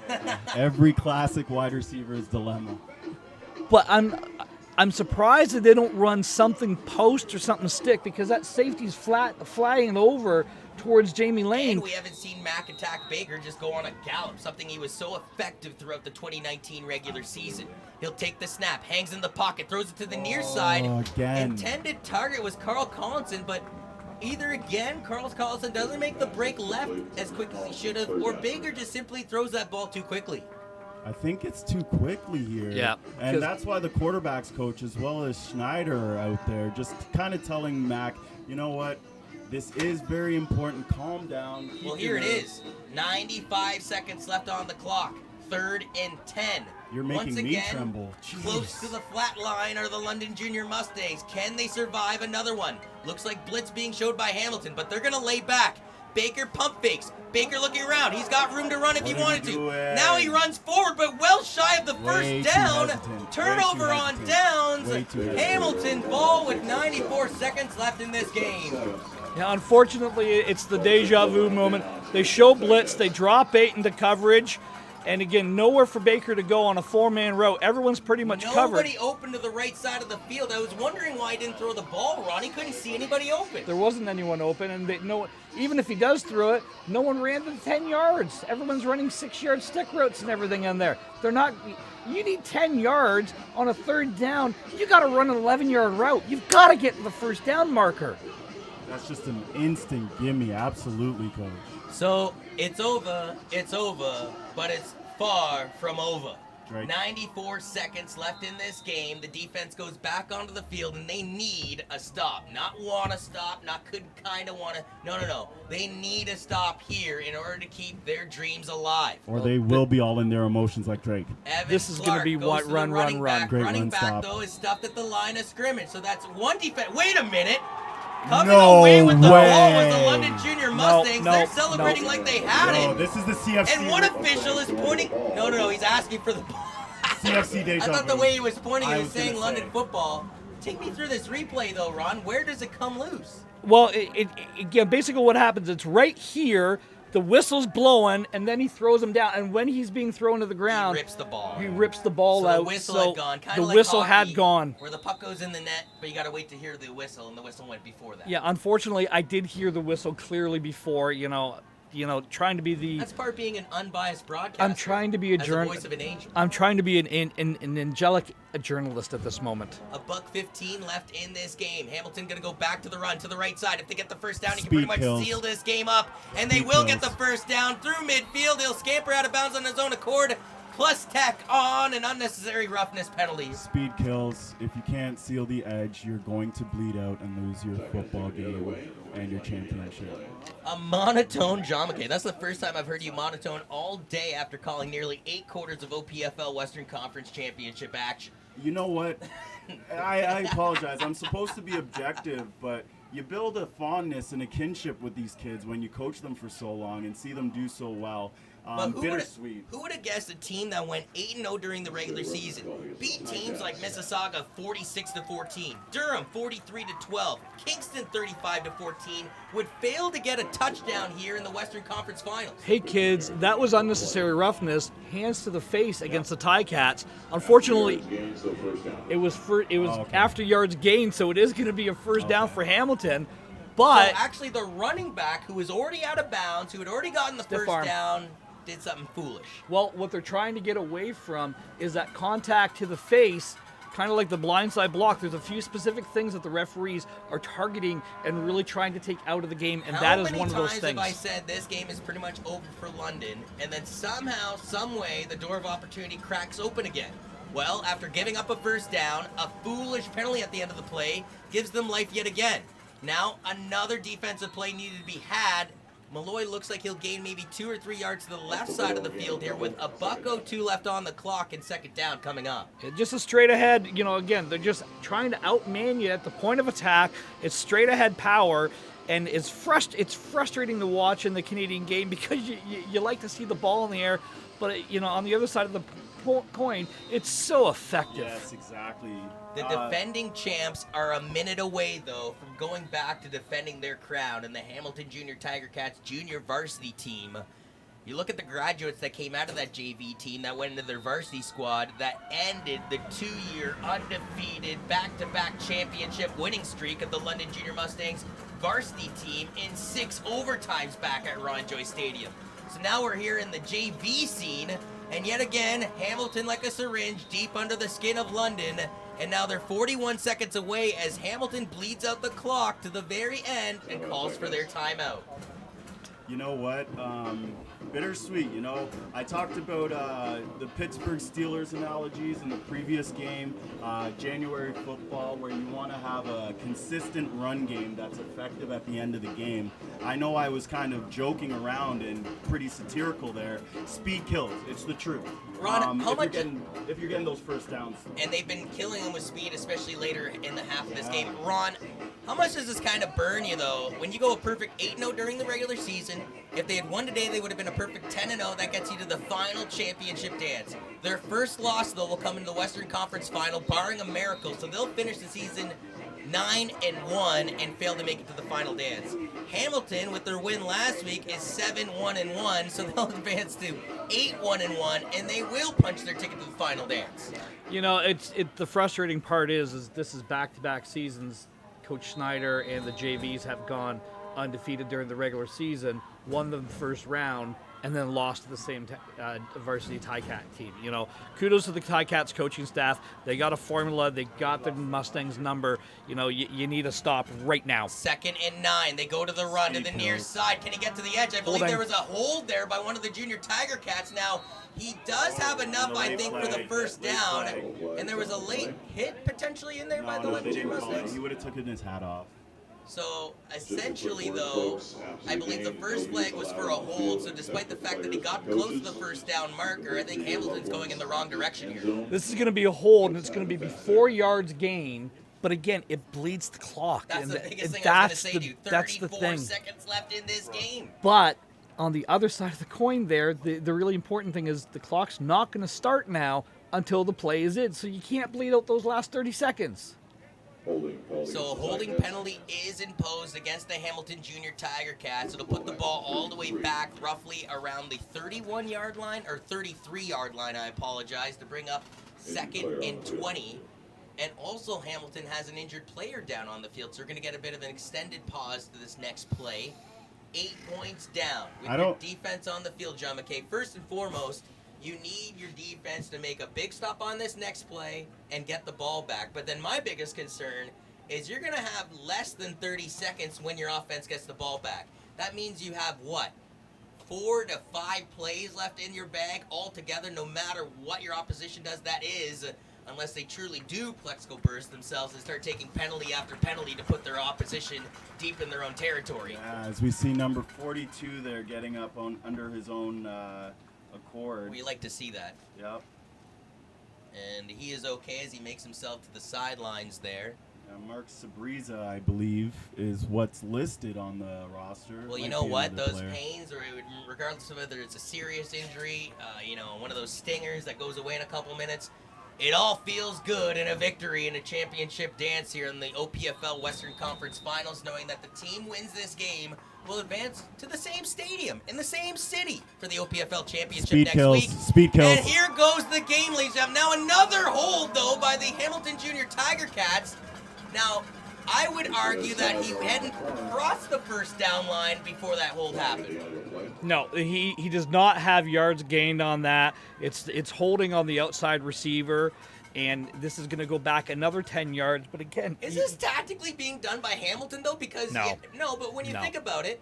Every classic wide receiver's dilemma. But I'm surprised that they don't run something post or something stick, because that safety's flying over towards Jamie Lane. And we haven't seen Mac attack Baker just go on a gallop, something he was so effective throughout the 2019 regular season. He'll take the snap, hangs in the pocket, throws it to the near side. Again. Intended target was Carl Collinson, but either again, Carl Collinson doesn't make the break left as quick as he should have, or Baker just simply throws that ball too quickly. I think it's too quickly here. Yeah, And that's why the quarterback's coach, as well as Schneider, are out there just kind of telling Mac, you know what? This is very important. Calm down. Keep Well, your here it nerves. is. 95 seconds left on the clock. 3rd and 10. You're making Once me again, tremble. Close Jeez. to the flat line are the London Junior Mustangs. Can they survive another one? Looks like blitz being showed by Hamilton, but they're going to lay back. Baker pump fakes. Baker looking around. He's got room to run if he wanted to. doing? Now he runs forward, but well shy of the Way first too down. hesitant. Turnover Way too on hesitant. downs. Way too hesitant. Hamilton ball with 94 seconds left in this game. Yeah, unfortunately, it's the deja vu moment. They show blitz, they drop 8 into coverage, and again, nowhere for Baker to go on a 4-man route. Everyone's pretty much covered. Nobody open to the right side of the field. I was wondering why he didn't throw the ball, Ron. He couldn't see anybody open. There wasn't anyone open, and even if he does throw it, no one ran the 10 yards. Everyone's running 6-yard stick routes and everything in there. They're not. You need 10 yards on a 3rd down. You got to run an 11-yard route. You've got to get the first down marker. That's just an instant gimme. Absolutely, coach. So it's over, but it's far from over. Right. 94 seconds left in this game. The defense goes back onto the field, and they need a stop. Not want to stop, not could kind of want to. No. They need a stop here in order to keep their dreams alive. Or they will be all in their emotions like Drake. Evan This is gonna Clark be goes what to the run. running back. Great Running run back, stop. though, is stuffed at the line of scrimmage. So that's one defense. Wait a minute. Coming No away with the ball was the way. London Junior Mustangs. no, They're celebrating no. like they had No, it. this is the CFC. And one official is pointing. No. He's asking for the ball. CFC I deja thought the vu. way he was pointing, he I was was gonna saying London say. football. Take me through this replay, though, Ron. Where does it come loose? Well, yeah, basically what happens, it's right here. The whistle's blowing, and then he throws him down. And when he's being thrown to the ground, He rips the ball. he rips the ball So out. the whistle so had gone. Kind the of like whistle hockey, had gone. Where the puck goes in the net, but you got to wait to hear the whistle, and the whistle went before that. Yeah, unfortunately, I did hear the whistle clearly before. Trying to be the. That's part of being an unbiased broadcaster. I'm trying to be a as the journalist. voice of an angel. I'm trying to be an angelic journalist at this moment. $1:15 left in this game. Hamilton going to go back to the run to the right side. If they get the first down, he can Speed pretty much kills. seal this game up. And they Speed will get the kills. first down through midfield. He'll scamper out of bounds on his own accord. Plus tech on an unnecessary roughness penalty. Speed kills. If you can't seal the edge, you're going to bleed out and lose your football game and your championship. A monotone John McKay. That's the first time I've heard you monotone all day after calling nearly 8 quarters of OPFL Western Conference Championship action. You know what? I apologize. I'm supposed to be objective, but you build a fondness and a kinship with these kids when you coach them for so long and see them do so well. But Bittersweet. who would have guessed a team that went 8-0 during the regular season beat teams like Mississauga 46-14, Durham 43-12, Kingston 35-14, would fail to get a touchdown here in the Western Conference Finals? Hey kids, that was unnecessary roughness, hands to the face against the Ticats. Unfortunately, it was after yards gained, so it is going to be a first down for Hamilton. But So actually, the running back who was already out of bounds, who had already gotten the Stiff first arm. down, did something foolish. well, what they're trying to get away from is that contact to the face, kind of like the blindside block. There's a few specific things that the referees are targeting and really trying to take out of the game, and that is one of those How many things. times have I said this game is pretty much over for London, and then somehow, some way, the door of opportunity cracks open again? Well, after giving up a first down, a foolish penalty at the end of the play gives them life yet again. Now, another defensive play needed to be had. Malloy looks like he'll gain maybe 2 or 3 yards to the left side of the field here with a $1:02 left on the clock and second down coming up. Just a straight ahead, again, they're just trying to outman you at the point of attack. It's straight ahead power, and it's frustrating to watch in the Canadian game because you like to see the ball in the air, but on the other side of the coin, it's so effective. Yes, exactly. The defending champs are a minute away, though, from going back to defending their crown in the Hamilton Junior Tiger Cats junior varsity team. You look at the graduates that came out of that JV team that went into their varsity squad that ended the 2-year undefeated back-to-back championship winning streak of the London Junior Mustangs varsity team in 6 overtimes back at Ron Joy Stadium. So now we're here in the JV scene, and yet again, Hamilton like a syringe deep under the skin of London. And now they're 41 seconds away as Hamilton bleeds out the clock to the very end and calls for their timeout. You know what? Bittersweet. I talked about the Pittsburgh Steelers analogies in the previous game, January football, where you want to have a consistent run game that's effective at the end of the game. I know I was kind of joking around and pretty satirical there. Speed kills. It's the truth. Ron, how much? If you're getting those first downs. And they've been killing them with speed, especially later in the half of this game. Ron, How much does this kind of burn you, though? When you go a perfect 8-0 during the regular season, if they had won today, they would have been a perfect 10-0. That gets you to the final championship dance. Their first loss, though, will come in the Western Conference Final, barring a miracle. So they'll finish the season 9-1 and fail to make it to the final dance. Hamilton, with their win last week, is 7-1-1, so they'll advance to 8-1-1, and they will punch their ticket to the final dance. You know, the frustrating part is this is back-to-back seasons. Coach Schneider and the JVs have gone undefeated during the regular season, won the first round, and then lost to the same varsity Ticat team. You know, kudos to the Ticats coaching staff. They got a formula. They got the Mustangs number. You know, you need to stop right now. 2nd and 9. They go to the run to the near side. Can he get to the edge? I believe there was a hold there by one of the junior Tiger Cats. Now, he does have enough, I think, for the first down. And there was a late hit potentially in there by the junior Mustangs. He would have taken his hat off. So, essentially, though, I believe the first flag was for a hold, so despite the fact that he got close to the first down marker, I think Hamilton's going in the wrong direction here. This is going to be a hold, and it's going to be 4 yards gain, but again, it bleeds the clock. That's and the biggest thing that's I was going to say to you. that's the 34 thing. seconds left in this game. But on the other side of the coin there, the really important thing is the clock's not going to start now until the play is in, so you can't bleed out those last 30 seconds. So a holding penalty is imposed against the Hamilton Junior Tiger Cats. It'll put the ball all the way back roughly around the 31-yard line, or 33-yard line, I apologize, to bring up 2nd and 20. And also Hamilton has an injured player down on the field, so we're going to get a bit of an extended pause to this next play. 8 points down with your defense on the field, John McKay. First and foremost, you need your defense to make a big stop on this next play and get the ball back. But then my biggest concern is you're going to have less than 30 seconds when your offense gets the ball back. That means you have, 4 to 5 plays left in your bag altogether, no matter what your opposition does. That is, unless they truly do Plexico burst themselves and start taking penalty after penalty to put their opposition deep in their own territory. Yeah, as we see number 42 there getting up under his own accord. We like to see that. Yep. And he is okay as he makes himself to the sidelines there. Mark Sabriza, I believe, is what's listed on the roster. Well, you know what? Those pains, or regardless of whether it's a serious injury, one of those stingers that goes away in a couple minutes, it all feels good in a victory in a championship dance here in the OPFL Western Conference Finals, knowing that the team wins this game will advance to the same stadium in the same city for the OPFL Championship next week. Speed kills. And here goes the game, ladies and gentlemen. Now another hold, though, by the Hamilton Junior Tiger Cats. Now, I would argue that he hadn't crossed the first down line before that hold happened. No, he does not have yards gained on that. It's holding on the outside receiver, and this is going to go back another 10 yards. But again, is this tactically being done by Hamilton, though? Because no, but when you think about it,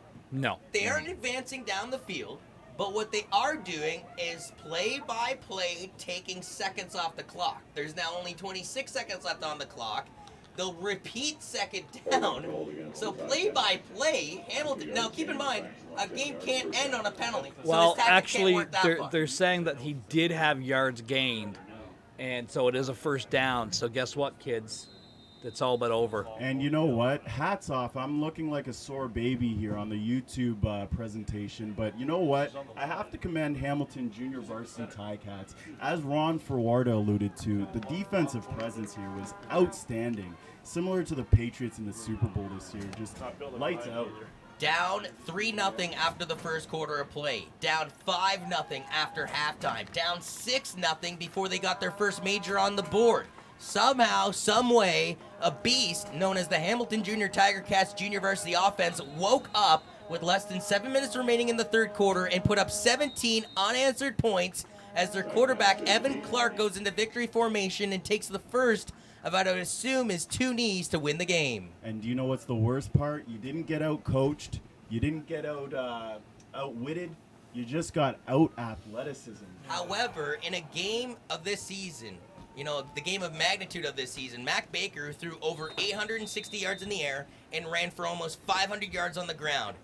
they aren't advancing down the field. But what they are doing is play-by-play taking seconds off the clock. There's now only 26 seconds left on the clock. They'll repeat 2nd down. So play-by-play, Hamilton. Now, keep in mind, a game can't end on a penalty. Well, so actually, they're saying that he did have yards gained, and so it is a first down. So guess what, kids? It's all but over. And you know what? Hats off. I'm looking like a sore baby here on the YouTube presentation. But you know what? I have to commend Hamilton Junior Varsity Ticats. As Ron Ferwarda alluded to, the defensive presence here was outstanding. Similar to the Patriots in the Super Bowl this year. Just lights out. Down 3-0 after the first quarter of play. Down 5-0 after halftime. Down 6-0 before they got their first major on the board. Somehow, someway, a beast known as the Hamilton Junior Tiger Cats Junior Varsity Offense woke up with less than 7 minutes remaining in the third quarter and put up 17 unanswered points as their quarterback, Evan Clark, goes into victory formation and takes the first of what I would assume is 2 knees to win the game. And do you know what's the worst part? You didn't get out-coached. You didn't get outwitted. You just got out-athleticism. However, in a game of this season, the game of magnitude of this season, Mac Baker threw over 860 yards in the air and ran for almost 500 yards on the ground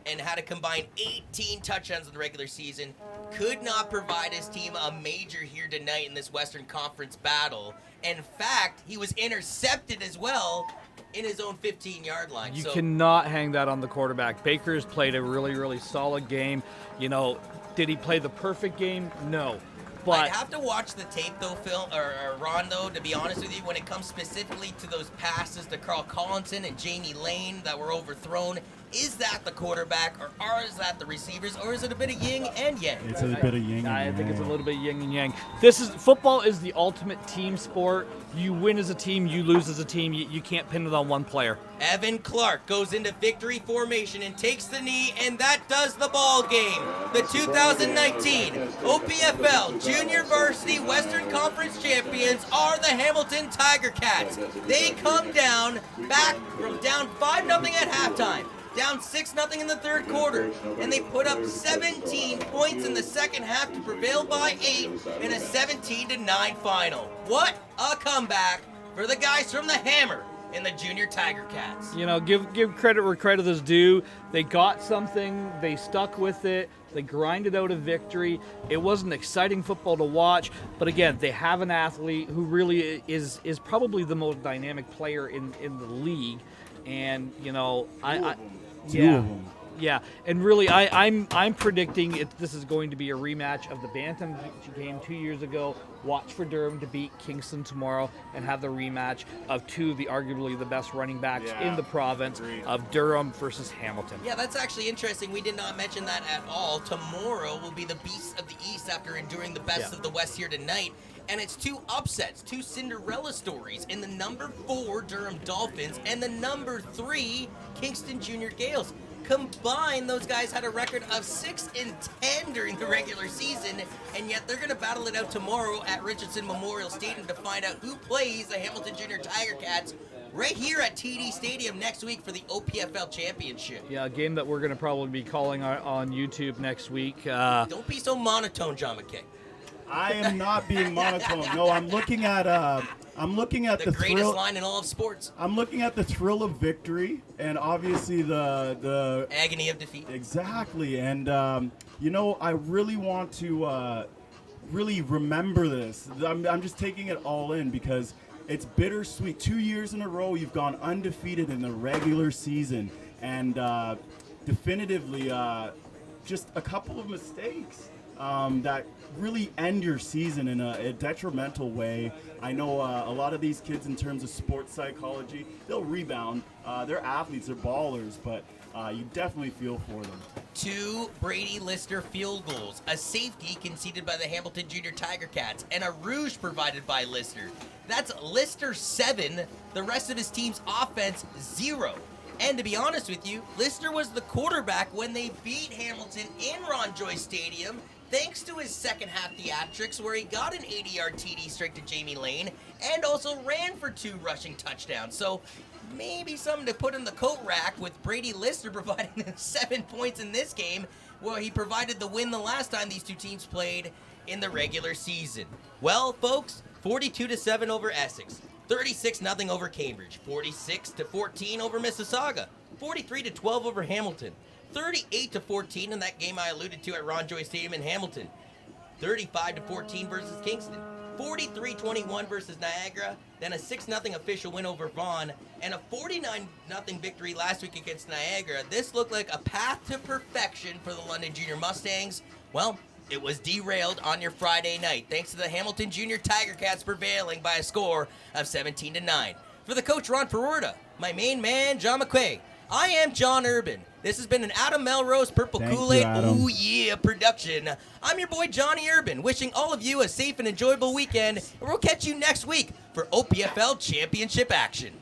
and had a combined 18 touchdowns in the regular season. Could not provide his team a major here tonight in this Western Conference battle. In fact, he was intercepted as well in his own 15-yard line. You So cannot hang that on the quarterback. Baker's played a really, really solid game. You know, did he play the perfect game? No. But I'd have to watch the tape, though, Phil, or Ron, though, to be honest with you, when it comes specifically to those passes to Carl Collinson and Jamie Lane that were overthrown. Is that the quarterback, or is that the receivers, or is it a bit of yin and yang? It's a bit of yin and I yang. think it's a little bit yin and yang. Football is the ultimate team sport. You win as a team, you lose as a team. You can't pin it on one player. Evan Clark goes into victory formation and takes the knee, and that does the ball game. The 2019 OPFL Junior Varsity Western Conference champions are the Hamilton Tiger Cats. They come down back from down 5-0 at halftime, down 6-0 in the third quarter, and they put up 17 points in the second half to prevail by 8 in a 17-9 final. What a comeback for the guys from the Hammer in the Junior Tiger Cats. You know, give credit where credit is due. They got something, they stuck with it, they grinded out a victory. It wasn't exciting football to watch, but again, they have an athlete who really is probably the most dynamic player in the league. And you know, Two of them. Yeah, and really, I'm predicting this is going to be a rematch of the Bantam game 2 years ago. Watch for Durham to beat Kingston tomorrow and have the rematch of two of arguably the best running backs in the province, of Durham versus Hamilton. Yeah, that's actually interesting. We did not mention that at all. Tomorrow will be the Beasts of the East after enduring the best of the West here tonight. And it's two upsets, two Cinderella stories in the number 4 Durham Dolphins and the number 3 Kingston Junior Gales. Combined, those guys had a record of 6-10 during the regular season, and yet they're going to battle it out tomorrow at Richardson Memorial Stadium to find out who plays the Hamilton Junior Tiger Cats right here at TD Stadium next week for the OPFL Championship. Yeah, a game that we're going to probably be calling on YouTube next week. Don't be so monotone, John McKay. I am not being monotone. No, I'm looking at the greatest thrill. line in all of sports. I'm looking at the thrill of victory and obviously the Agony of defeat. Exactly, and you know, I really want to really remember this. I'm just taking it all in because it's bittersweet. 2 years in a row, you've gone undefeated in the regular season, and definitively just a couple of mistakes that really end your season in a detrimental way. I know a lot of these kids, in terms of sports psychology, they'll rebound. They're athletes, they're ballers, but you definitely feel for them. 2 Brady Lister field goals, a safety conceded by the Hamilton Junior Tiger Cats, and a rouge provided by Lister. That's Lister 7, the rest of his team's offense 0. And to be honest with you, Lister was the quarterback when they beat Hamilton in Ron Joyce Stadium, thanks to his second half theatrics where he got an 80-yard TD straight to Jamie Lane and also ran for 2 rushing touchdowns. So maybe something to put in the coat rack with Brady Lister providing 7 points in this game, where he provided the win the last time these two teams played in the regular season. Well, folks, 42-7 over Essex, 36-0 over Cambridge, 46-14 over Mississauga, 43-12 over Hamilton, 38-14 in that game I alluded to at Ron Joyce Stadium in Hamilton, 35-14 versus Kingston, 43-21 versus Niagara, then a 6-0 official win over Vaughan, and a 49-0 victory last week against Niagara. This looked like a path to perfection for the London Junior Mustangs. Well, it was derailed on your Friday night, thanks to the Hamilton Junior Tiger Cats prevailing by a score of 17-9. For the coach, Ron Perorta, my main man, John McQuay, I am John Urban. This has been an Adam Melrose Purple Thank Kool-Aid, you, Adam. ooh yeah, production. I'm your boy Johnny Urban, wishing all of you a safe and enjoyable weekend, and we'll catch you next week for OPFL Championship action.